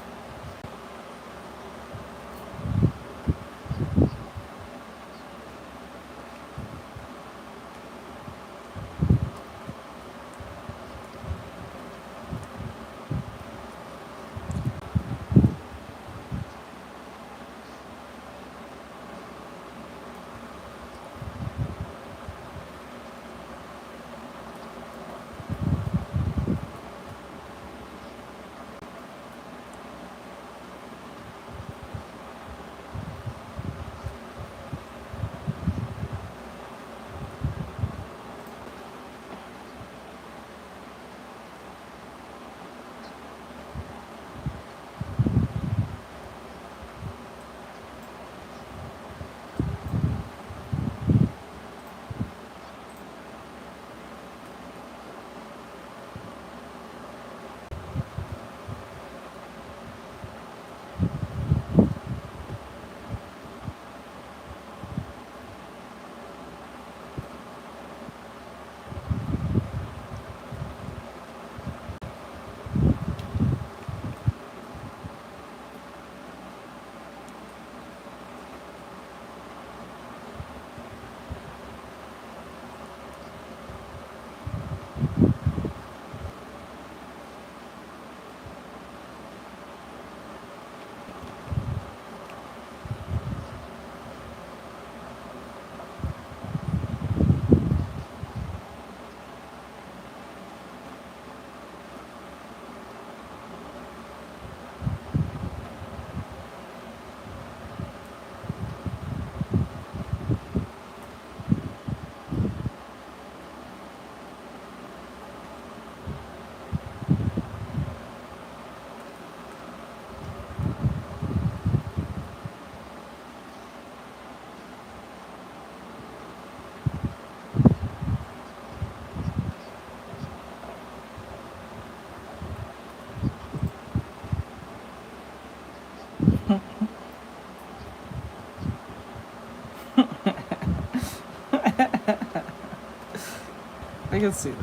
I can see that.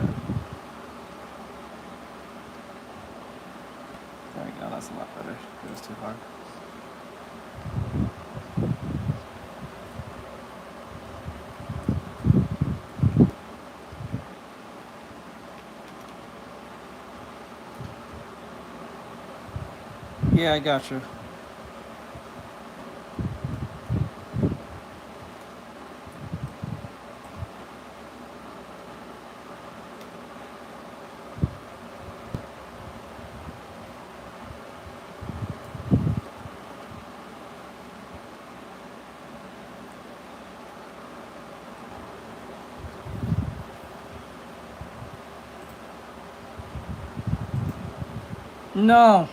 There we go, that's a lot better. It was too hard. Yeah, I got you. No.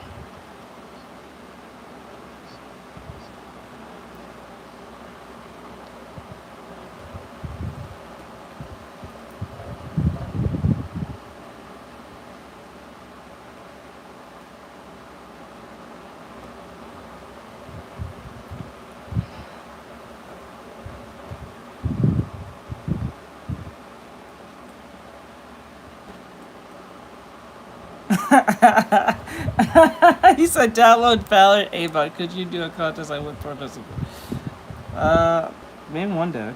He said, download Valorant aimbot. Could you do a contest? I would participate. Maybe one day.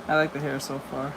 I like the hair so far.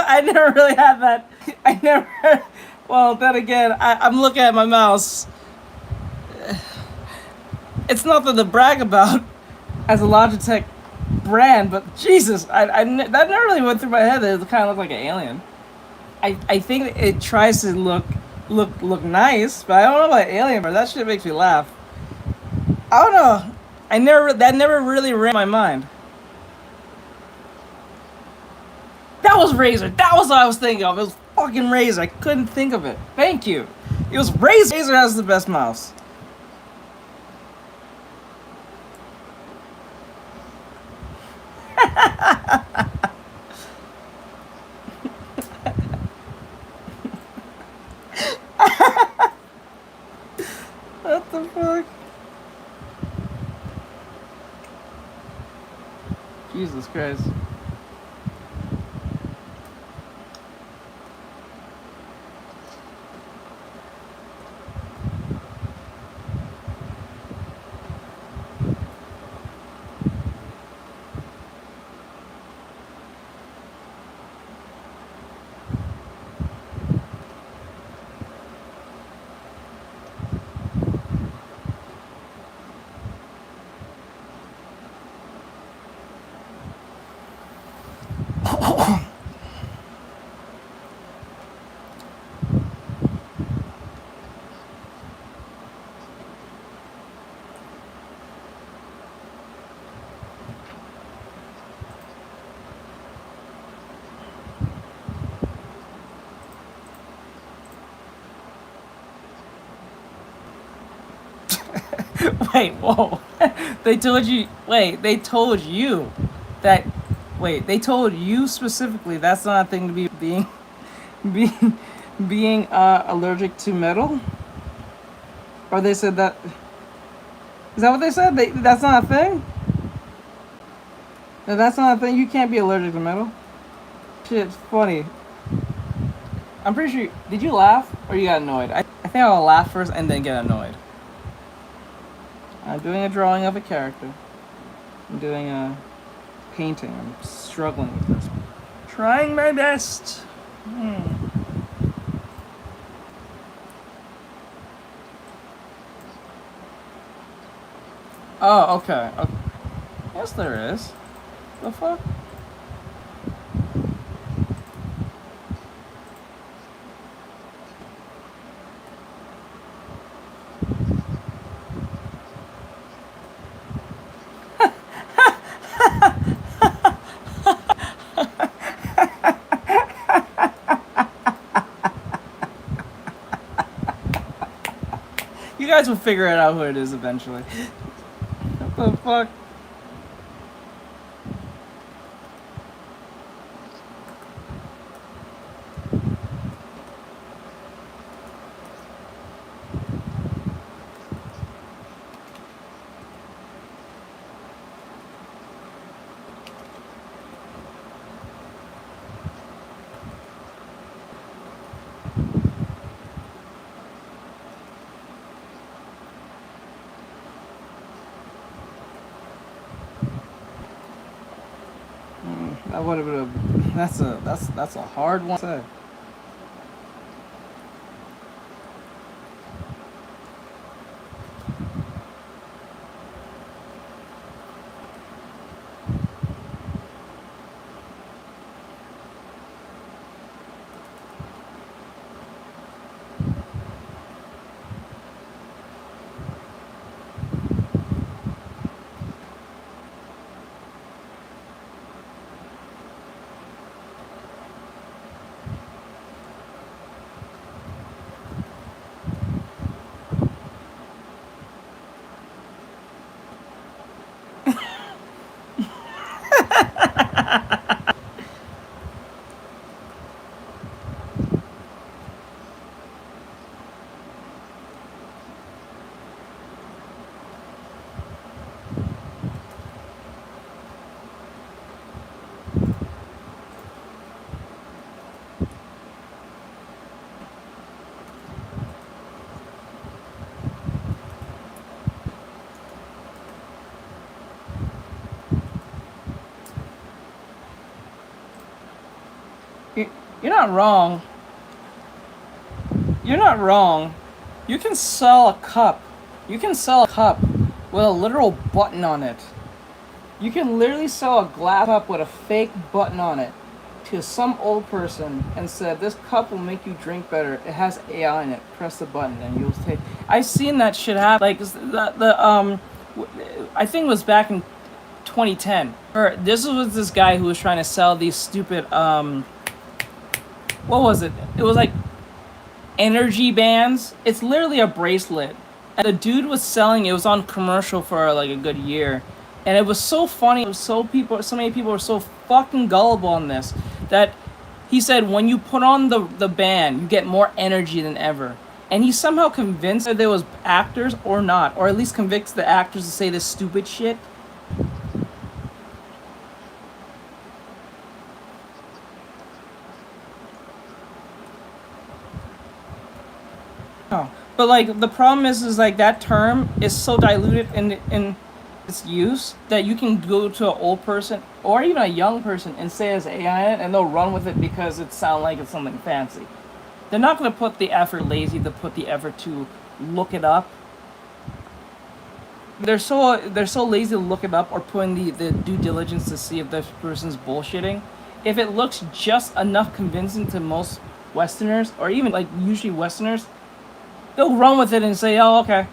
I never really had that. I never. Well, then again, I'm looking at my mouse. It's nothing to brag about as a Logitech brand, but Jesus, that never really went through my head. That it kind of looked like an alien. I think it tries to look nice, but I don't know about alien, but that shit makes me laugh. I don't know. That never really ran my mind. That was Razer. That was what I was thinking of. It was fucking Razer. I couldn't think of it. Thank you. It was Razer. Razer has the best mouse. What the fuck? Jesus Christ. Wait, whoa. They told you. Wait, they told you that. Wait, they told you specifically that's not a thing to be being allergic to metal. Or they said that. Is that what they said? That's not a thing. No, that's not a thing. You can't be allergic to metal. Shit's funny. I'm pretty sure. Did you laugh or you got annoyed? I think I'll laugh first and then get annoyed. I'm doing a drawing of a character. I'm doing a painting. I'm struggling with this. Trying my best. Oh, okay. Yes, there is. The fuck? You guys will figure it out who it is eventually. What the fuck? That would have been that's a hard one to say. You're not wrong. You're not wrong. You can sell a cup. You can sell a cup with a literal button on it. You can literally sell a glass cup with a fake button on it to some old person and said, this cup will make you drink better. It has AI in it. Press the button and you'll take. I've seen that shit happen. Like I think it was back in 2010. Or this was this guy who was trying to sell these stupid what was it? It was like energy bands. It's literally a bracelet. And the dude was selling it. Was on commercial for like a good year. And it was so funny. It was so many people were so fucking gullible on this that he said when you put on the band, you get more energy than ever. And he somehow convinced that there was actors or not, or at least convinced the actors to say this stupid shit. Oh. But like the problem is like that term is so diluted in its use that you can go to an old person or even a young person and say it's AI in it and they'll run with it because it sounds like it's something fancy. They're not going to put the effort lazy to put the effort to look it up. They're so lazy to look it up or put in the due diligence to see if this person's bullshitting. If it looks just enough convincing to most Westerners or even like usually Westerners, they'll run with it and say, "Oh, okay."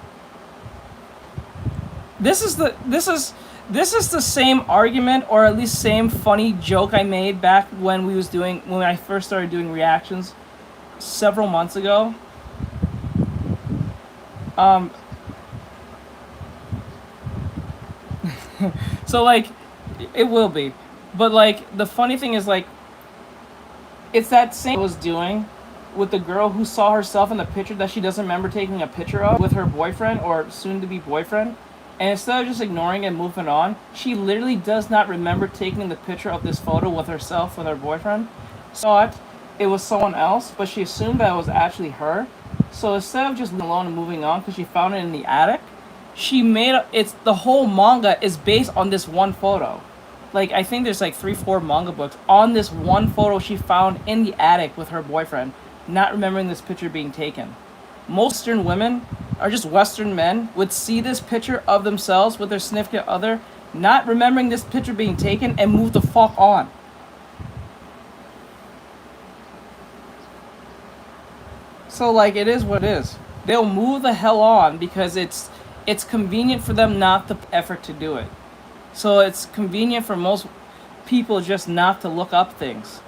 This is the same argument or at least same funny joke I made back when I first started doing reactions several months ago. So like, it will be, but like the funny thing is like, it's that same I was doing with the girl who saw herself in the picture that she doesn't remember taking a picture of with her boyfriend or soon-to-be boyfriend, and instead of just ignoring it and moving on, she literally does not remember taking the picture of this photo with herself with her boyfriend. Thought it was someone else, but she assumed that it was actually her. So instead of just leaving alone and moving on because she found it in the attic, she made it's the whole manga is based on this one photo. Like I think there's like 3-4 manga books on this one photo she found in the attic with her boyfriend, not remembering this picture being taken. Most Western women, or just Western men, would see this picture of themselves with their significant other, not remembering this picture being taken, and move the fuck on. So like it is what it is. They'll move the hell on because it's convenient for them not to effort to do it. So it's convenient for most people just not to look up things.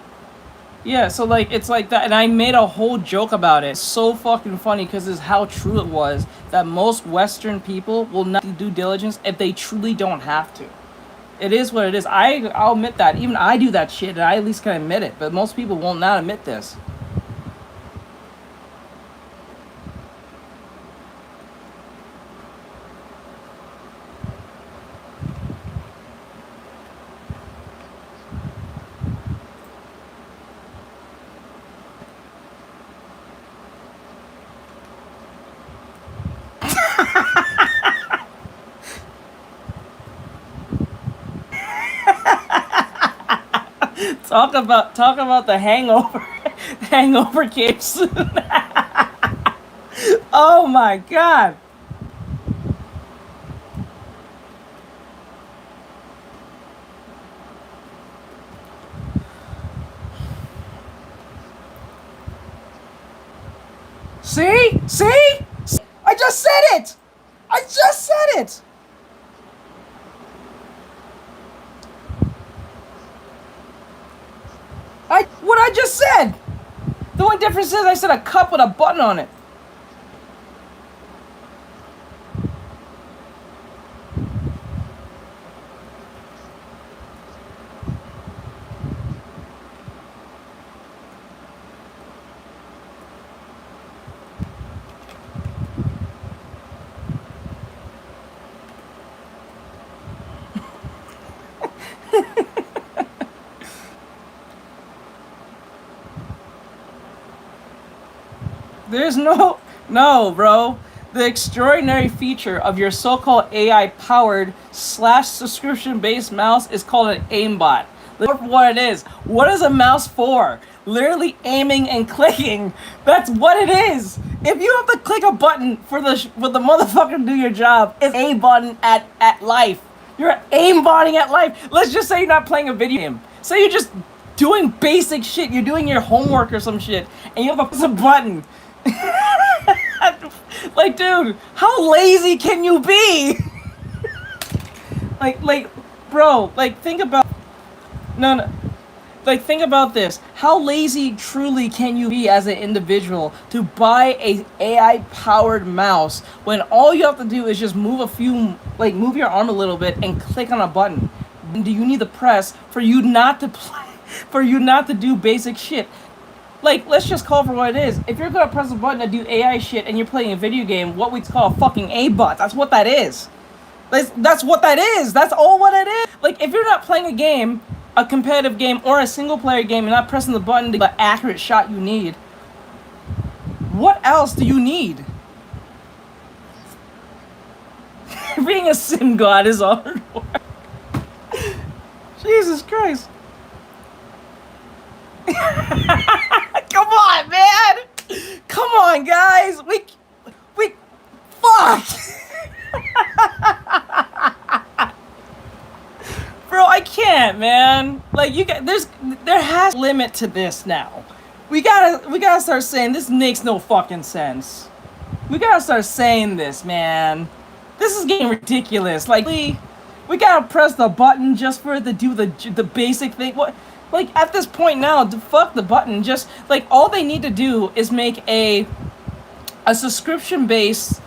Yeah, so like it's like that, and I made a whole joke about it. It's so fucking funny because it's how true it was that most Western people will not do due diligence if they truly don't have to. It is what it is. I'll admit that. Even I do that shit, and I at least can admit it. But most people will not admit this. Talk about the hangover. Hangover came soon. Oh my god. See? See? I just said it. I just said it. What I just said. The only difference is I said a cup with a button on it. There's no, bro. The extraordinary feature of your so-called AI-powered / subscription-based mouse is called an aimbot. Look for what it is. What is a mouse for? Literally aiming and clicking. That's what it is. If you have to click a button for the motherfucker to do your job, it's a button at life. You're aimbotting at life. Let's just say you're not playing a video game. Say you're just doing basic shit. You're doing your homework or some shit, and you have to press a button. Like, dude, how lazy can you be? like, bro, like, think about, no, like, think about this. How lazy truly can you be as an individual to buy a AI-powered mouse when all you have to do is just move move your arm a little bit and click on a button? Do you need to press for you not to play, for you not to do basic shit? Like, let's just call it for what it is. If you're gonna press a button to do AI shit and you're playing a video game, what we call a fucking A-bot, that's what that is. That's what that is. That's all what it is. Like, if you're not playing a game, a competitive game, or a single-player game, and not pressing the button to get the accurate shot you need, what else do you need? Being a sim god is hard work. Jesus Christ. Come on, man! Come on, guys! We fuck! Bro, I can't, man. Like, there has a limit to this now. We gotta start saying this makes no fucking sense. We gotta start saying this, man. This is getting ridiculous. Like, we gotta press the button just for it to do the basic thing. What? Like, at this point now, fuck the button. Just, like, all they need to do is make a subscription-based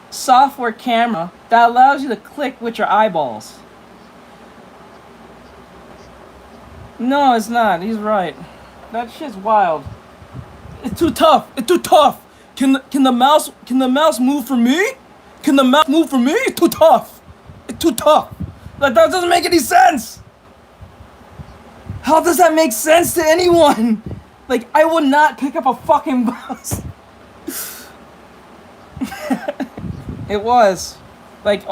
software camera that allows you to click with your eyeballs. No, it's not. He's right. That shit's wild. It's too tough. It's too tough. Can the mouse move for me? Can the mouse move for me? It's too tough. It's too tough. Like, that doesn't make any sense. How does that make sense to anyone? Like, I would not pick up a fucking mouse. It was. Like,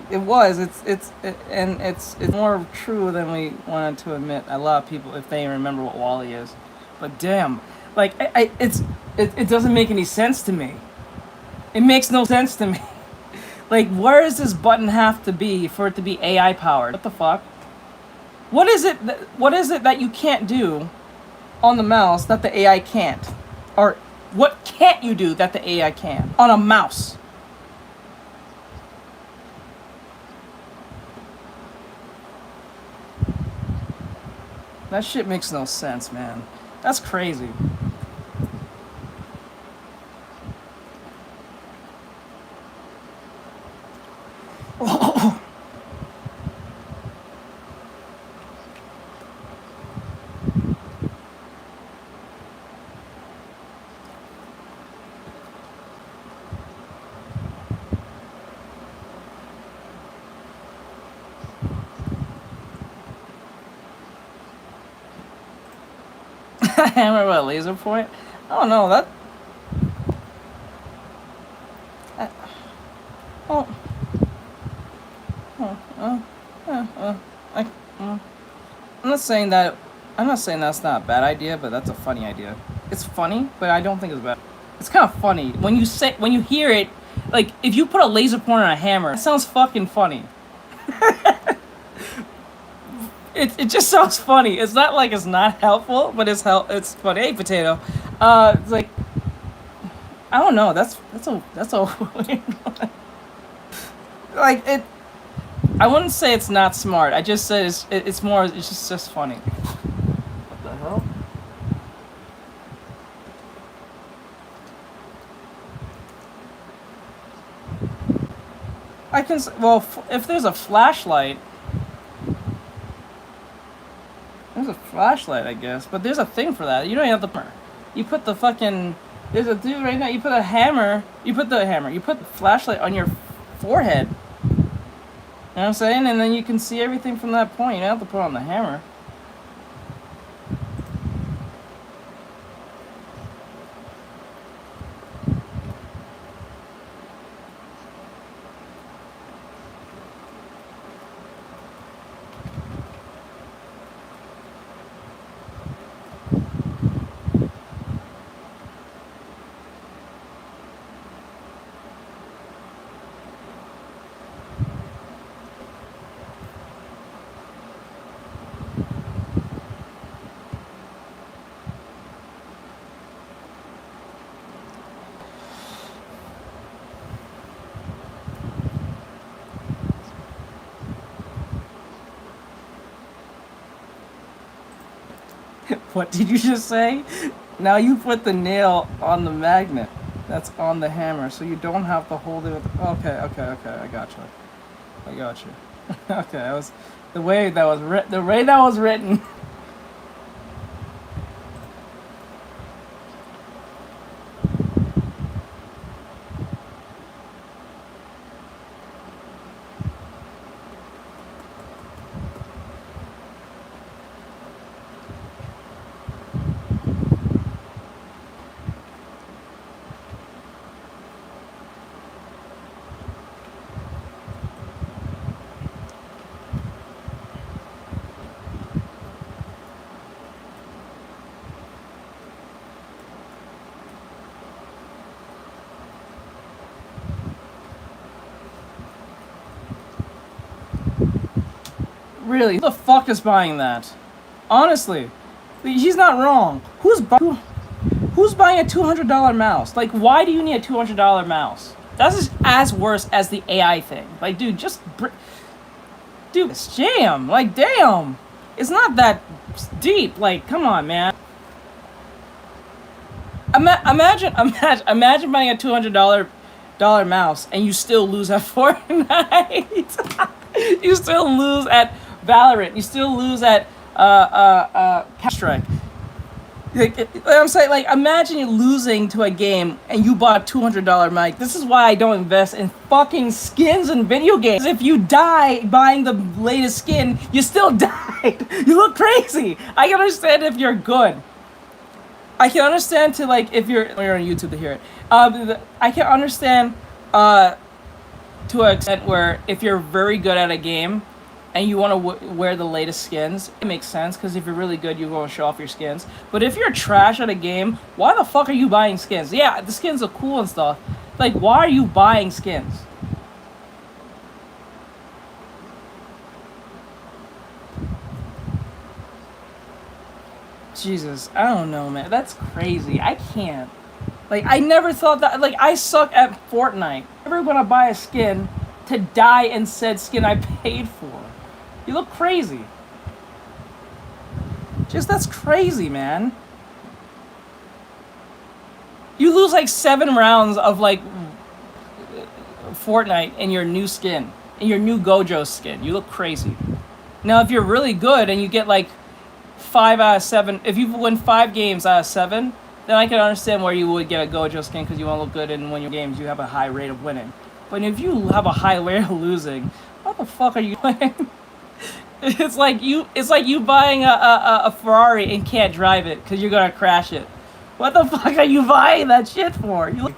it was. It's more true than we wanted to admit. A lot of people, if they remember what Wally is. But damn, like, it doesn't make any sense to me. It makes no sense to me. Like, where does this button have to be for it to be AI powered? What the fuck? What is it that you can't do on the mouse that the AI can't? Or what can't you do that the AI can on a mouse? That shit makes no sense, man. That's crazy. Hammer with a laser point? I don't know, that... I'm not saying that's not a bad idea, but that's a funny idea. It's funny, but I don't think it's bad. It's kind of funny. When you hear it, like, if you put a laser pointer on a hammer, it sounds fucking funny. It just sounds funny. It's not like it's not helpful, but it's funny. Hey, potato. It's like, I don't know. That's a weird one. Like, it. I wouldn't say it's not smart. I just said it's just funny. What the hell? If there's a flashlight. There's a flashlight, I guess, but there's a thing for that. You don't have the... You put the fucking... There's a dude right now, you put the flashlight on your forehead. You know what I'm saying? And then you can see everything from that point. You don't have to put on the hammer. What did you just say? Now you put the nail on the magnet that's on the hammer, so you don't have to hold it with... Okay, I got you. Okay, that was... The way that was written... Really, who the fuck is buying that? Honestly, he's not wrong. Who's buying a $200 mouse? Like, why do you need a $200 mouse? That's just as worse as the AI thing. Like, dude, dude, it's jam. Like, damn, it's not that deep. Like, come on, man. Imagine buying a $200 mouse, and you still lose at Fortnite. You still lose at Valorant. You still lose at Artextric. I'm saying, like, imagine you losing to a game and you bought a $200 mic. This is why I don't invest in fucking skins in video games. If you die buying the latest skin, you still died. You look crazy. I can understand if you're good. I can understand to, like, if you're on YouTube to hear it. I can understand to an extent where if you're very good at a game and you want to wear the latest skins, it makes sense, because if you're really good, you want to show off your skins. But if you're trash at a game, why the fuck are you buying skins? Yeah, the skins are cool and stuff. Like, why are you buying skins? Jesus, I don't know, man. That's crazy. I can't. Like, I never thought that. Like, I suck at Fortnite. I'm never gonna buy a skin to die in said skin I paid for. You look crazy. Just, that's crazy, man. You lose like 7 rounds of like Fortnite in your new skin, in your new Gojo skin. You look crazy. Now, if you're really good and you get like 5 out of 7, if you win 5 games out of 7, then I can understand where you would get a Gojo skin, because you want to look good and win your games. You have a high rate of winning. But if you have a high rate of losing, what the fuck are you doing? It's like you buying a Ferrari and can't drive it because you're gonna crash it. What the fuck are you buying that shit for? You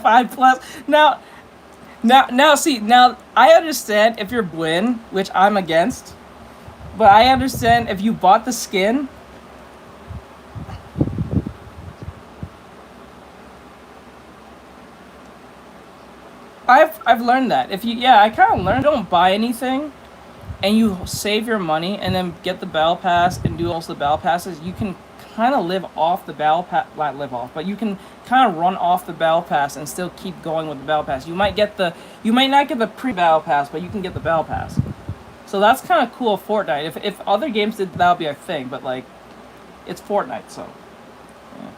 $5+. Now, see, now I understand if you're Gwyn, which I'm against, but I understand if you bought the skin. I've learned that if you, I kind of learned, don't buy anything, and you save your money and then get the battle pass and do also the battle passes. You can kind of live off the battle pass, not live off, but you can kind of run off the battle pass and still keep going with the battle pass. You might not get the pre-battle pass, but you can get the battle pass. So that's kind of cool of Fortnite. If other games did, that would be a thing, but like, it's Fortnite, so. Yeah.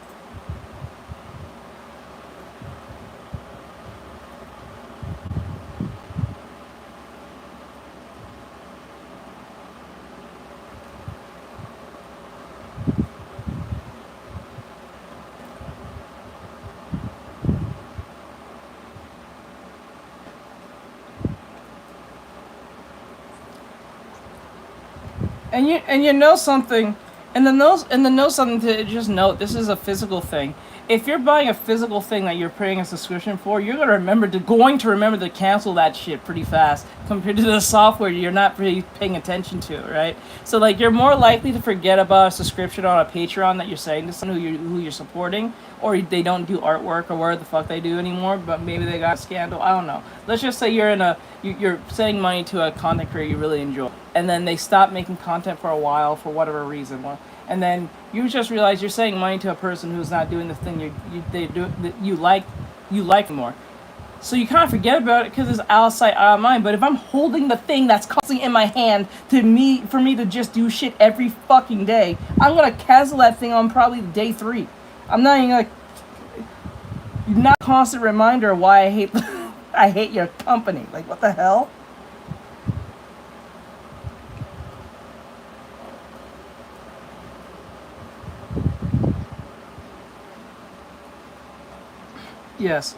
And you know something, and then know something to just note. This is a physical thing. If you're buying a physical thing that you're paying a subscription for, you're going to remember to cancel that shit pretty fast compared to the software you're not really paying attention to, right? So like, you're more likely to forget about a subscription on a Patreon that you're saying to someone who you're supporting, or they don't do artwork or whatever the fuck they do anymore, but maybe they got a scandal. I don't know. Let's just say you're sending money to a content creator you really enjoy, and then they stop making content for a while for whatever reason. And then you just realize you're sending money to a person who's not doing the thing you like more. So you kind of forget about it because it's out of sight, out of mind. But if I'm holding the thing that's constantly in my hand for me to just do shit every fucking day, I'm gonna cancel that thing on probably day 3. I'm not even gonna. Not a constant reminder of why I hate your company. Like, what the hell? Yes.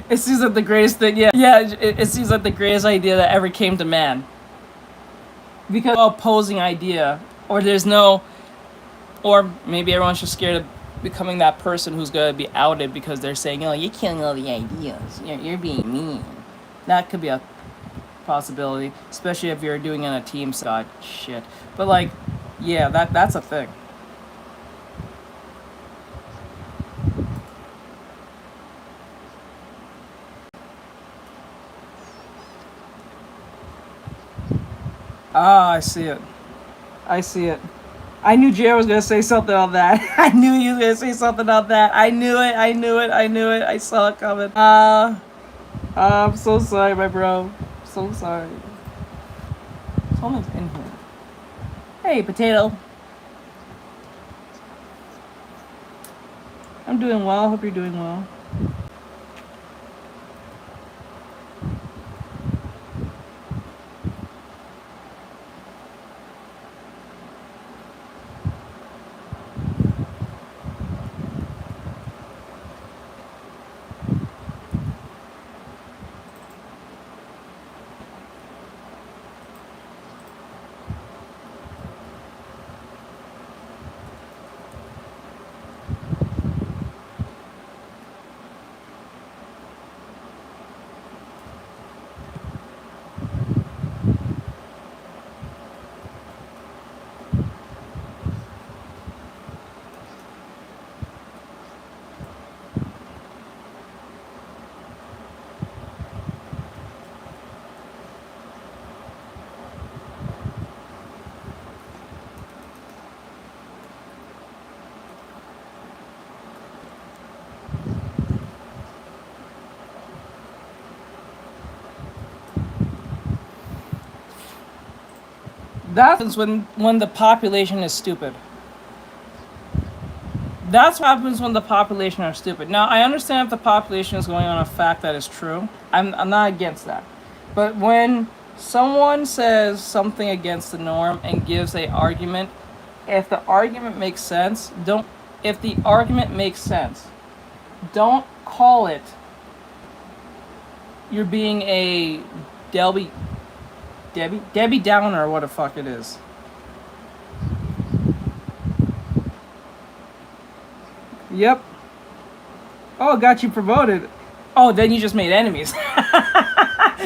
It seems like the greatest thing. Yeah, yeah. It seems like the greatest idea that ever came to man. Because opposing idea, or there's no, or maybe everyone's just scared of becoming that person who's gonna be outed because they're saying, "Oh, you're killing all the ideas. You're being mean." That could be a possibility, especially if you're doing it in a team. God, shit. But like, yeah, that's a thing. Ah, I see it. I see it. I knew Jared was gonna say something on that. I knew he was gonna say something on that. I knew it. I knew it. I knew it. I saw it coming. I'm so sorry, my bro. So sorry. Someone's in here. Hey, potato. I'm doing well. Hope you're doing well. That happens when the population is stupid. That's what happens when the population are stupid. Now, I understand if the population is going on a fact that is true. I'm not against that. But when someone says something against the norm and gives a argument, if the argument makes sense, don't call it you're being a Debbie Downer or what the fuck it is. Yep. Oh, got you promoted. Oh, then you just made enemies.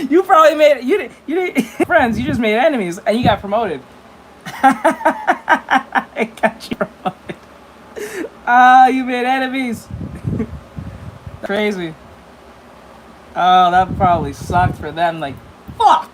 You probably made you didn't friends. You just made enemies and you got promoted. I got you promoted. Ah, you made enemies. Crazy. Oh, that probably sucked for them. Like, fuck.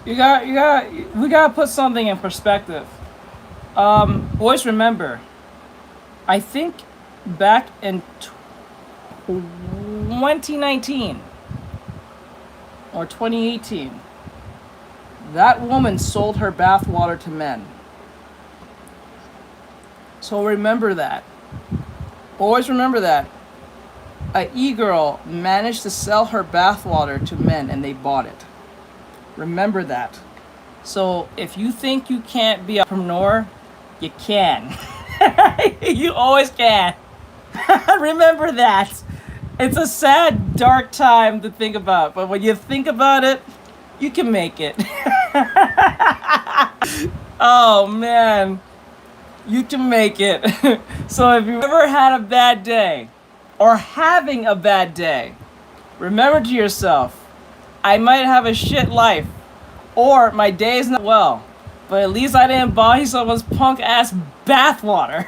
We gotta put something in perspective. Boys, remember, I think back in 2019 or 2018, That woman sold her bathwater to men. So remember that. Always remember that. A e-girl managed to sell her bathwater to men and they bought it. Remember that. So if you think you can't be a entrepreneur, you can. You always can. Remember that. It's a sad, dark time to think about, but when you think about it, you can make it. Oh man, you can make it. So if you ever had a bad day, or having a bad day, remember to yourself, I might have a shit life, or my day is not well, but at least I didn't buy someone's punk ass bathwater.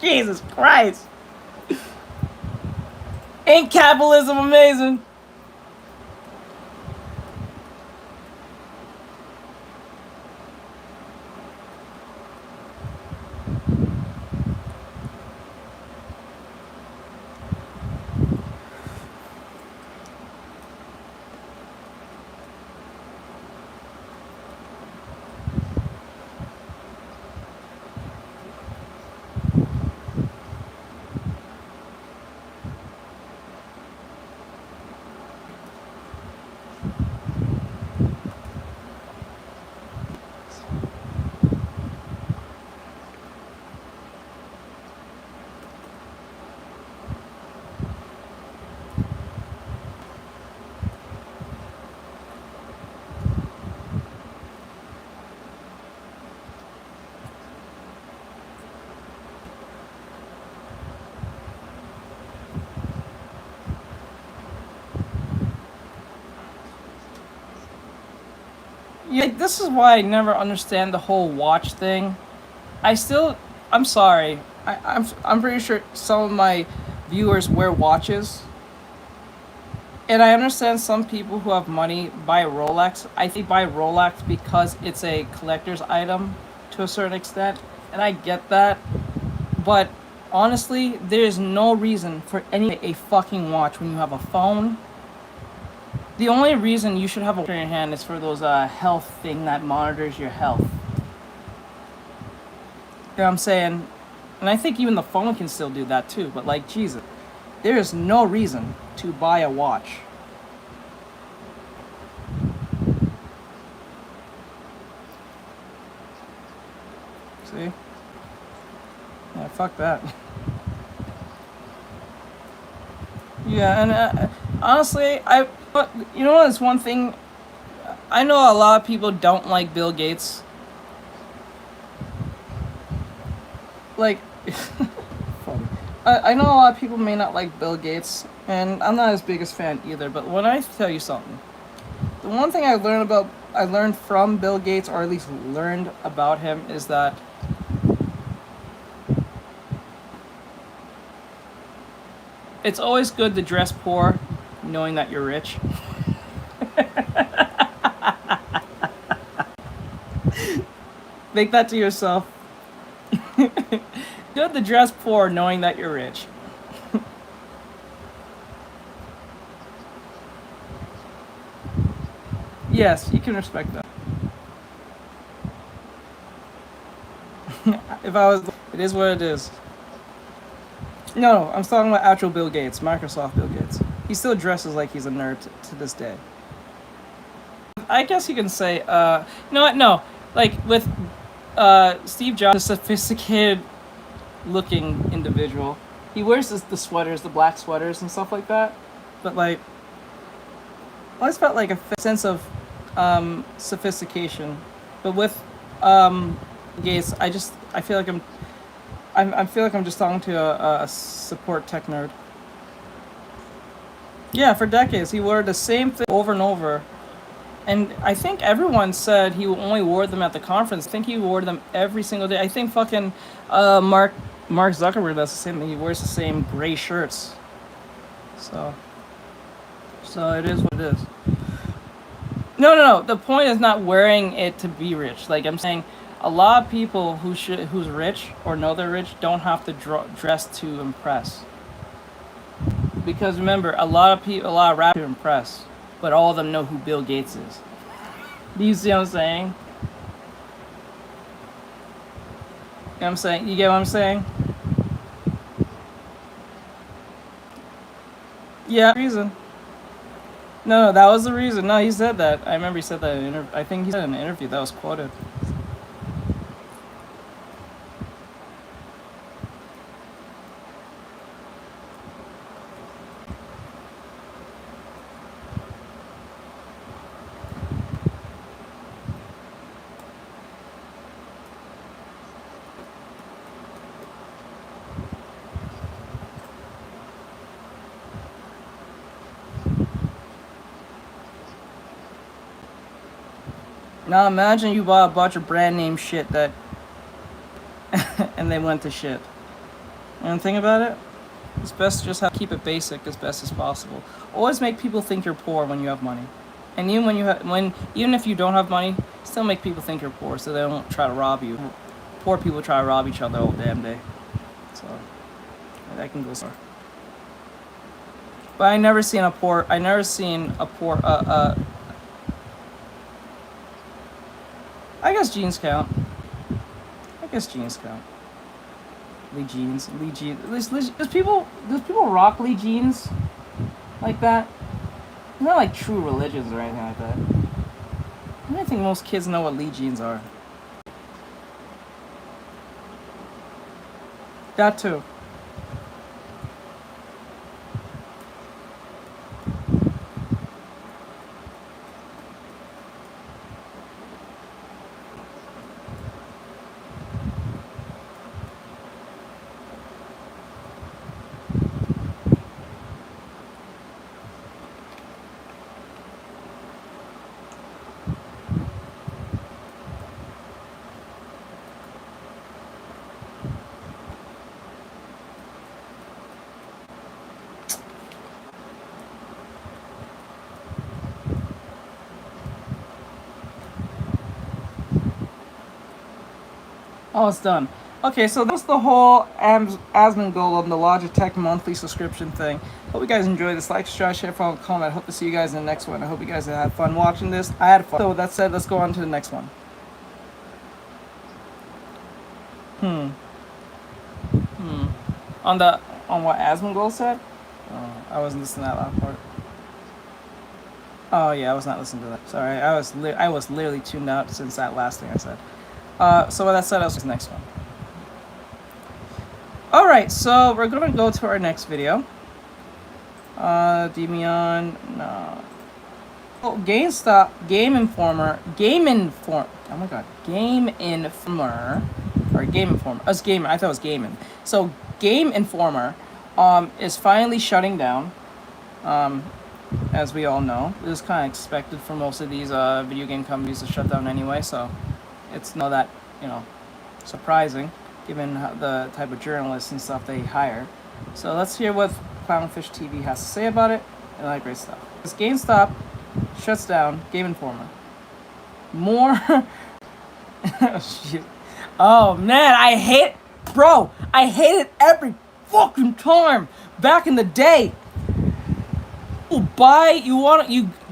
Jesus Christ. Ain't capitalism amazing? Yeah, this is why I never understand the whole watch thing. I'm sorry. I'm pretty sure some of my viewers wear watches. And I understand some people who have money buy Rolex. I think buy Rolex because it's a collector's item to a certain extent. And I get that. But honestly, there is no reason for a fucking watch when you have a phone. The only reason you should have a watch in your hand is for those health thing that monitors your health. You know what I'm saying? And I think even the phone can still do that too. But like, Jesus, there is no reason to buy a watch. See? Yeah, fuck that. Yeah, and honestly, but you know what? It's one thing. I know a lot of people don't like Bill Gates. Like, I know a lot of people may not like Bill Gates, and I'm not his biggest fan either. But when I tell you something, the one thing I learned from Bill Gates, or at least learned about him, is that it's always good to dress poor, knowing that you're rich. Make that to yourself. Good to dress poor, knowing that you're rich. Yes, you can respect that. If I was, it is what it is. No, I'm talking about actual Bill Gates, Microsoft Bill Gates. He still dresses like he's a nerd to this day. I guess you can say, you know what? No, like with Steve Jobs, a sophisticated looking individual. He wears the sweaters, the black sweaters and stuff like that. But like, I always felt like a sense of sophistication. But with Gates, I feel like I feel like I'm just talking to a support tech nerd. Yeah, for decades he wore the same thing over and over, and I think everyone said he only wore them at the conference. I think he wore them every single day. I think fucking Mark Zuckerberg does the same thing. He wears the same gray shirts. So it is what it is. No. The point is not wearing it to be rich. Like I'm saying, a lot of people who's rich or know they're rich don't have to dress to impress. Because remember, a lot of rappers to impress. but all of them know who Bill Gates is. Do you see what I'm saying? You know what I'm saying? You get what I'm saying? Yeah, reason. No, that was the reason. No, he said that. I remember he said that in I think he said in an interview that was quoted. Now imagine you bought a bunch of brand name shit that and they went to shit. And think about it? It's best to just keep it basic as best as possible. Always make people think you're poor when you have money. And even even if you don't have money, still make people think you're poor so they don't try to rob you. Poor people try to rob each other all damn day. So that can go far. But I never seen a poor I guess jeans count. Lee jeans. Does people rock Lee jeans like that? It's not like true religions or anything like that. I don't think most kids know what Lee jeans are. That too. Oh, it's done. Okay, so that's the whole Asmongold, the Logitech monthly subscription thing. Hope you guys enjoyed this. Like, subscribe, share, follow, comment. Hope to see you guys in the next one. I hope you guys had fun watching this. I had fun. So with that said, let's go on to the next one. On what Asmongold said? Oh, I wasn't listening to that last part. Oh yeah, I was not listening to that. Sorry, I was literally tuned out since that last thing I said. So with that said, I'll see you in the next one. Alright, so we're gonna go to our next video. Demion, no. Oh, GameStop, Game Informer, oh my god, Game Informer, or Game Informer, us Gamer, I thought it was Gaming. So, Game Informer, is finally shutting down, as we all know. It was kind of expected for most of these, video game companies to shut down anyway, so it's not that, surprising, given the type of journalists and stuff they hire. So let's hear what Clownfish TV has to say about it, and all that great stuff. This GameStop shuts down Game Informer. More... Oh man, I hate it every fucking time. Back in the day,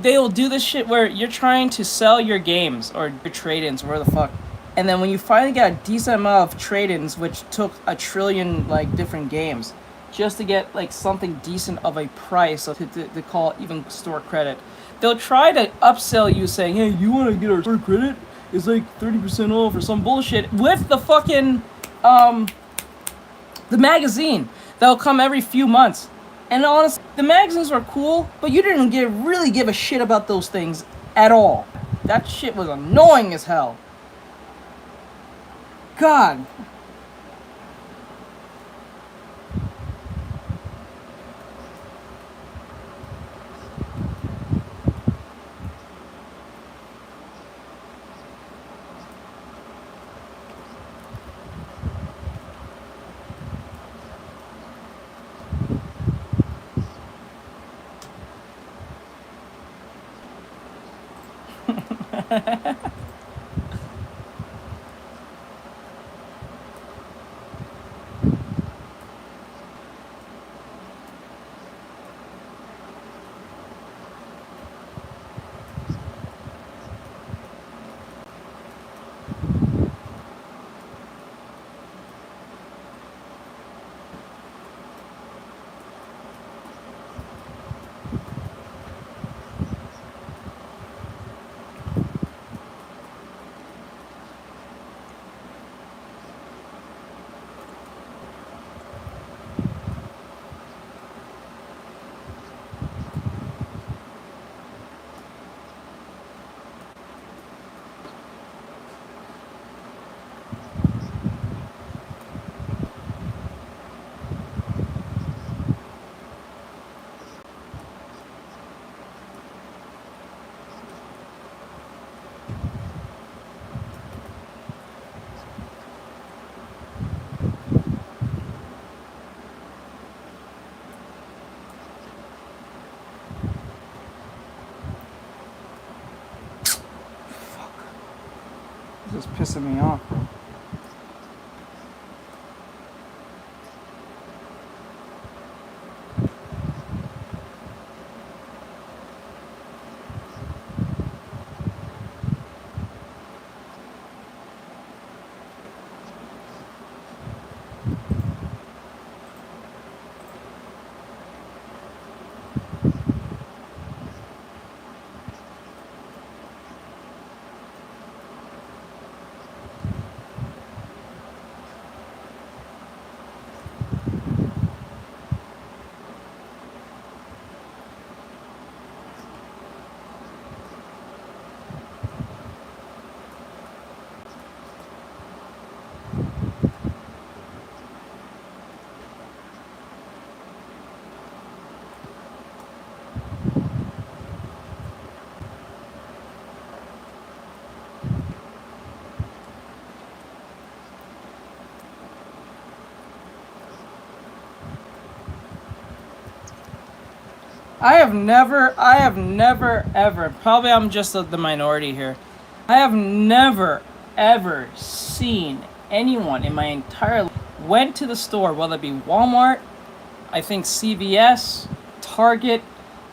they'll do this shit where you're trying to sell your games or your trade-ins, where the fuck. And then when you finally get a decent amount of trade-ins, which took 1 trillion different games, just to get something decent of a price to call it even store credit, they'll try to upsell you saying, hey, you want to get our store credit? It's 30% off or some bullshit with the fucking the magazine that'll come every few months. And honestly, the magazines were cool, but you didn't really give a shit about those things at all. That shit was annoying as hell. God. This is pissing me off, bro. I have never, ever, probably I'm just the minority here. I have never, ever seen anyone in my entire life went to the store, whether it be Walmart, I think CVS, Target,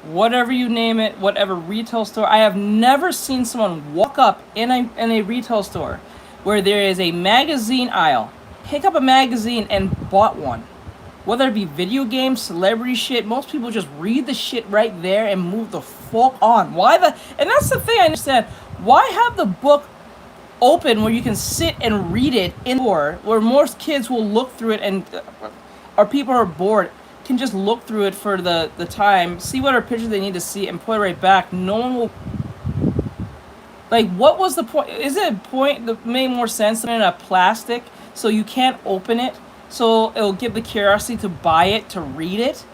whatever you name it, whatever retail store. I have never seen someone walk up in a retail store where there is a magazine aisle, pick up a magazine and bought one. Whether it be video games, celebrity shit, most people just read the shit right there and move the fuck on. And that's the thing I understand. Why have the book open where you can sit and read it in the store, where most kids will look through it and, or people are bored, can just look through it for the time, see whatever pictures they need to see and put it right back. No one will... Like, what was the point? Is it a point that made more sense than in a plastic so you can't open it? So it'll give the curiosity to buy it, to read it.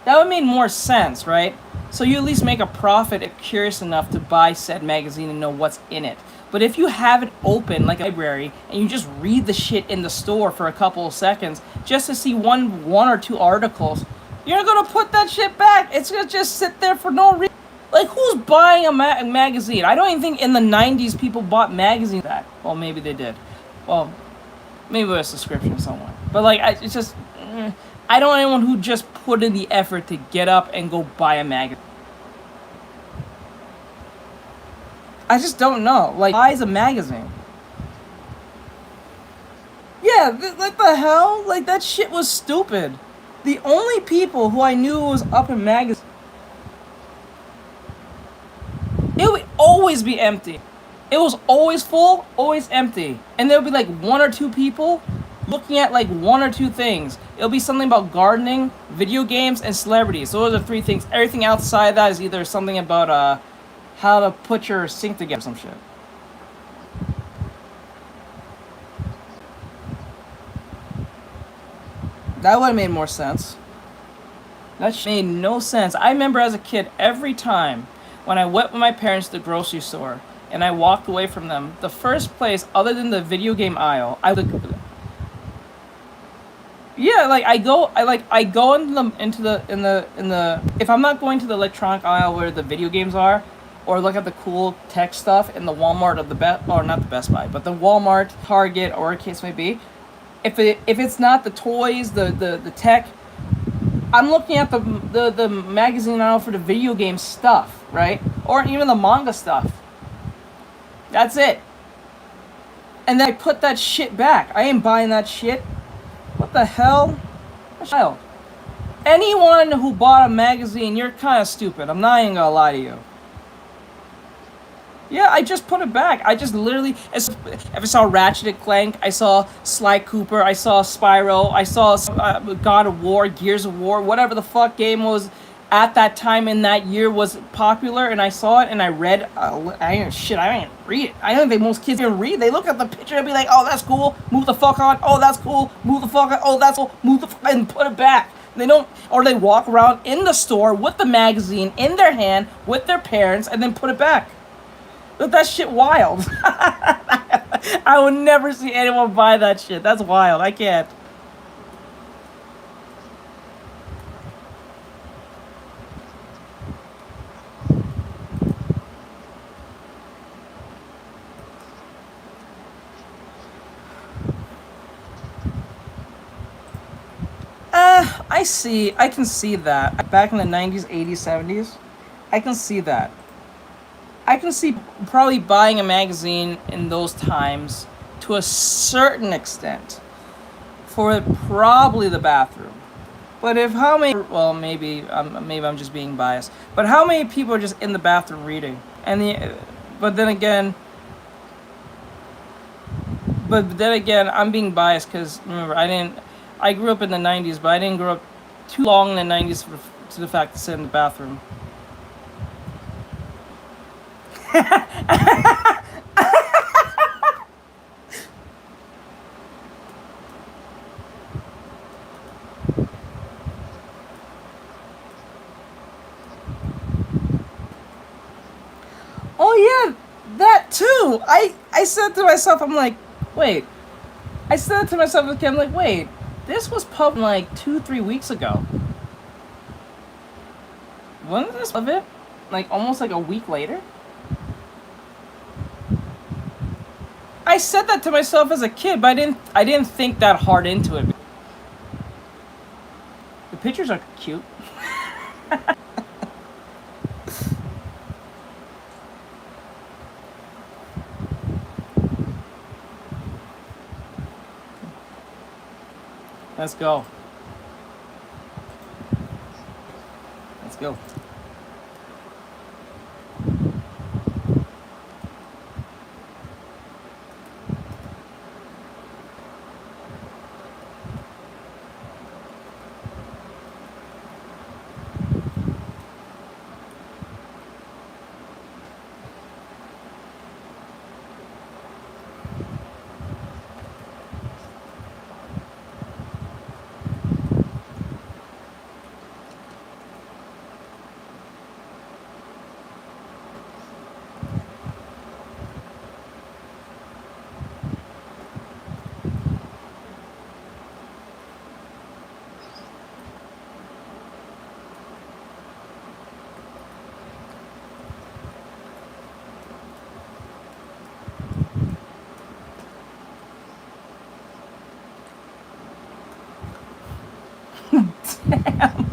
That would make more sense, right? So you at least make a profit if curious enough to buy said magazine and know what's in it. But if you have it open like a library and you just read the shit in the store for a couple of seconds just to see one or two articles, you're gonna put that shit back. It's gonna just sit there for no reason. Like, who's buying a magazine? I don't even think in the 90s people bought magazines back. Well, maybe they did. Well, maybe with a subscription somewhere. But like, it's just, I don't know anyone who just put in the effort to get up and go buy a magazine. I just don't know. Like, buys a magazine. Yeah, like the hell? Like, that shit was stupid. The only people who I knew was up in magazines, it would always be empty. It was always full, always empty. And there would be like one or two people looking at like one or two things. It'll be something about gardening, video games, and celebrities. Those are three things. Everything outside that is either something about how to put your sink together or some shit. That would have made more sense. That shit made no sense. I remember as a kid, every time when I went with my parents to the grocery store and I walked away from them, the first place other than the video game aisle, I go into the if I'm not going to the electronic aisle where the video games are, or look at the cool tech stuff in the Walmart of not the Best Buy, but the Walmart, Target, or whatever case may be. If it's not the toys, the tech, I'm looking at the magazine aisle for the video game stuff, right? Or even the manga stuff. That's it. And then I put that shit back. I ain't buying that shit. What the hell? Child. Anyone who bought a magazine, you're kind of stupid. I'm not even gonna lie to you. Yeah, I just put it back. I just literally, if I saw Ratchet and Clank, I saw Sly Cooper, I saw Spyro, I saw God of War, Gears of War, whatever the fuck game was at that time in that year was popular, and I saw it and I read. I didn't read it. I don't think most kids even read. They look at the picture and be like, "Oh, that's cool. Move the fuck on. Oh, that's cool. Move the fuck on. Oh, that's cool. Move the fuck," and put it back. They don't, or they walk around in the store with the magazine in their hand with their parents and then put it back. That shit wild. I would never see anyone buy that shit. That's wild. I can't. I can see that. Back in the 90s, 80s, 70s, I can see that. I can see probably buying a magazine in those times to a certain extent for probably the bathroom. But if how many, well, maybe I'm just being biased, but how many people are just in the bathroom reading? But then again, I'm being biased because remember, I grew up in the 90s, but I didn't grow up too long in the 90s to the fact to sit in the bathroom. Oh yeah, that too. I said to myself, I'm like, wait. I said to myself, okay, I'm like, wait, this was published like 2-3 weeks ago. Wasn't this of it? Like almost like a week later? I said that to myself as a kid, but I didn't think that hard into it. The pictures are cute. Let's go. Let's go. Damn.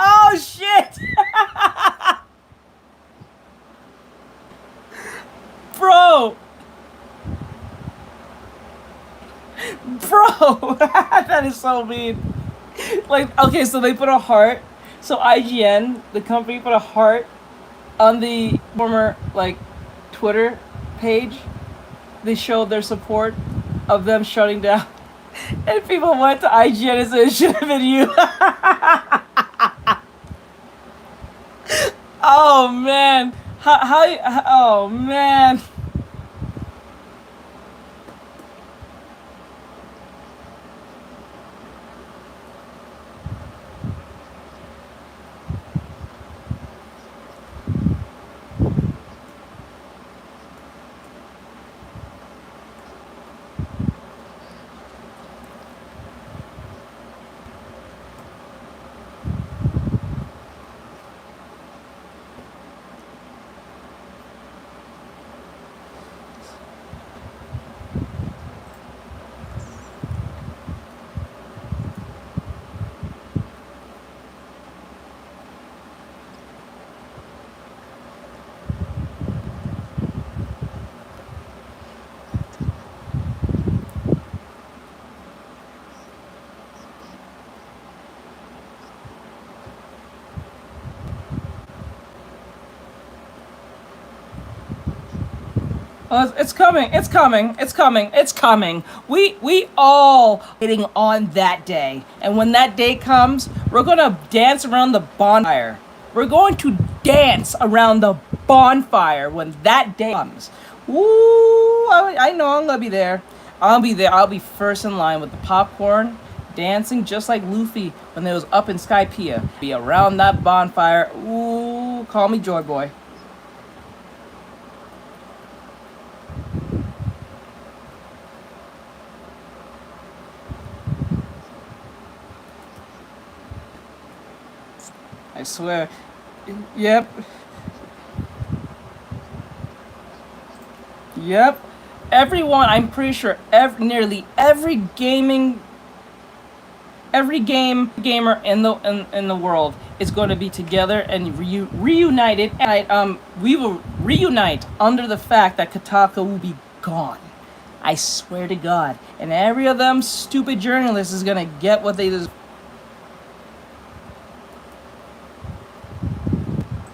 Oh shit! Bro! Bro! That is so mean. Like, okay, so they put a heart. So IGN, the company, put a heart on the former, like, Twitter page. They showed their support of them shutting down. And people went to IGN and said it should have been you. Oh man. Oh man. It's coming. It's coming. It's coming. It's coming. We all waiting on that day, and when that day comes, we're gonna dance around the bonfire. We're going to dance around the bonfire when that day comes. Woo! I know I'm gonna be there. I'll be there. I'll be first in line with the popcorn, dancing just like Luffy when they was up in Skypiea. Be around that bonfire. Ooh, call me Joy Boy. I swear. Yep. Yep. Everyone, I'm pretty sure nearly every gamer in the world is going to be together and reunited. And we will reunite under the fact that Kotaku will be gone. I swear to God. And every of them stupid journalists is gonna get what they deserve.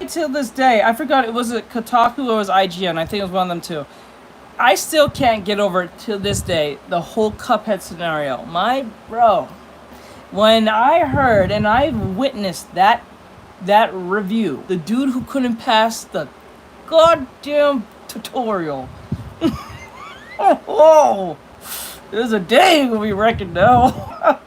Till this day, I forgot it was Kotaku or it was IGN. I think it was one of them too. I still can't get over it to this day, the whole Cuphead scenario. My bro, when I heard and I witnessed that review, the dude who couldn't pass the goddamn tutorial. Oh, there's a day when we reckon now.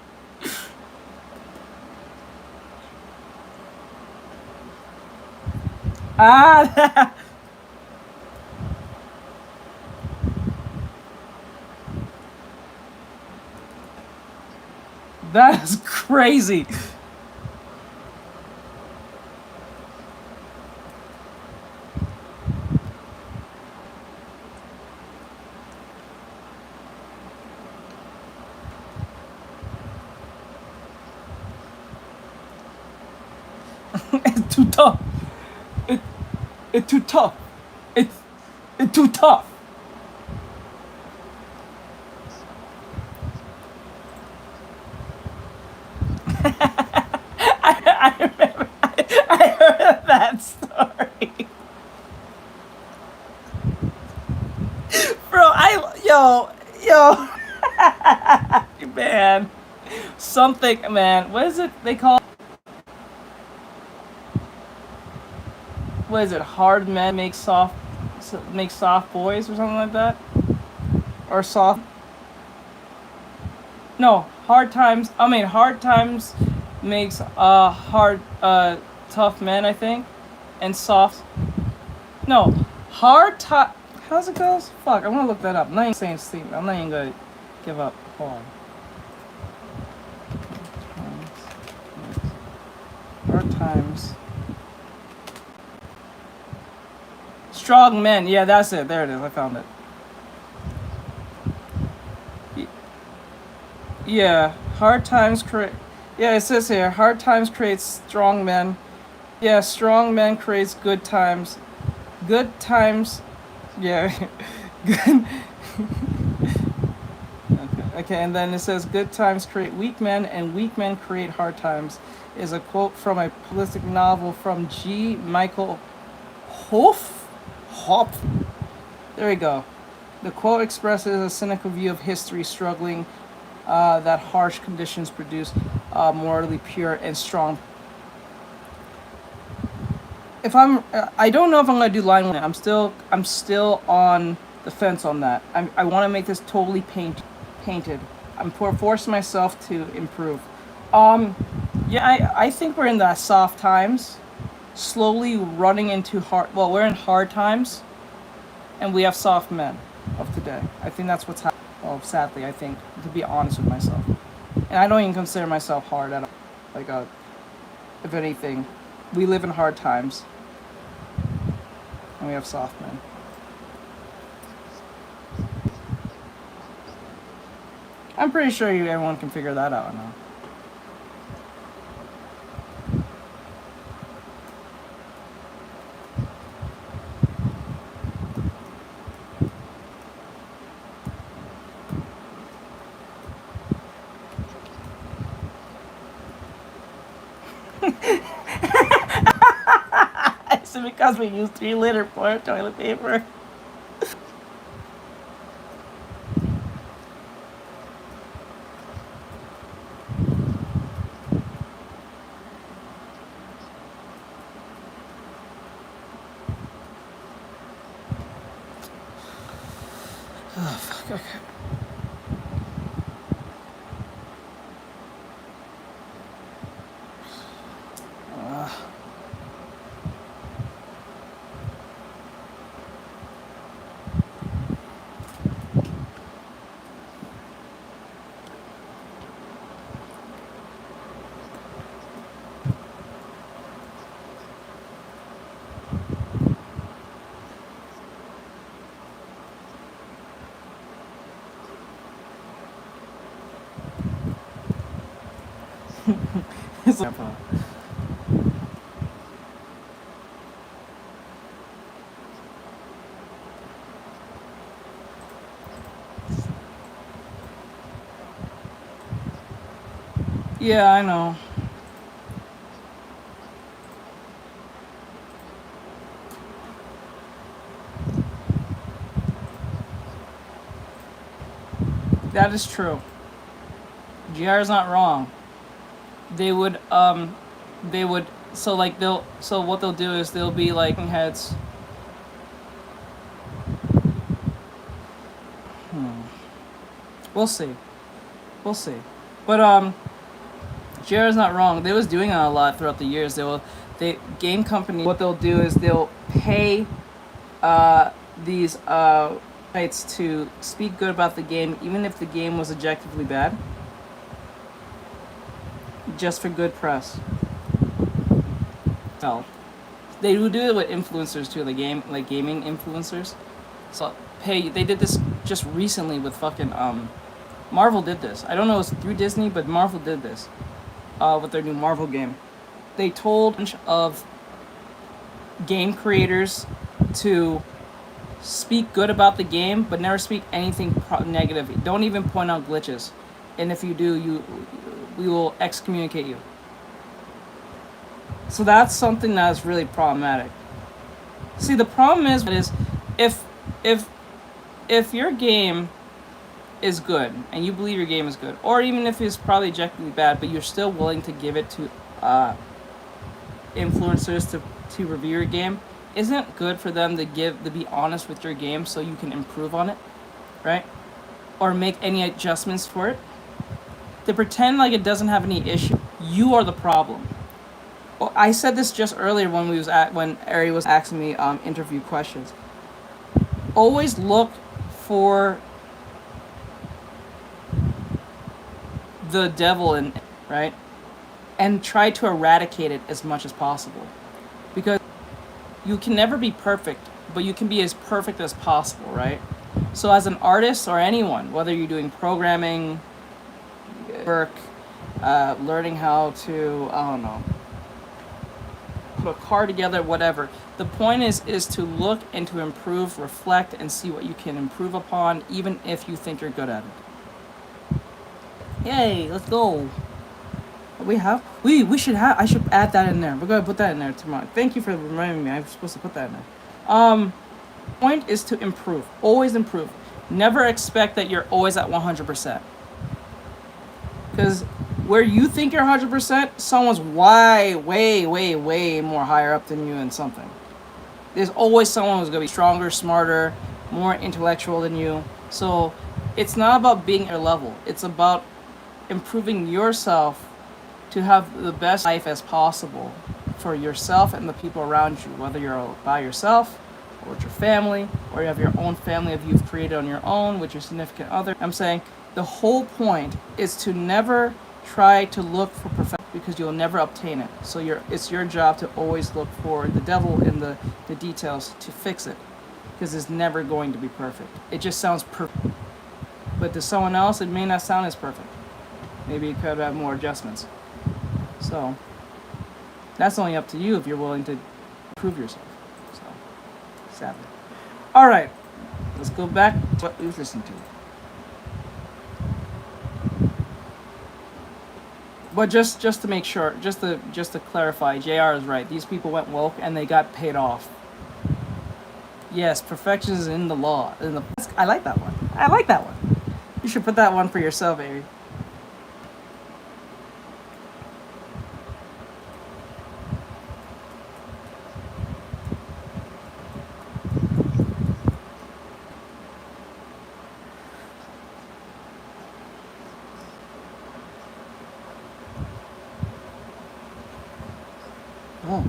Ah, that is crazy. It's too tough. It's too tough. It's too tough. I remember. I heard that story, bro. Man, something, man. What is it they call? What is it? Hard men make soft boys or something like that, or soft. No, hard times. I mean, hard times makes hard tough men, I think, and soft. No, hard time. How's it goes? Fuck, I'm gonna look that up. I'm not even saying sleep. I'm not even gonna give up. Hold on. Hard times. Strong men. Yeah, that's it. There it is. I found it. Yeah, hard times create. Yeah, it says here, hard times creates strong men. Yeah, strong men creates good times. Good times. Yeah. Good. Okay, and then it says good times create weak men, and weak men create hard times. Is a quote from a holistic novel from G. Michael Hopf. There we go. The quote expresses a cynical view of history, struggling that harsh conditions produce morally pure and strong. If I don't know if I'm gonna do line one. I'm still on the fence on that. I want to make this totally painted. I'm forcing myself to improve. Yeah, I think we're in the soft times, slowly running into hard. Well, we're in hard times, and we have soft men of today. I think that's what's happening. Well, sadly, I think, to be honest with myself, and I don't even consider myself hard at all. Like, if anything, we live in hard times, and we have soft men. I'm pretty sure everyone can figure that out now. It's because we use 3 liter for toilet paper. Oh, fuck, okay. It's like, yeah, I know. That is true. GR is not wrong. They would, so like so what they'll do is they'll be like heads. We'll see. We'll see. But, GR is not wrong. They was doing that a lot throughout the years. Game company, what they'll do is they'll pay, these, sites to speak good about the game, even if the game was objectively bad. Just for good press. So, they would do it with influencers too, like gaming influencers. So, they did this just recently with fucking, Marvel did this. I don't know if it's through Disney, but Marvel did this. With their new Marvel game. They told a bunch of game creators to speak good about the game, but never speak anything negative. Don't even point out glitches. And if you do, we will excommunicate you. So that's something that is really problematic. See, the problem is if your game is good and you believe your game is good, or even if it's probably objectively bad, but you're still willing to give it to influencers to review your game, isn't it good for them to be honest with your game so you can improve on it, right? Or make any adjustments for it? To pretend like it doesn't have any issue, you are the problem. Well, I said this just earlier when Ari was asking me interview questions. Always look for the devil in it, right? And try to eradicate it as much as possible. Because you can never be perfect, but you can be as perfect as possible, right? So as an artist or anyone, whether you're doing programming, work, learning how to, I don't know, put a car together, whatever. The point is to look and to improve, reflect, and see what you can improve upon, even if you think you're good at it. Yay, let's go. We should have, I should add that in there. We're gonna put that in there tomorrow. Thank you for reminding me. I was supposed to put that in there. Point is to improve. Always improve. Never expect that you're always at 100%. Because where you think you're 100%, someone's way more higher up than you in something. There's always someone who's gonna be stronger, smarter, more intellectual than you. So it's not about being at your level. It's about improving yourself to have the best life as possible for yourself and the people around you, whether you're by yourself or with your family, or you have your own family if you've created on your own with your significant other. I'm saying the whole point is to never try to look for perfection, because you'll never obtain it. So it's your job to always look for the devil in the details to fix it, because it's never going to be perfect. It just sounds perfect. But to someone else, it may not sound as perfect. Maybe it could have more adjustments. So that's only up to you if you're willing to improve yourself. So, sadly. All right, let's go back to what we've listened to. But just to make sure, just to clarify, JR is right. These people went woke and they got paid off. Yes, perfection is in the law. I like that one. I like that one. You should put that one for yourself, Ari. Oh.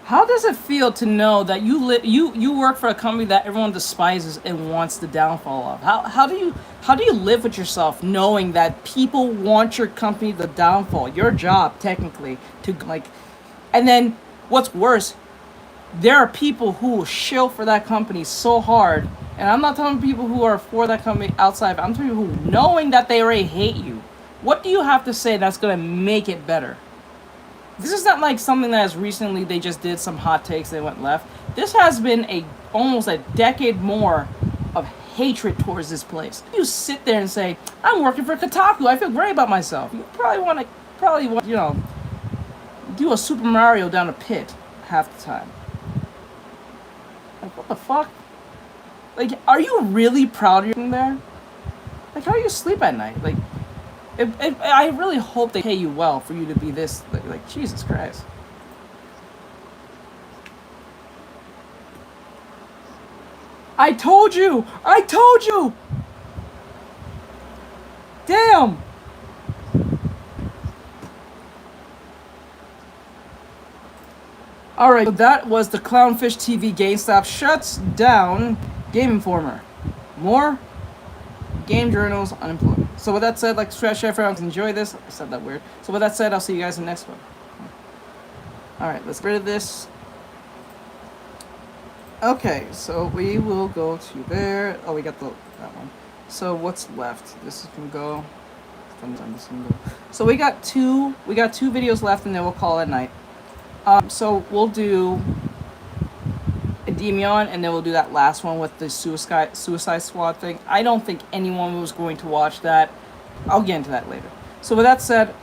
How does it feel to know that you work for a company that everyone despises and wants the downfall of? How do you live with yourself knowing that people want your company the downfall, your job technically to like, and then what's worse, there are people who will shill for that company so hard, and I'm not talking people who are for that company outside. I'm talking people who knowing that they already hate you. What do you have to say that's gonna make it better? This is not like something that has recently they just did some hot takes they went left. This has been almost a decade more of hatred towards this place. You sit there and say, I'm working for Kotaku, I feel great about myself. You probably want do a Super Mario down a pit half the time. Like, what the fuck? Like, are you really proud of your there? Like, how do you sleep at night? Like, I really hope they pay you well for you to be this, like Jesus Christ. I told you! I told you! Damn! Alright, so that was the Clownfish TV GameStop shuts down Game Informer. More game journals unemployed. So with that said, like, share for everyone to enjoy this. I said that weird. So with that said, I'll see you guys in the next one. Alright, let's get rid of this. Okay, so we will go to there. Oh, we got that one. So what's left? This is gonna go. This can go. So we got two videos left, and then we'll call it night. So we'll do Endymion, and then we'll do that last one with the Suicide Squad thing. I don't think anyone was going to watch that. I'll get into that later. So with that said,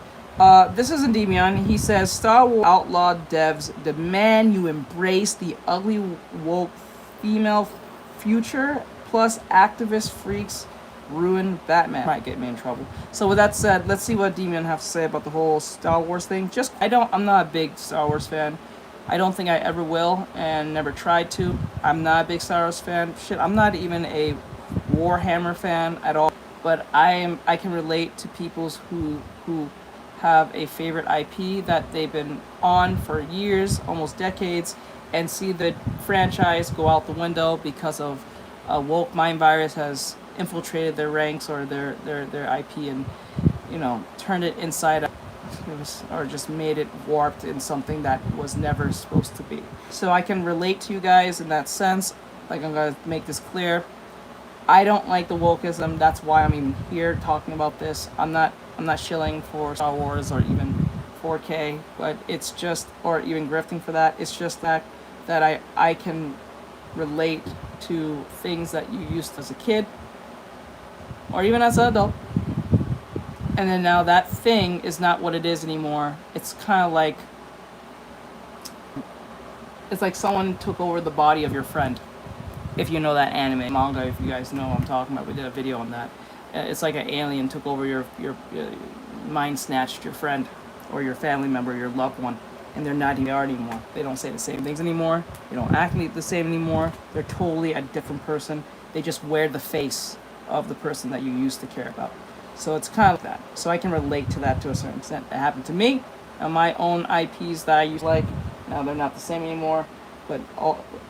this is Endymion. He says, Star Wars outlaw devs demand you embrace the ugly woke female future, plus activist freaks ruin Batman. Might get me in trouble. So with that said, let's see what Endymion have to say about the whole Star Wars thing. I'm not a big Star Wars fan. I don't think I ever will, and never tried to. I'm not a big Star Wars fan. Shit, I'm not even a Warhammer fan at all. But I can relate to people who have a favorite IP that they've been on for years, almost decades, and see the franchise go out the window because of a woke mind virus has infiltrated their ranks or their IP and, turned it inside out. Or just made it warped in something that was never supposed to be. So I can relate to you guys in that sense. Like, I'm gonna make this clear. I don't like the wokeism. That's why I'm even here talking about this. I'm not shilling for Star Wars or even 4K, but it's just, or even grifting for that. It's just that I can relate to things that you used to as a kid or even as an adult. And then now that thing is not what it is anymore. It's kind of like, it's like someone took over the body of your friend. If you know that anime manga, if you guys know what I'm talking about, we did a video on that. It's like an alien took over your mind, snatched your friend or your family member, your loved one, and they're not here anymore. They don't say the same things anymore. They don't act the same anymore. They're totally a different person. They just wear the face of the person that you used to care about. So it's kind of like that. So I can relate to that to a certain extent. It happened to me and my own IPs that I used to like. Now they're not the same anymore. But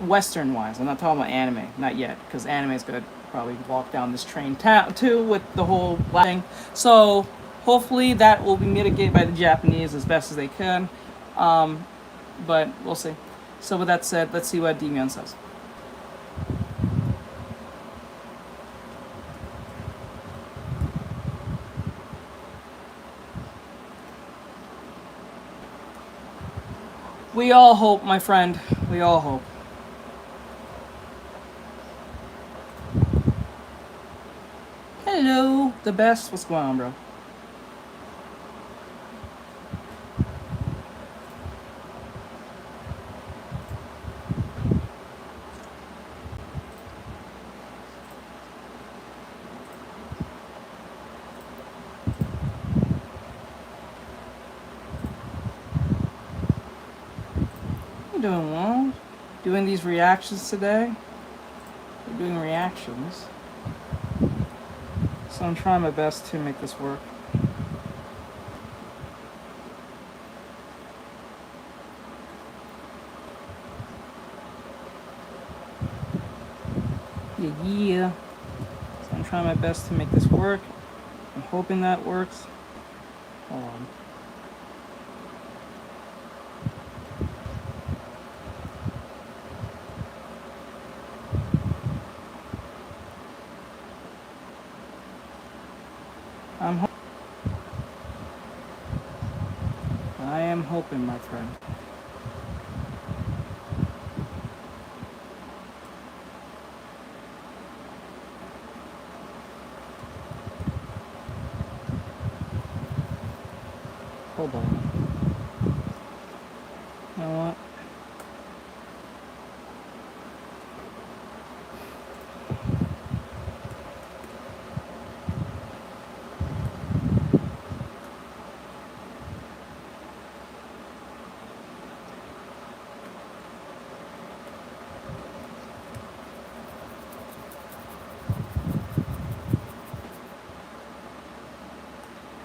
Western-wise, I'm not talking about anime, not yet, because anime is going to probably walk down this train too with the whole thing. So hopefully that will be mitigated by the Japanese as best as they can. But we'll see. So with that said, let's see what Endymion says. We all hope, my friend. We all hope. Hello, the best. What's going on, bro? I'm doing well. Doing these reactions today. We're doing reactions. So I'm trying my best to make this work. Yeah. So I'm trying my best to make this work. I'm hoping that works. Hold on. I am hoping, my friend. Hold on. You know what?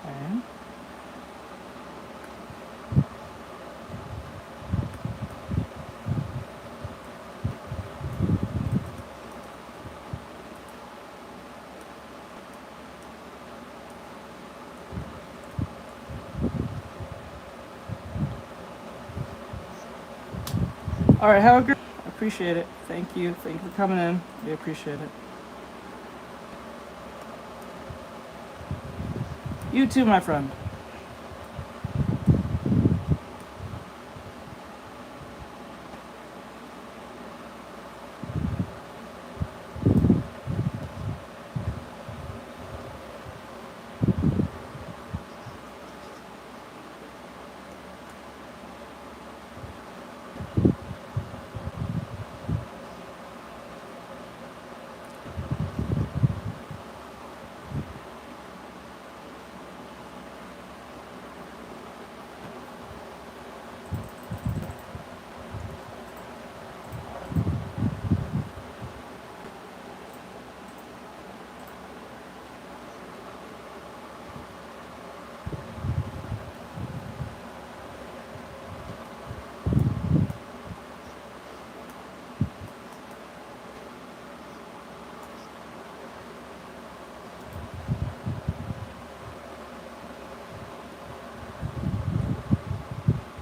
Okay. All right, have a good. I appreciate it. Thank you. Thank you for coming in. We appreciate it. You too, my friend.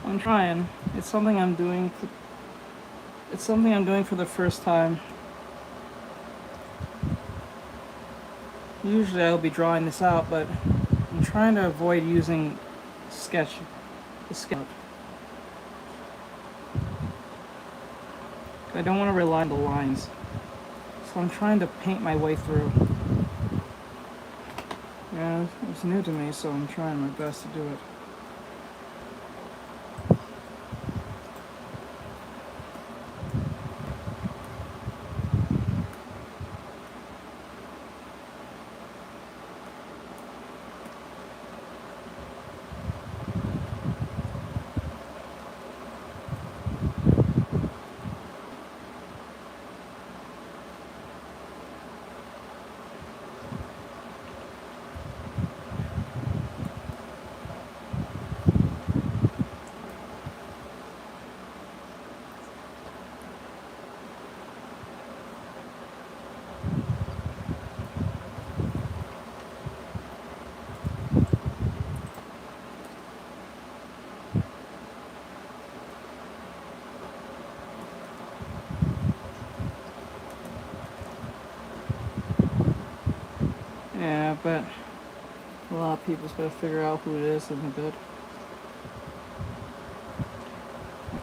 I'm trying. It's something I'm doing. It's something I'm doing for the first time. Usually I'll be drawing this out, but I'm trying to avoid using the sketch. I don't want to rely on the lines. So I'm trying to paint my way through. Yeah, it's new to me, so I'm trying my best to do it. Yeah, but a lot of people's gotta figure out who it is in a bit.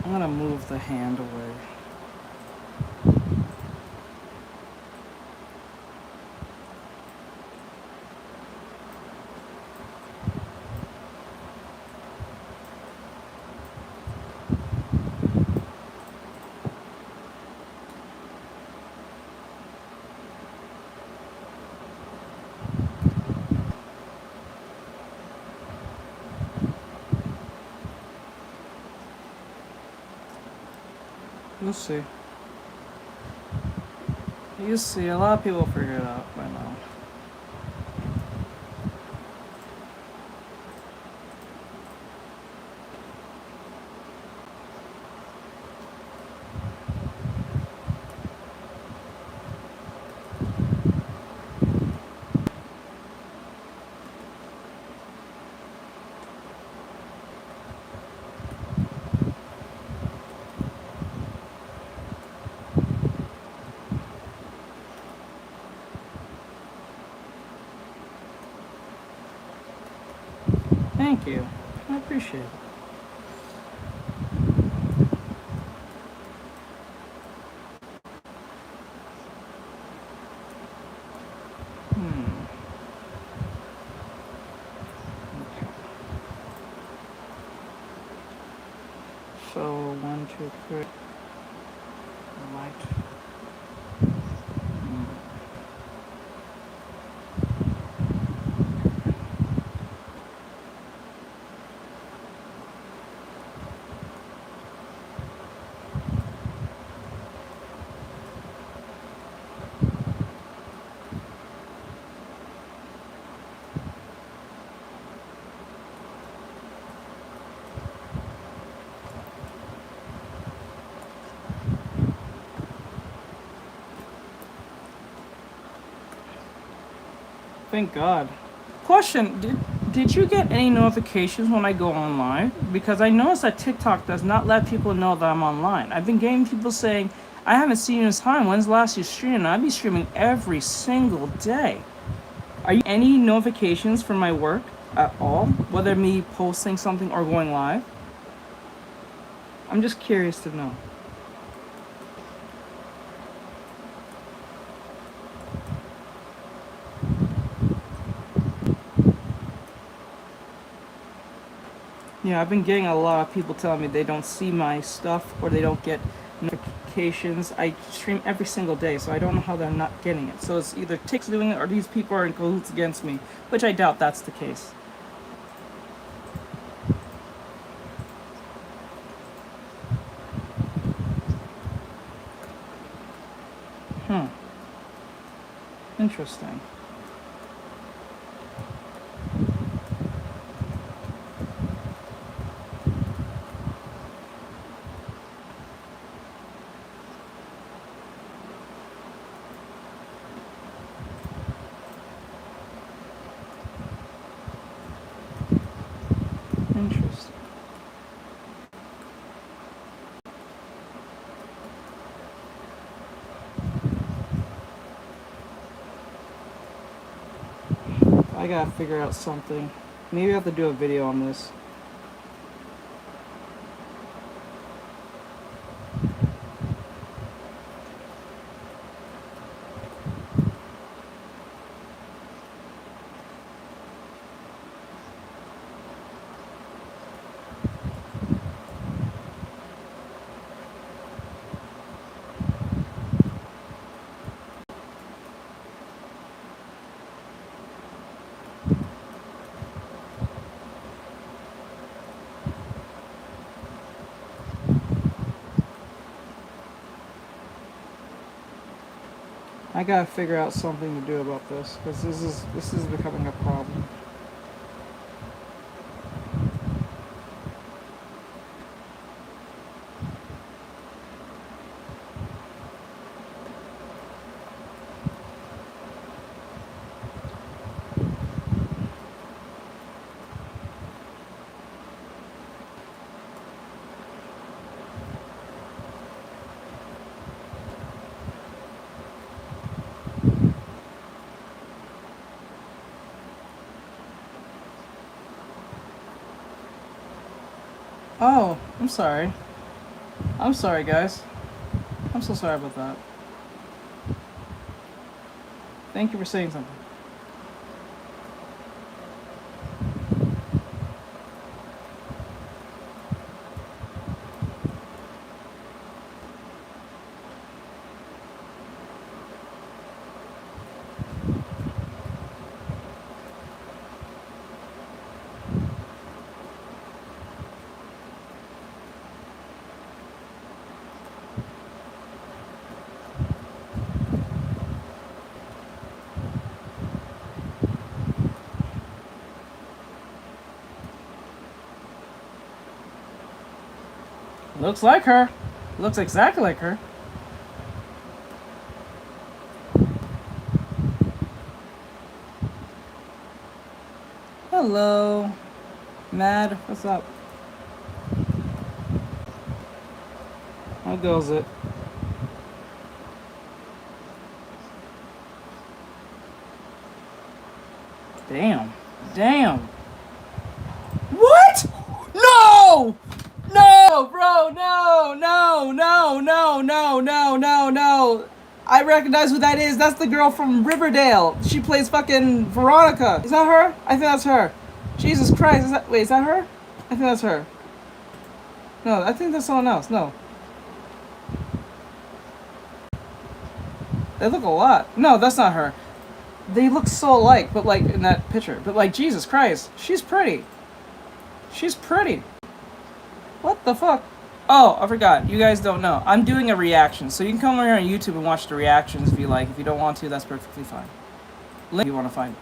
I'm gonna move the hand away. You'll see. You'll see. A lot of people figure it out by now. Thank you. I appreciate it. Okay. So 1, 2, 3. Light. Thank God. Question, did you get any notifications when I go online? Because I noticed that TikTok does not let people know that I'm online. I've been getting people saying, I haven't seen you in time. When's the last you streamed? And I'd be streaming every single day. Are you any notifications for my work at all? Whether me posting something or going live? I'm just curious to know. Yeah, I've been getting a lot of people telling me they don't see my stuff or they don't get notifications. I stream every single day, so I don't know how they're not getting it. So it's either TikTok's doing it or these people are in cahoots against me, which I doubt that's the case. Interesting. Interesting. I gotta figure out something. Maybe I have to do a video on this. I gotta figure out something to do about this, because this is becoming a problem. Oh, I'm sorry. I'm sorry, guys. I'm so sorry about that. Thank you for saying something. Looks like her. Looks exactly like her. Hello. Mad, what's up? How goes it? Damn. Damn. What? No! No, bro, no, no, no, no, no, no, no, no. I recognize who that is. That's the girl from Riverdale. She plays fucking Veronica. Is that her? I think that's her. Jesus Christ. Is that her? I think that's her. No, I think that's someone else. No. They look a lot. No, that's not her. They look so alike, but like in that picture. But like, Jesus Christ. She's pretty. She's pretty. What the fuck? Oh, I forgot. You guys don't know. I'm doing a reaction, so you can come over here on YouTube and watch the reactions if you like. If you don't want to, that's perfectly fine. Link if you want to find it.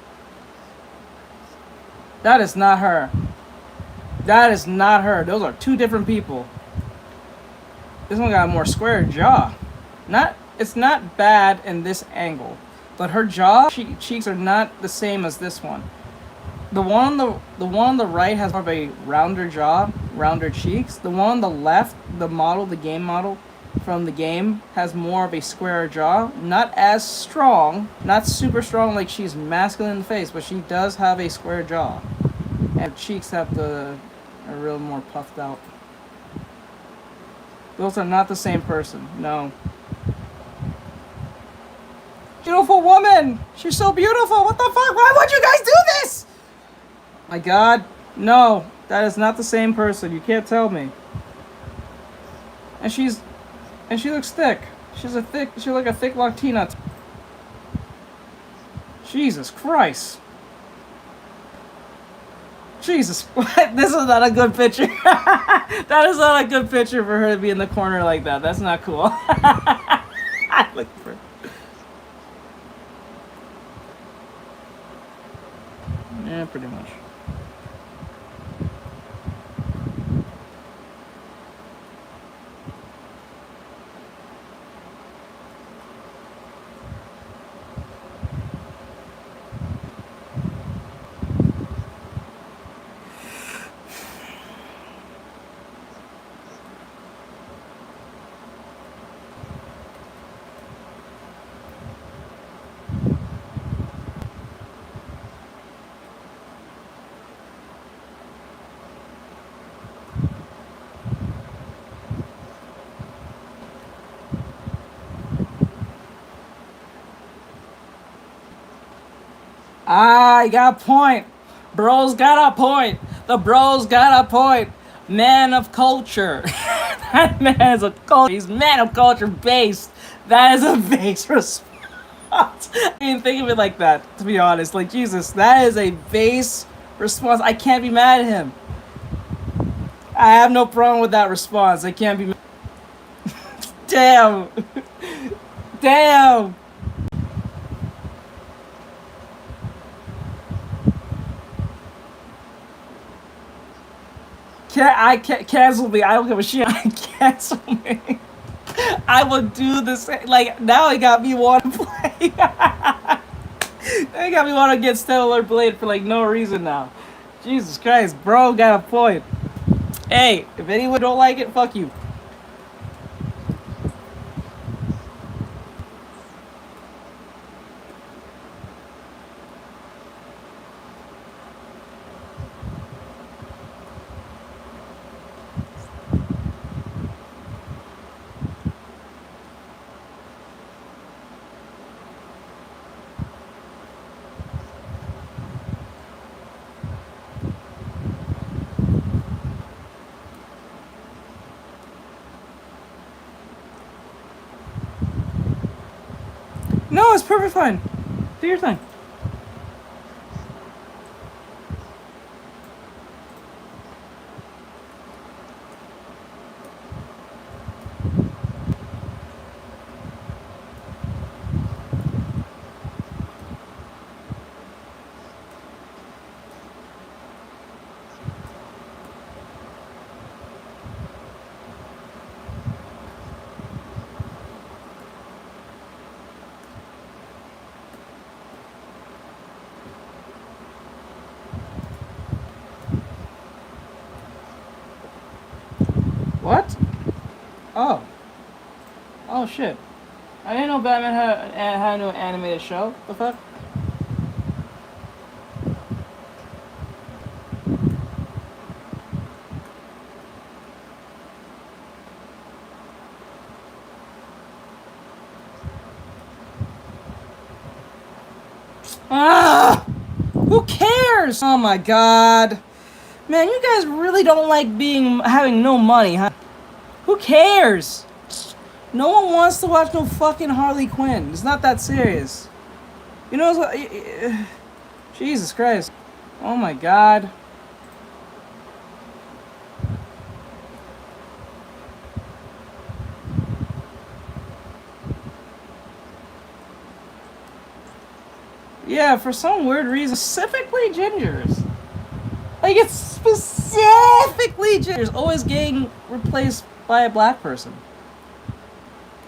That is not her. That is not her. Those are two different people. This one got a more square jaw. It's not bad in this angle, but her jaw cheeks are not the same as this one. The one on the right has more of a rounder jaw, rounder cheeks. The one on the left, the game model from the game, has more of a square jaw. Not as strong, not super strong like she's masculine in the face, but she does have a square jaw. And her cheeks have a real more puffed out. Those are not the same person, no. Beautiful woman! She's so beautiful! What the fuck? Why would you guys do this? My God, no, that is not the same person. You can't tell me. And she looks thick. She's like a thick Latina. Jesus Christ. Jesus, what? This is not a good picture. That is not a good picture for her to be in the corner like that. That's not cool. I look for. Yeah, pretty much. I got a point. Bro's got a point. The bro's got a point. Man of culture. That man is a culture. He's man of culture based. That is a base response. I didn't think of it like that, to be honest. Like, Jesus, that is a base response. I can't be mad at him. I have no problem with that response. I can't be mad. Damn. Damn. Cancel me. I don't give a shit. Cancel me. I will do this. Like, now it got me want to play. It got me want to get Stellar Blade for like no reason now. Jesus Christ, bro got a point. Hey, if anyone don't like it, fuck you. No, it's perfectly fine. Do your thing. What? Oh. Oh shit. I didn't know Batman had no animated show. The fuck? Ah! Who cares? Oh my god. Man, you guys really don't like having no money, huh? Who cares? No one wants to watch no fucking Harley Quinn. It's not that serious. You know what? Jesus Christ. Oh my god. Yeah, for some weird reason, specifically gingers. Like, it's specifically gingers always getting replaced by a black person.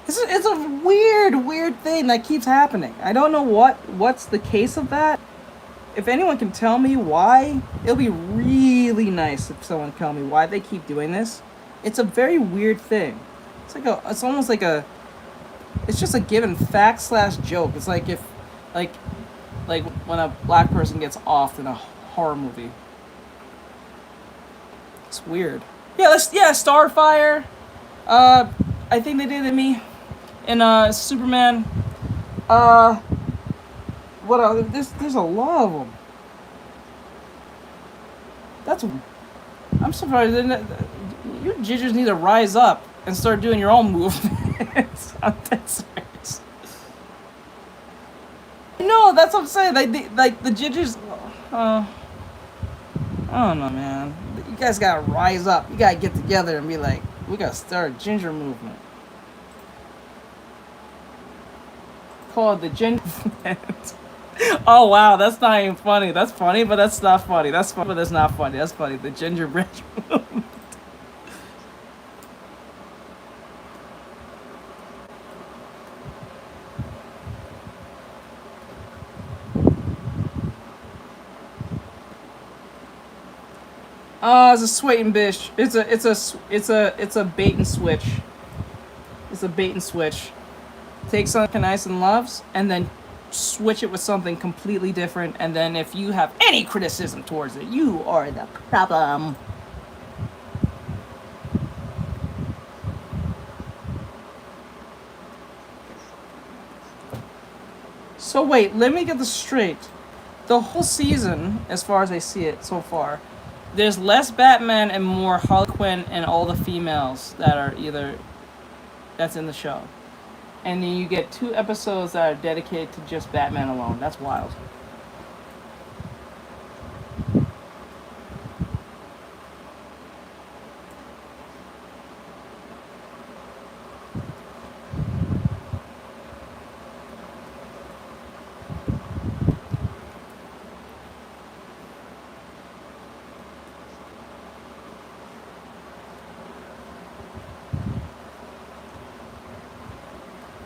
It's a weird thing that keeps happening. I don't know what's the case of that. If anyone can tell me why, it'll be really nice if someone can tell me why they keep doing this. It's a very weird thing. It's almost like it's just a given fact / joke. It's like if, like when a black person gets offed in a horror movie. It's weird. Yeah, Starfire. I think they did it to me in Superman. What else? There's a lot of them. I'm surprised. You gingers need to rise up and start doing your own movements. I'm dead serious. No, that's what I'm saying. Like the gingers. I don't know, man. You guys gotta rise up. You gotta get together and be like, we gotta start a ginger movement. Call it the ginger movement. Oh wow, that's not even funny. That's funny, but that's not funny. That's funny, but that's not funny. That's funny. The gingerbread movement. It's a swait and bish. It's a bait and switch. It's a bait and switch. Take something nice and loves, and then switch it with something completely different, and then if you have any criticism towards it, you are the problem. So wait, let me get this straight. The whole season, as far as I see it so far, there's less Batman and more Harley Quinn and all the females that's in the show. And then you get 2 episodes that are dedicated to just Batman alone. That's wild.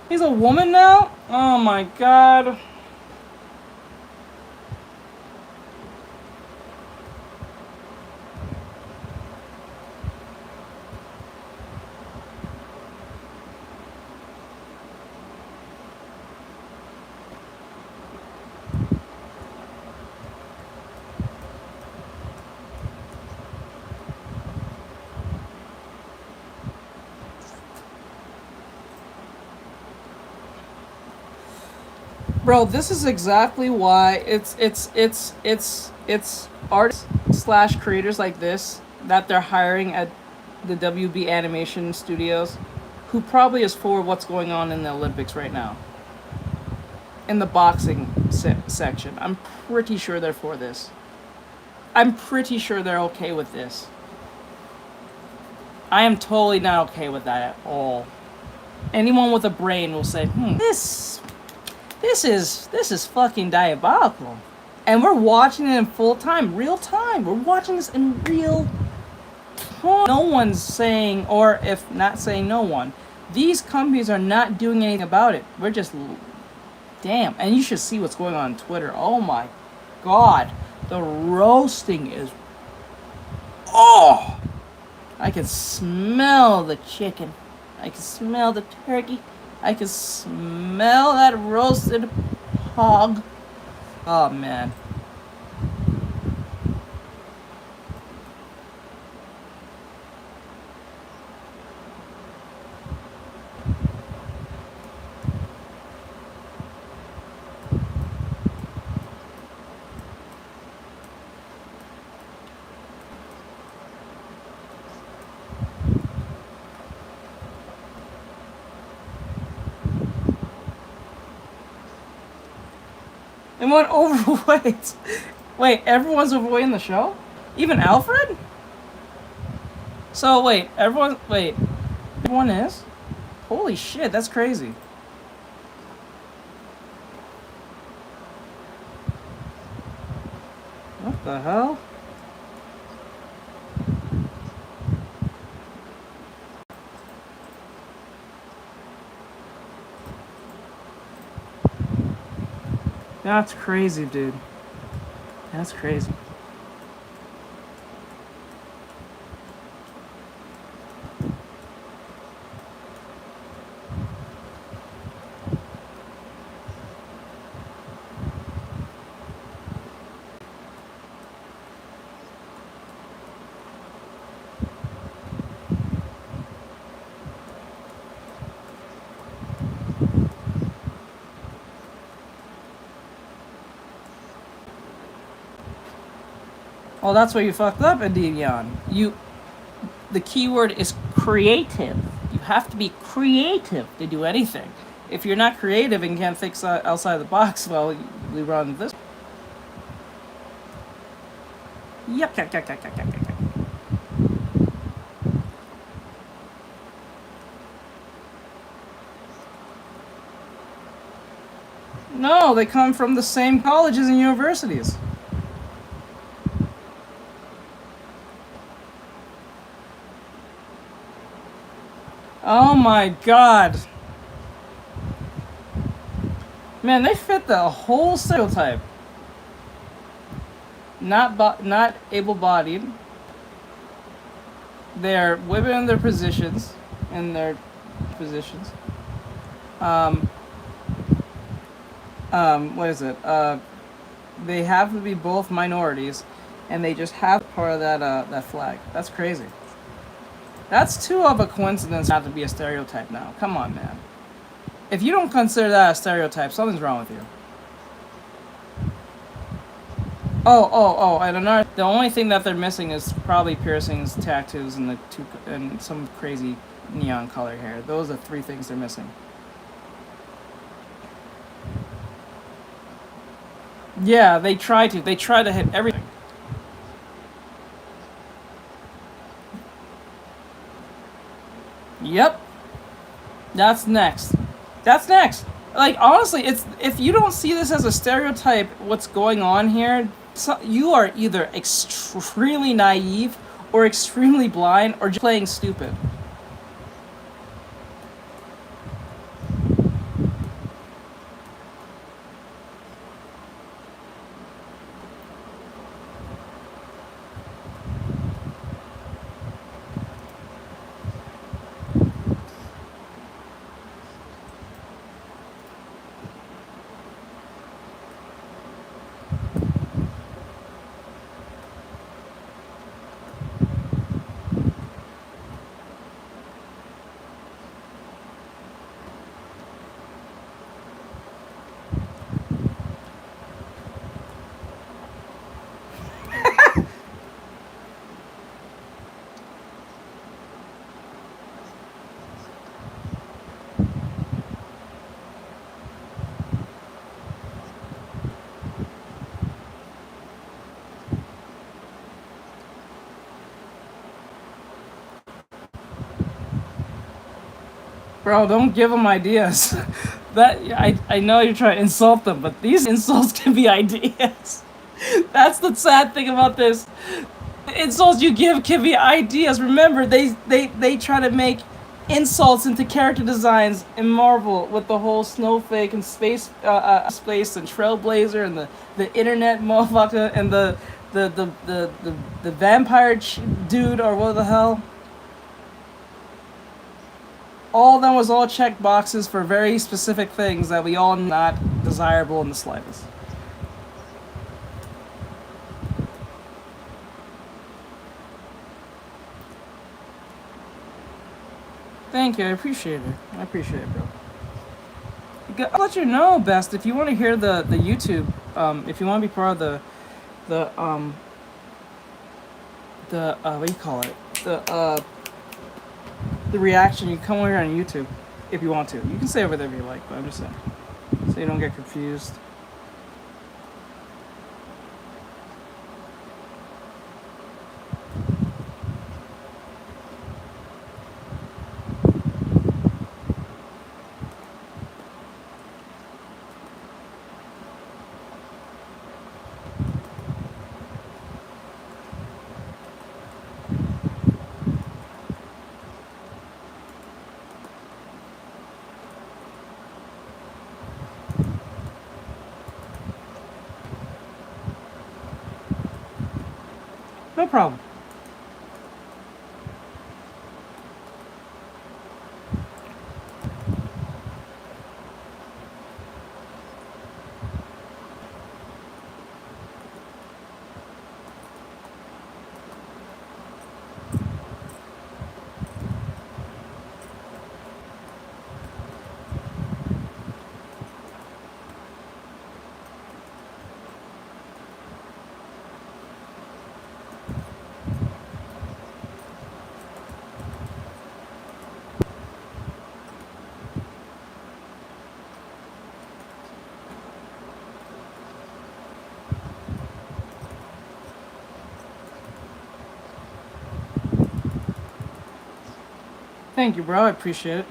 He's a woman now? Oh my god. Bro, this is exactly why it's artists / creators like this that they're hiring at the WB Animation Studios, who probably is for what's going on in the Olympics right now. in the boxing section. I'm pretty sure they're for this. I'm pretty sure they're okay with this. I am totally not okay with that at all. Anyone with a brain will say, this is fucking diabolical. And we're watching it in full time, real time. We're watching this in real time. No one's saying, or if not saying no one, these companies are not doing anything about it. We're just, damn. And you should see what's going on Twitter. Oh my God. The roasting is, oh! I can smell the chicken. I can smell the turkey. I can smell that roasted hog. Oh man. And went overweight. Wait, everyone's overweight in the show? Even Alfred? So wait, everyone is? Holy shit, that's crazy. What the hell? That's crazy, dude. That's crazy. Well, that's where you fucked up, Adidion. The keyword is creative. You have to be creative to do anything. If you're not creative and can't think outside the box, well, we run this. Yuck. No, they come from the same colleges and universities. Oh my God. Man, they fit the whole stereotype. Not able-bodied. They're women in their positions. What is it? They have to be both minorities, and they just have part of that flag. That's crazy. That's too of a coincidence not to be a stereotype now. Come on, man. If you don't consider that a stereotype, something's wrong with you. Oh, and the only thing that they're missing is probably piercings, tattoos, and some crazy neon color hair. Those are 3 things they're missing. Yeah, they try to hit everything. Yep. That's next. Like, honestly, if you don't see this as a stereotype, what's going on here, you are either extremely naive or extremely blind or just playing stupid. Bro, don't give them ideas. That I know you're trying to insult them, but these insults can be ideas. That's the sad thing about this. The insults you give can be ideas. Remember, they try to make insults into character designs in Marvel with the whole snowflake and space and Trailblazer and the internet motherfucker and the vampire dude or what the hell. All of them was all check boxes for very specific things that we all not desirable in the slightest. Thank you, I appreciate it. I appreciate it, bro. I'll let you know, Best, if you want to hear the YouTube, if you want to be part of the what do you call it? The reaction, you can come over here on YouTube if you want to. You can say whatever you like, but I'm just saying. So you don't get confused. No problem. Thank you, bro. I appreciate it.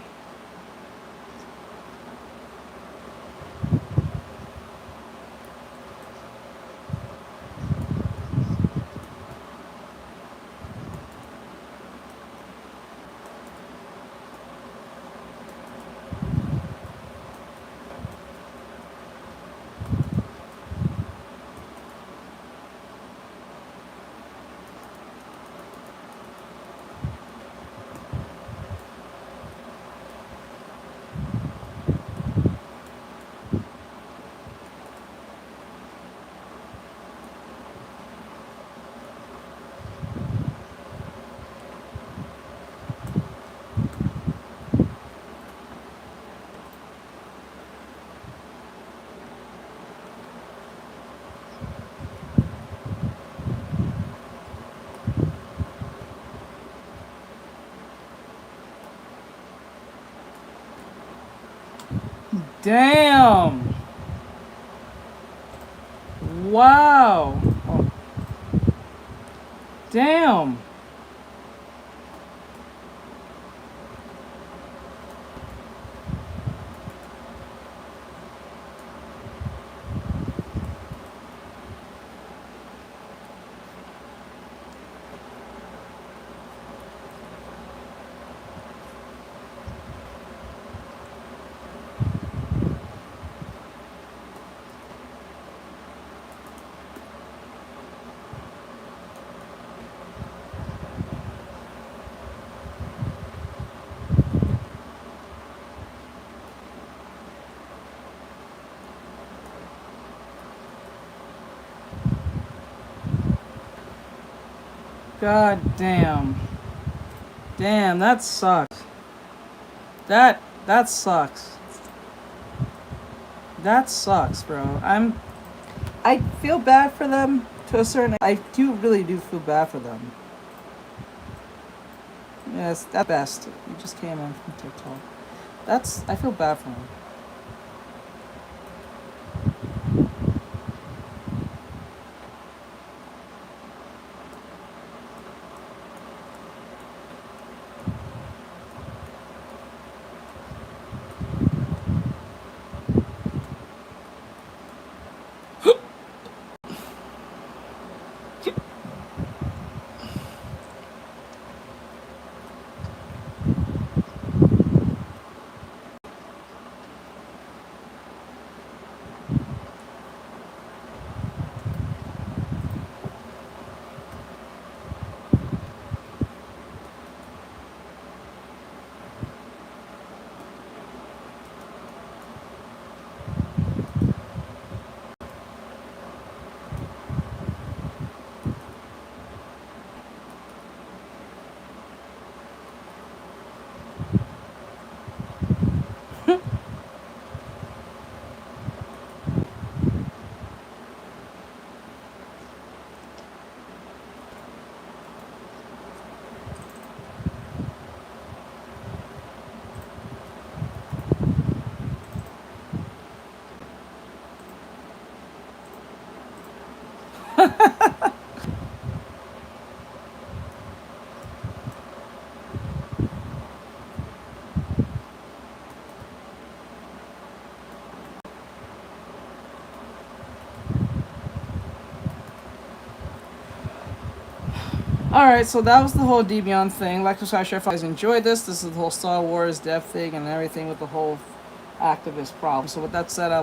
Damn. Wow. Oh. Damn. God damn. Damn, that sucks. That sucks. That sucks, bro. I feel bad for them to a certain. I really do feel bad for them. Yes, at best. You just came in from TikTok. I feel bad for them. Alright, so that was the whole Debian thing. Like, subscribe, share if you guys enjoyed this. This is the whole Star Wars dev thing and everything with the whole activist problem. So with that said,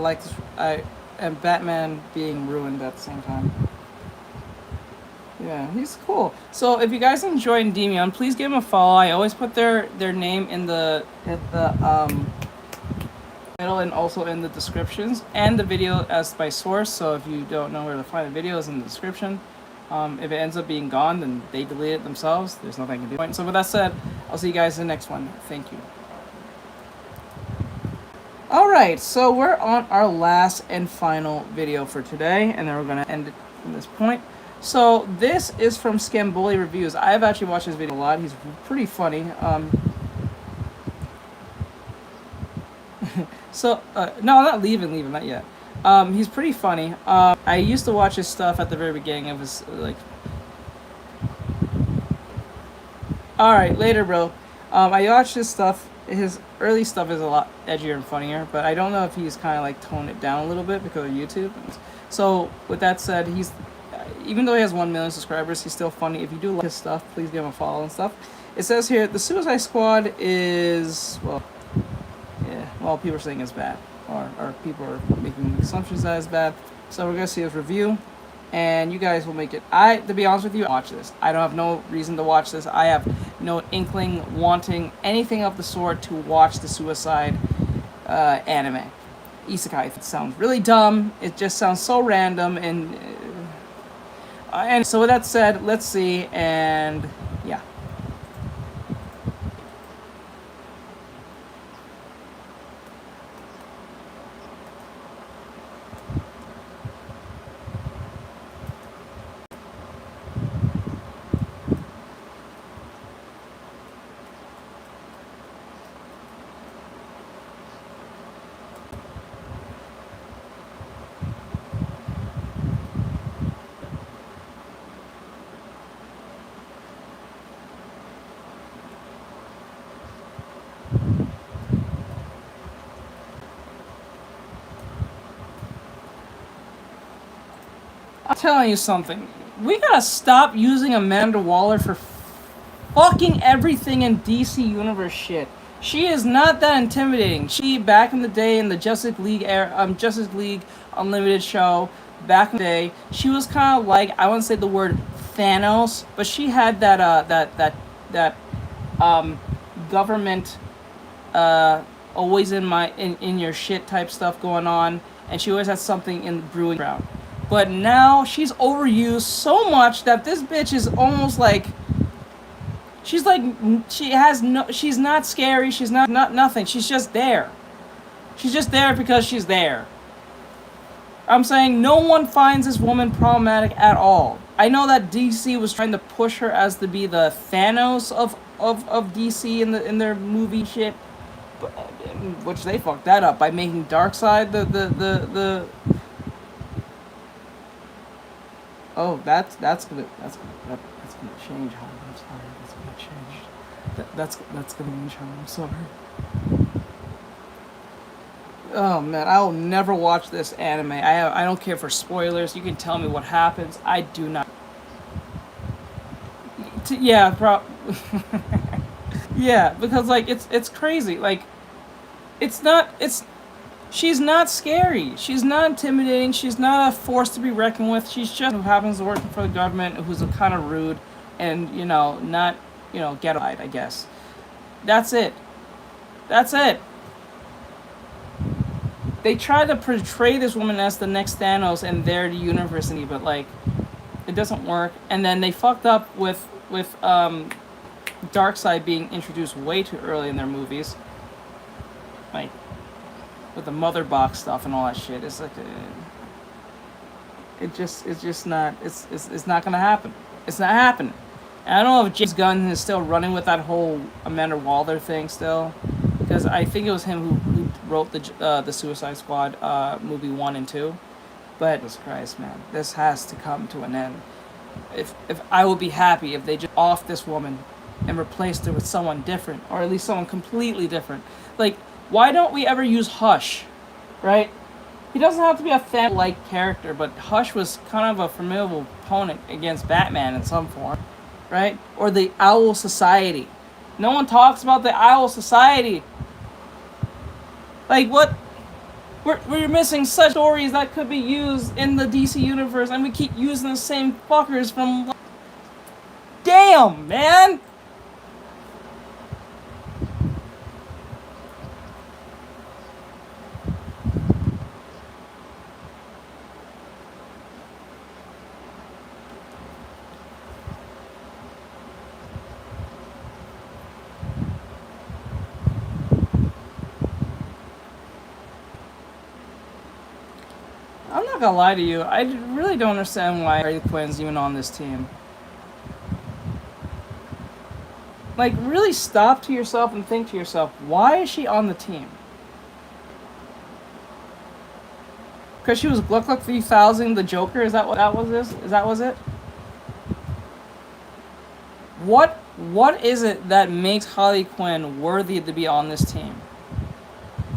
and Batman being ruined at the same time. Yeah, he's cool. So if you guys enjoy Endymion, please give him a follow. I always put their name in the middle and also in the descriptions and the video as by source. So if you don't know where to find the videos in the description, if it ends up being gone, then they delete it themselves. There's nothing I can do. So with that said, I'll see you guys in the next one. Thank you. Alright, so we're on our last and final video for today, and then we're going to end it from this point. So this is from Scamboli Reviews. I've actually watched this video a lot. He's pretty funny. No, not leaving, not yet. He's pretty funny. I used to watch his stuff at the very beginning of his, like... Alright, later, bro. I watched his stuff. His early stuff is a lot edgier and funnier, but I don't know if he's kind of, like, toned it down a little bit because of YouTube. So, with that said, he's... Even though he has 1 million subscribers, he's still funny. If you do like his stuff, please give him a follow and stuff. It says here, the Suicide Squad is... Well, yeah, well, people are saying it's bad. Or people are making assumptions that it's bad. So we're gonna see his review, and you guys will make it. To be honest with you, watch this. I don't have no reason to watch this. I have no inkling, wanting anything of the sort to watch the Suicide anime. Isekai. It sounds really dumb. It just sounds so random, and so with that said, let's see, and yeah. I'm telling you something. We gotta stop using Amanda Waller for fucking everything in DC Universe shit. She is not that intimidating. She, back in the day in the Justice League Justice League Unlimited show, back in the day, she was kind of like, I wouldn't say the word Thanos, but she had that government always in your shit type stuff going on, and she always had something in the brewing ground. But now she's overused so much that this bitch is almost like, she's not scary, she's not nothing, she's just there. She's just there because she's there. I'm saying no one finds this woman problematic at all. I know that DC was trying to push her as to be the Thanos of DC in their movie shit, but, which they fucked that up by making Darkseid the Oh, that's gonna change. I'm sorry, that's gonna change. That's gonna change. I'm sorry. Oh man, I will never watch this anime. I don't care for spoilers. You can tell me what happens. I do not. Yeah, yeah, because like it's crazy. Like she's not scary. She's not intimidating. She's not a force to be reckoned with. She's just who happens to work for the government, who's kind of rude, and not ghettoide, I guess. That's it. That's it. They try to portray this woman as the next Thanos and they're the university, but like it doesn't work. And then they fucked up with Darkseid being introduced way too early in their movies, like with the mother box stuff and all that shit. It's like it's not gonna happen. It's not happening. And I don't know if James Gunn is still running with that whole Amanda Waller thing still, because I think it was him who wrote the Suicide Squad movie 1 and 2. But Jesus Christ, man, this has to come to an end. If I would be happy if they just off this woman and replaced her with someone different, or at least someone completely different. Like, why don't we ever use Hush, right? He doesn't have to be a Thanos-like character, but Hush was kind of a formidable opponent against Batman in some form. right? Or the Owl Society. No one talks about the Owl Society. Like, what? We're missing such stories that could be used in the DC universe, and we keep using the same fuckers from. Damn, man! I'm not gonna lie to you, I really don't understand why Harley Quinn's even on this team. Like, really stop to yourself and think to yourself, why is she on the team? Because she was Gluck Gluck 3000 the Joker? Is that what that was? Is that was it? What is it that makes Harley Quinn worthy to be on this team?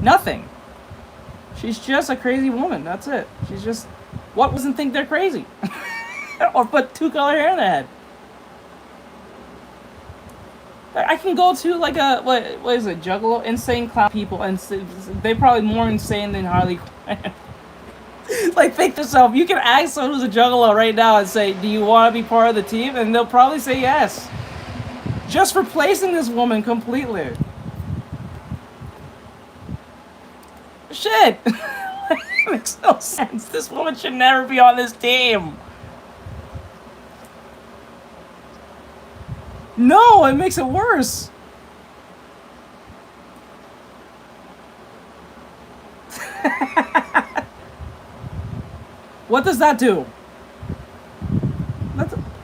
Nothing. She's just a crazy woman. That's it. She's just. What doesn't think they're crazy? Or put 2-color hair in their head. I can go to like a what is it? Juggalo, insane clown people, and they're probably more insane than Harley Quinn. Like, think to yourself, you can ask someone who's a juggalo right now and say, "Do you want to be part of the team?" And they'll probably say yes. Just replacing this woman completely. Shit! It makes no sense. This woman should never be on this team. No, it makes it worse. What does that do?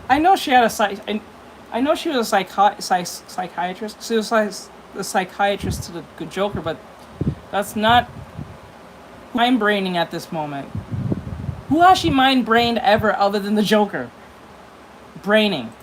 I know she had a I know she was a psychiatrist. She was like the psychiatrist to the Joker, but that's not mind braining at this moment. Who has she mind brained ever other than the Joker? Braining.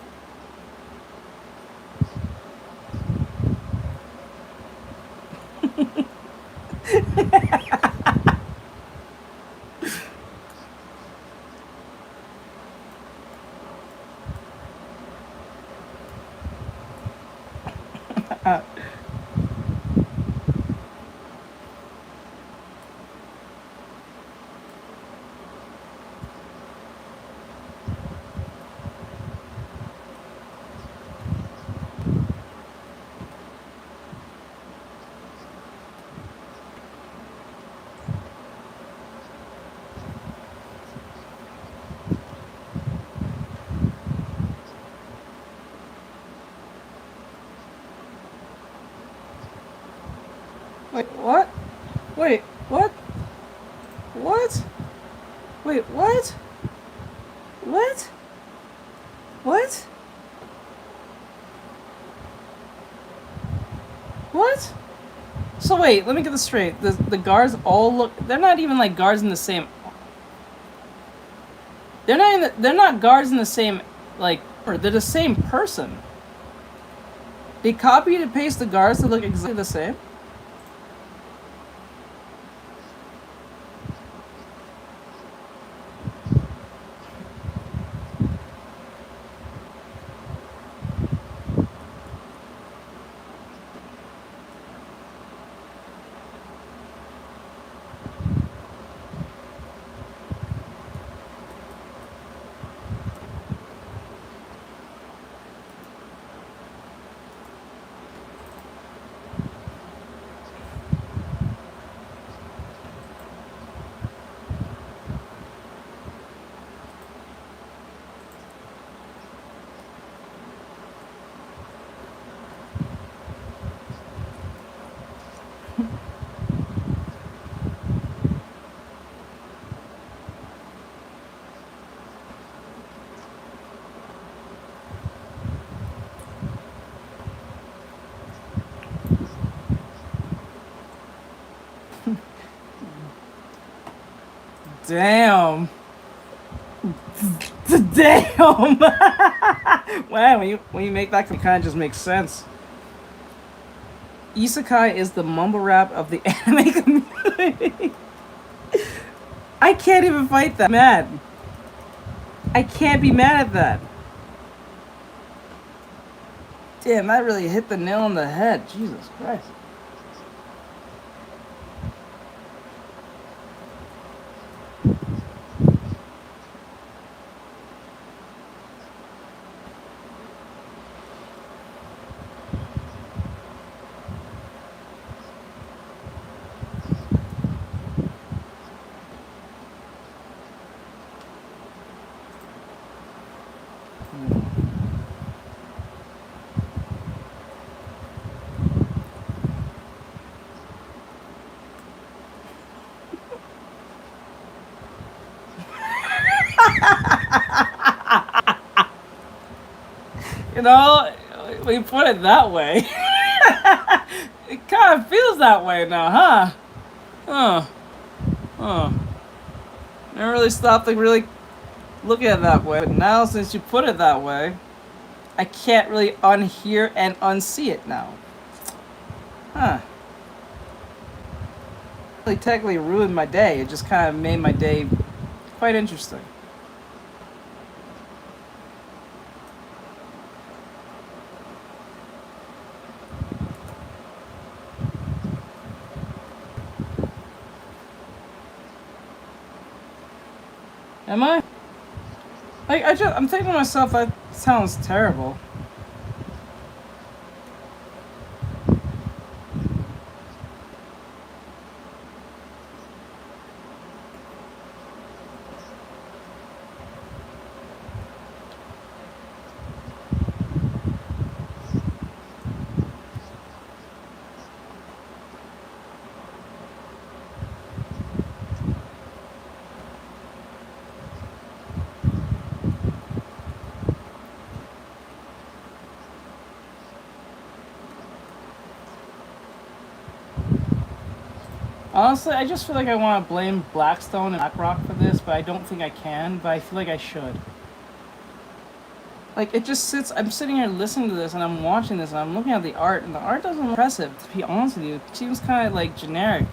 Wait, what? Wait, what? What? Wait, what? What? What? What? So wait, let me get this straight. The guards all look. They're not even like guards in the same. They're not guards in the same like. Or they're the same person. They copied and pasted the guards to look exactly the same. Damn. Damn. Wow, when you make that kind of just makes sense. Isekai is the mumble rap of the anime community. I can't even fight that. I'm mad. I can't be mad at that. Damn, that really hit the nail on the head. Jesus Christ. You know, when you put it that way, it kind of feels that way now, huh? Huh. Huh. Never really stopped to really look at it that way, but now since you put it that way, I can't really unhear and unsee it now. Huh. Really technically ruined my day. It just kind of made my day quite interesting. Am I? Like, I'm thinking to myself, that sounds terrible. Honestly, I just feel like I want to blame Blackstone and BlackRock for this, but I don't think I can, but I feel like I should. Like, it just sits, I'm sitting here listening to this, and I'm watching this, and I'm looking at the art, and the art doesn't look impressive, to be honest with you. It seems kind of, like, generic.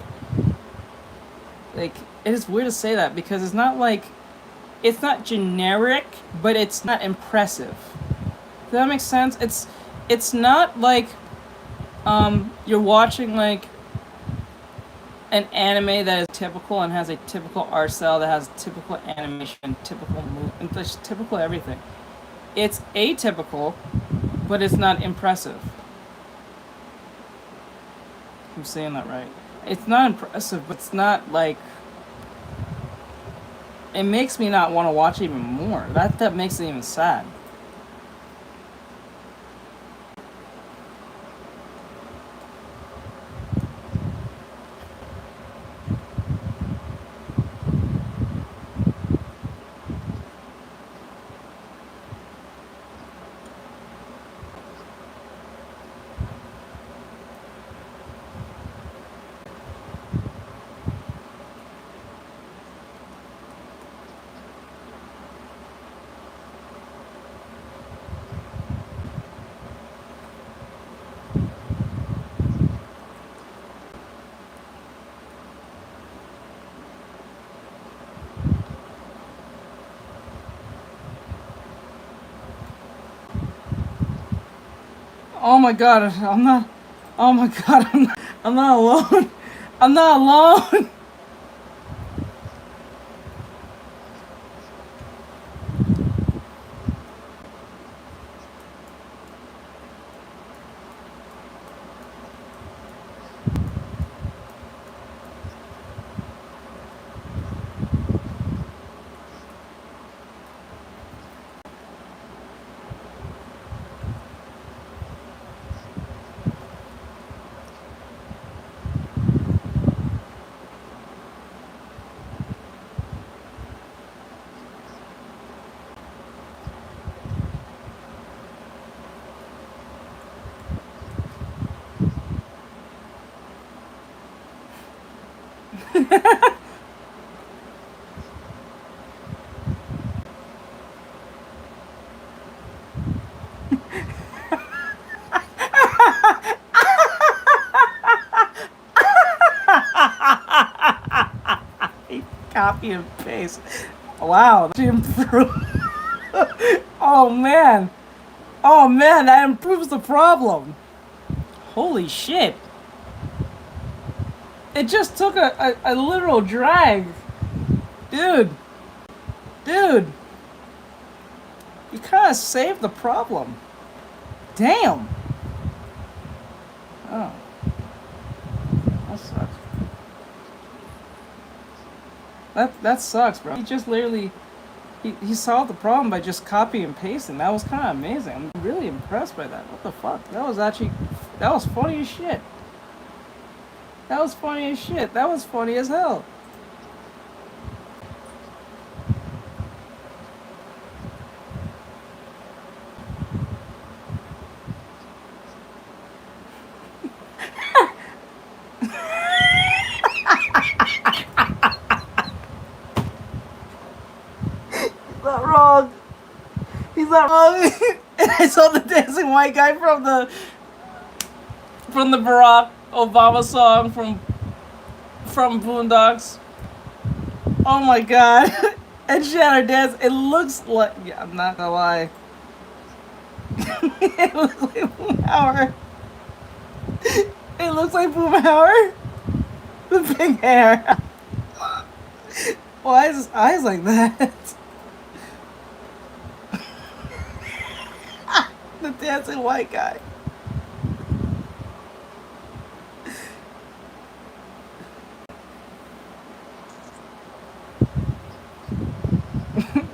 Like, it is weird to say that, because it's not, like, it's not generic, but it's not impressive. Does that make sense? It's not, like, you're watching, like, an anime that is typical and has a typical art style that has typical animation, typical move, and just typical everything. It's atypical, but it's not impressive. I'm saying that right. It's not impressive, but it's not like. It makes me not want to watch even more. That makes it even sad. Oh my god, I'm not. Oh my god, I'm not alone. I'm not alone. Copy and paste. Wow, she improved. Oh man. Oh man, that improves the problem. Holy shit. It just took a literal drag. Dude. Dude. You kind of saved the problem. Damn. Oh. That sucks. That sucks, bro. He just literally... He solved the problem by just copy and pasting. That was kind of amazing. I'm really impressed by that. What the fuck? That was actually... That was funny as shit. That was funny as shit. That was funny as hell. He's not wrong. He's not wrong. And I saw the dancing white guy from the Barack Obama song from Boondocks. Oh my god. And Shannon dance. It looks like, yeah, I'm not gonna lie. It looks like Boomhauer. It looks like Boomhauer. The big hair. Why is his eyes like that? The dancing white guy.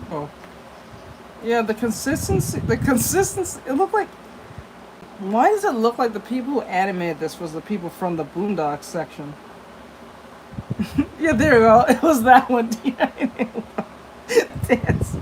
Oh. Yeah, the consistency, it looked like... Why does it look like the people who animated this was the people from the Boondocks section? Yeah, there we go. It was that one. Dance.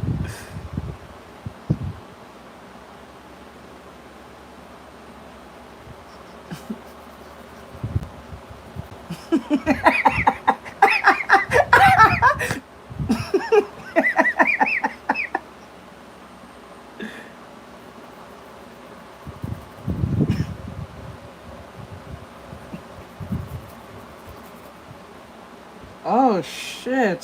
Oh shit.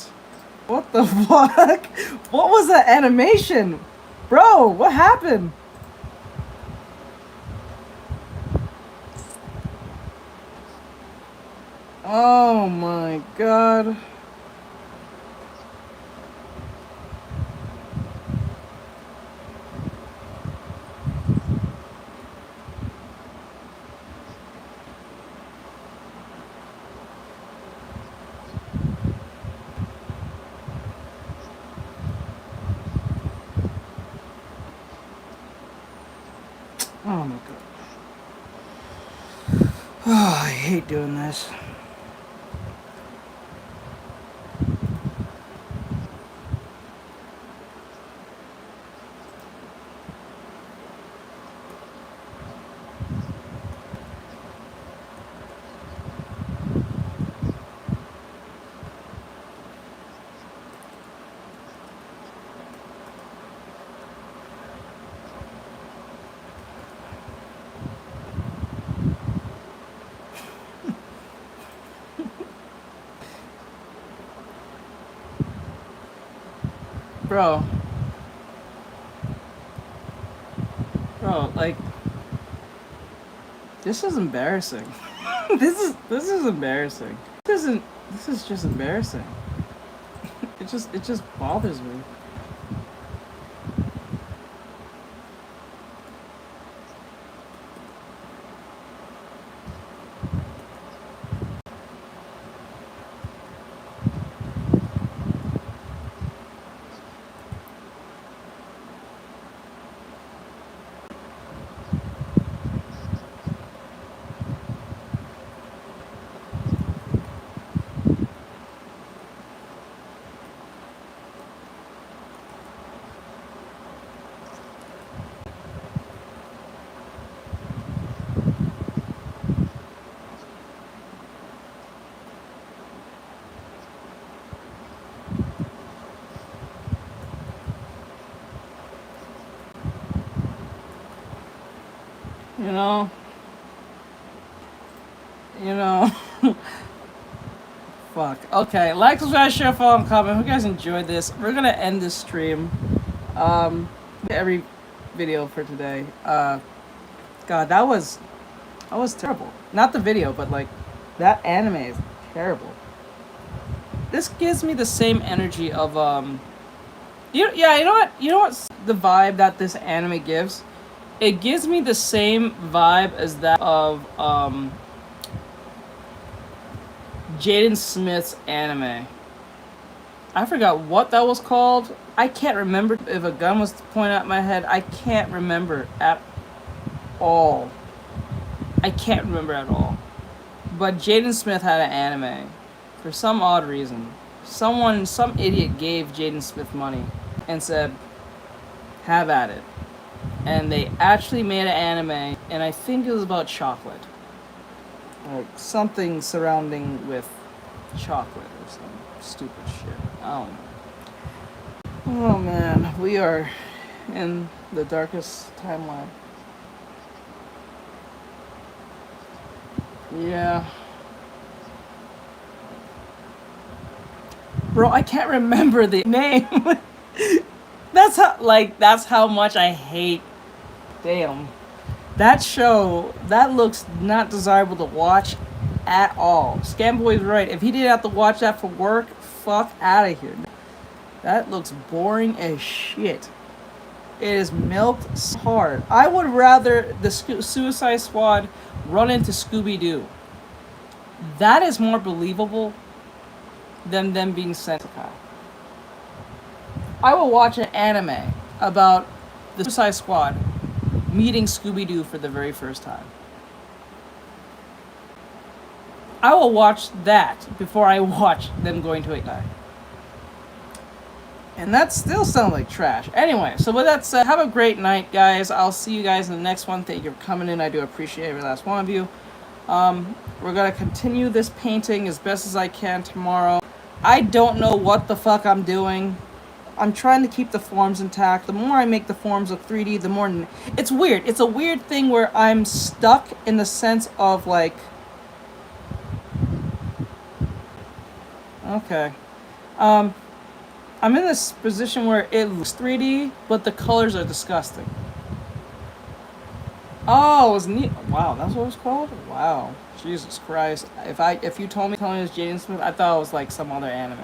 What the fuck? What was that animation? Bro, what happened? Oh my god. Oh my god. Oh, I hate doing this. Bro, like, this is embarrassing. This is embarrassing. This is just embarrassing. It just bothers me. You know, fuck. Okay, like, subscribe, share, follow, and comment. Hope you guys enjoyed this. We're gonna end this stream. video for today. God, that was terrible. Not the video, but like that anime is terrible. This gives me the same energy of you know what's the vibe that this anime gives? It gives me the same vibe as that of Jaden Smith's anime. I forgot what that was called. I can't remember if a gun was pointed at my head. I can't remember at all. I can't remember at all. But Jaden Smith had an anime. For some odd reason. Some idiot gave Jaden Smith money and said, have at it. And they actually made an anime, and I think it was about chocolate. Like something surrounding with chocolate or some stupid shit. I don't know. Oh man, we are in the darkest timeline. Yeah. Bro, I can't remember the name. That's how much I hate. Damn. That show, that looks not desirable to watch at all. Scamboy's right. If he didn't have to watch that for work, fuck out of here. That looks boring as shit. It is milked hard. I would rather the Suicide Squad run into Scooby-Doo. That is more believable than them being Sentai. I will watch an anime about the Suicide Squad meeting Scooby-Doo for the very first time. I will watch that before I watch them going to a night. And that still sounds like trash. Anyway, so with that said, have a great night, guys. I'll see you guys in the next one. Thank you for coming in. I do appreciate every last one of you. We're going to continue this painting as best as I can tomorrow. I don't know what the fuck I'm doing. I'm trying to keep the forms intact. The more I make the forms look 3D, the more... It's weird. It's a weird thing where I'm stuck in the sense of, like... Okay. I'm in this position where it looks 3D, but the colors are disgusting. Oh, it was neat. Wow, that's what it was called? Wow. Jesus Christ. If you told me it was Jaden Smith, I thought it was like some other anime.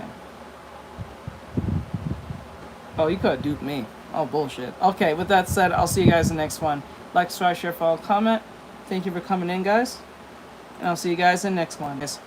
Oh, you could have duped me. Oh, bullshit. Okay, with that said, I'll see you guys in the next one. Like, subscribe, share, follow, comment. Thank you for coming in, guys. And I'll see you guys in the next one. Yes.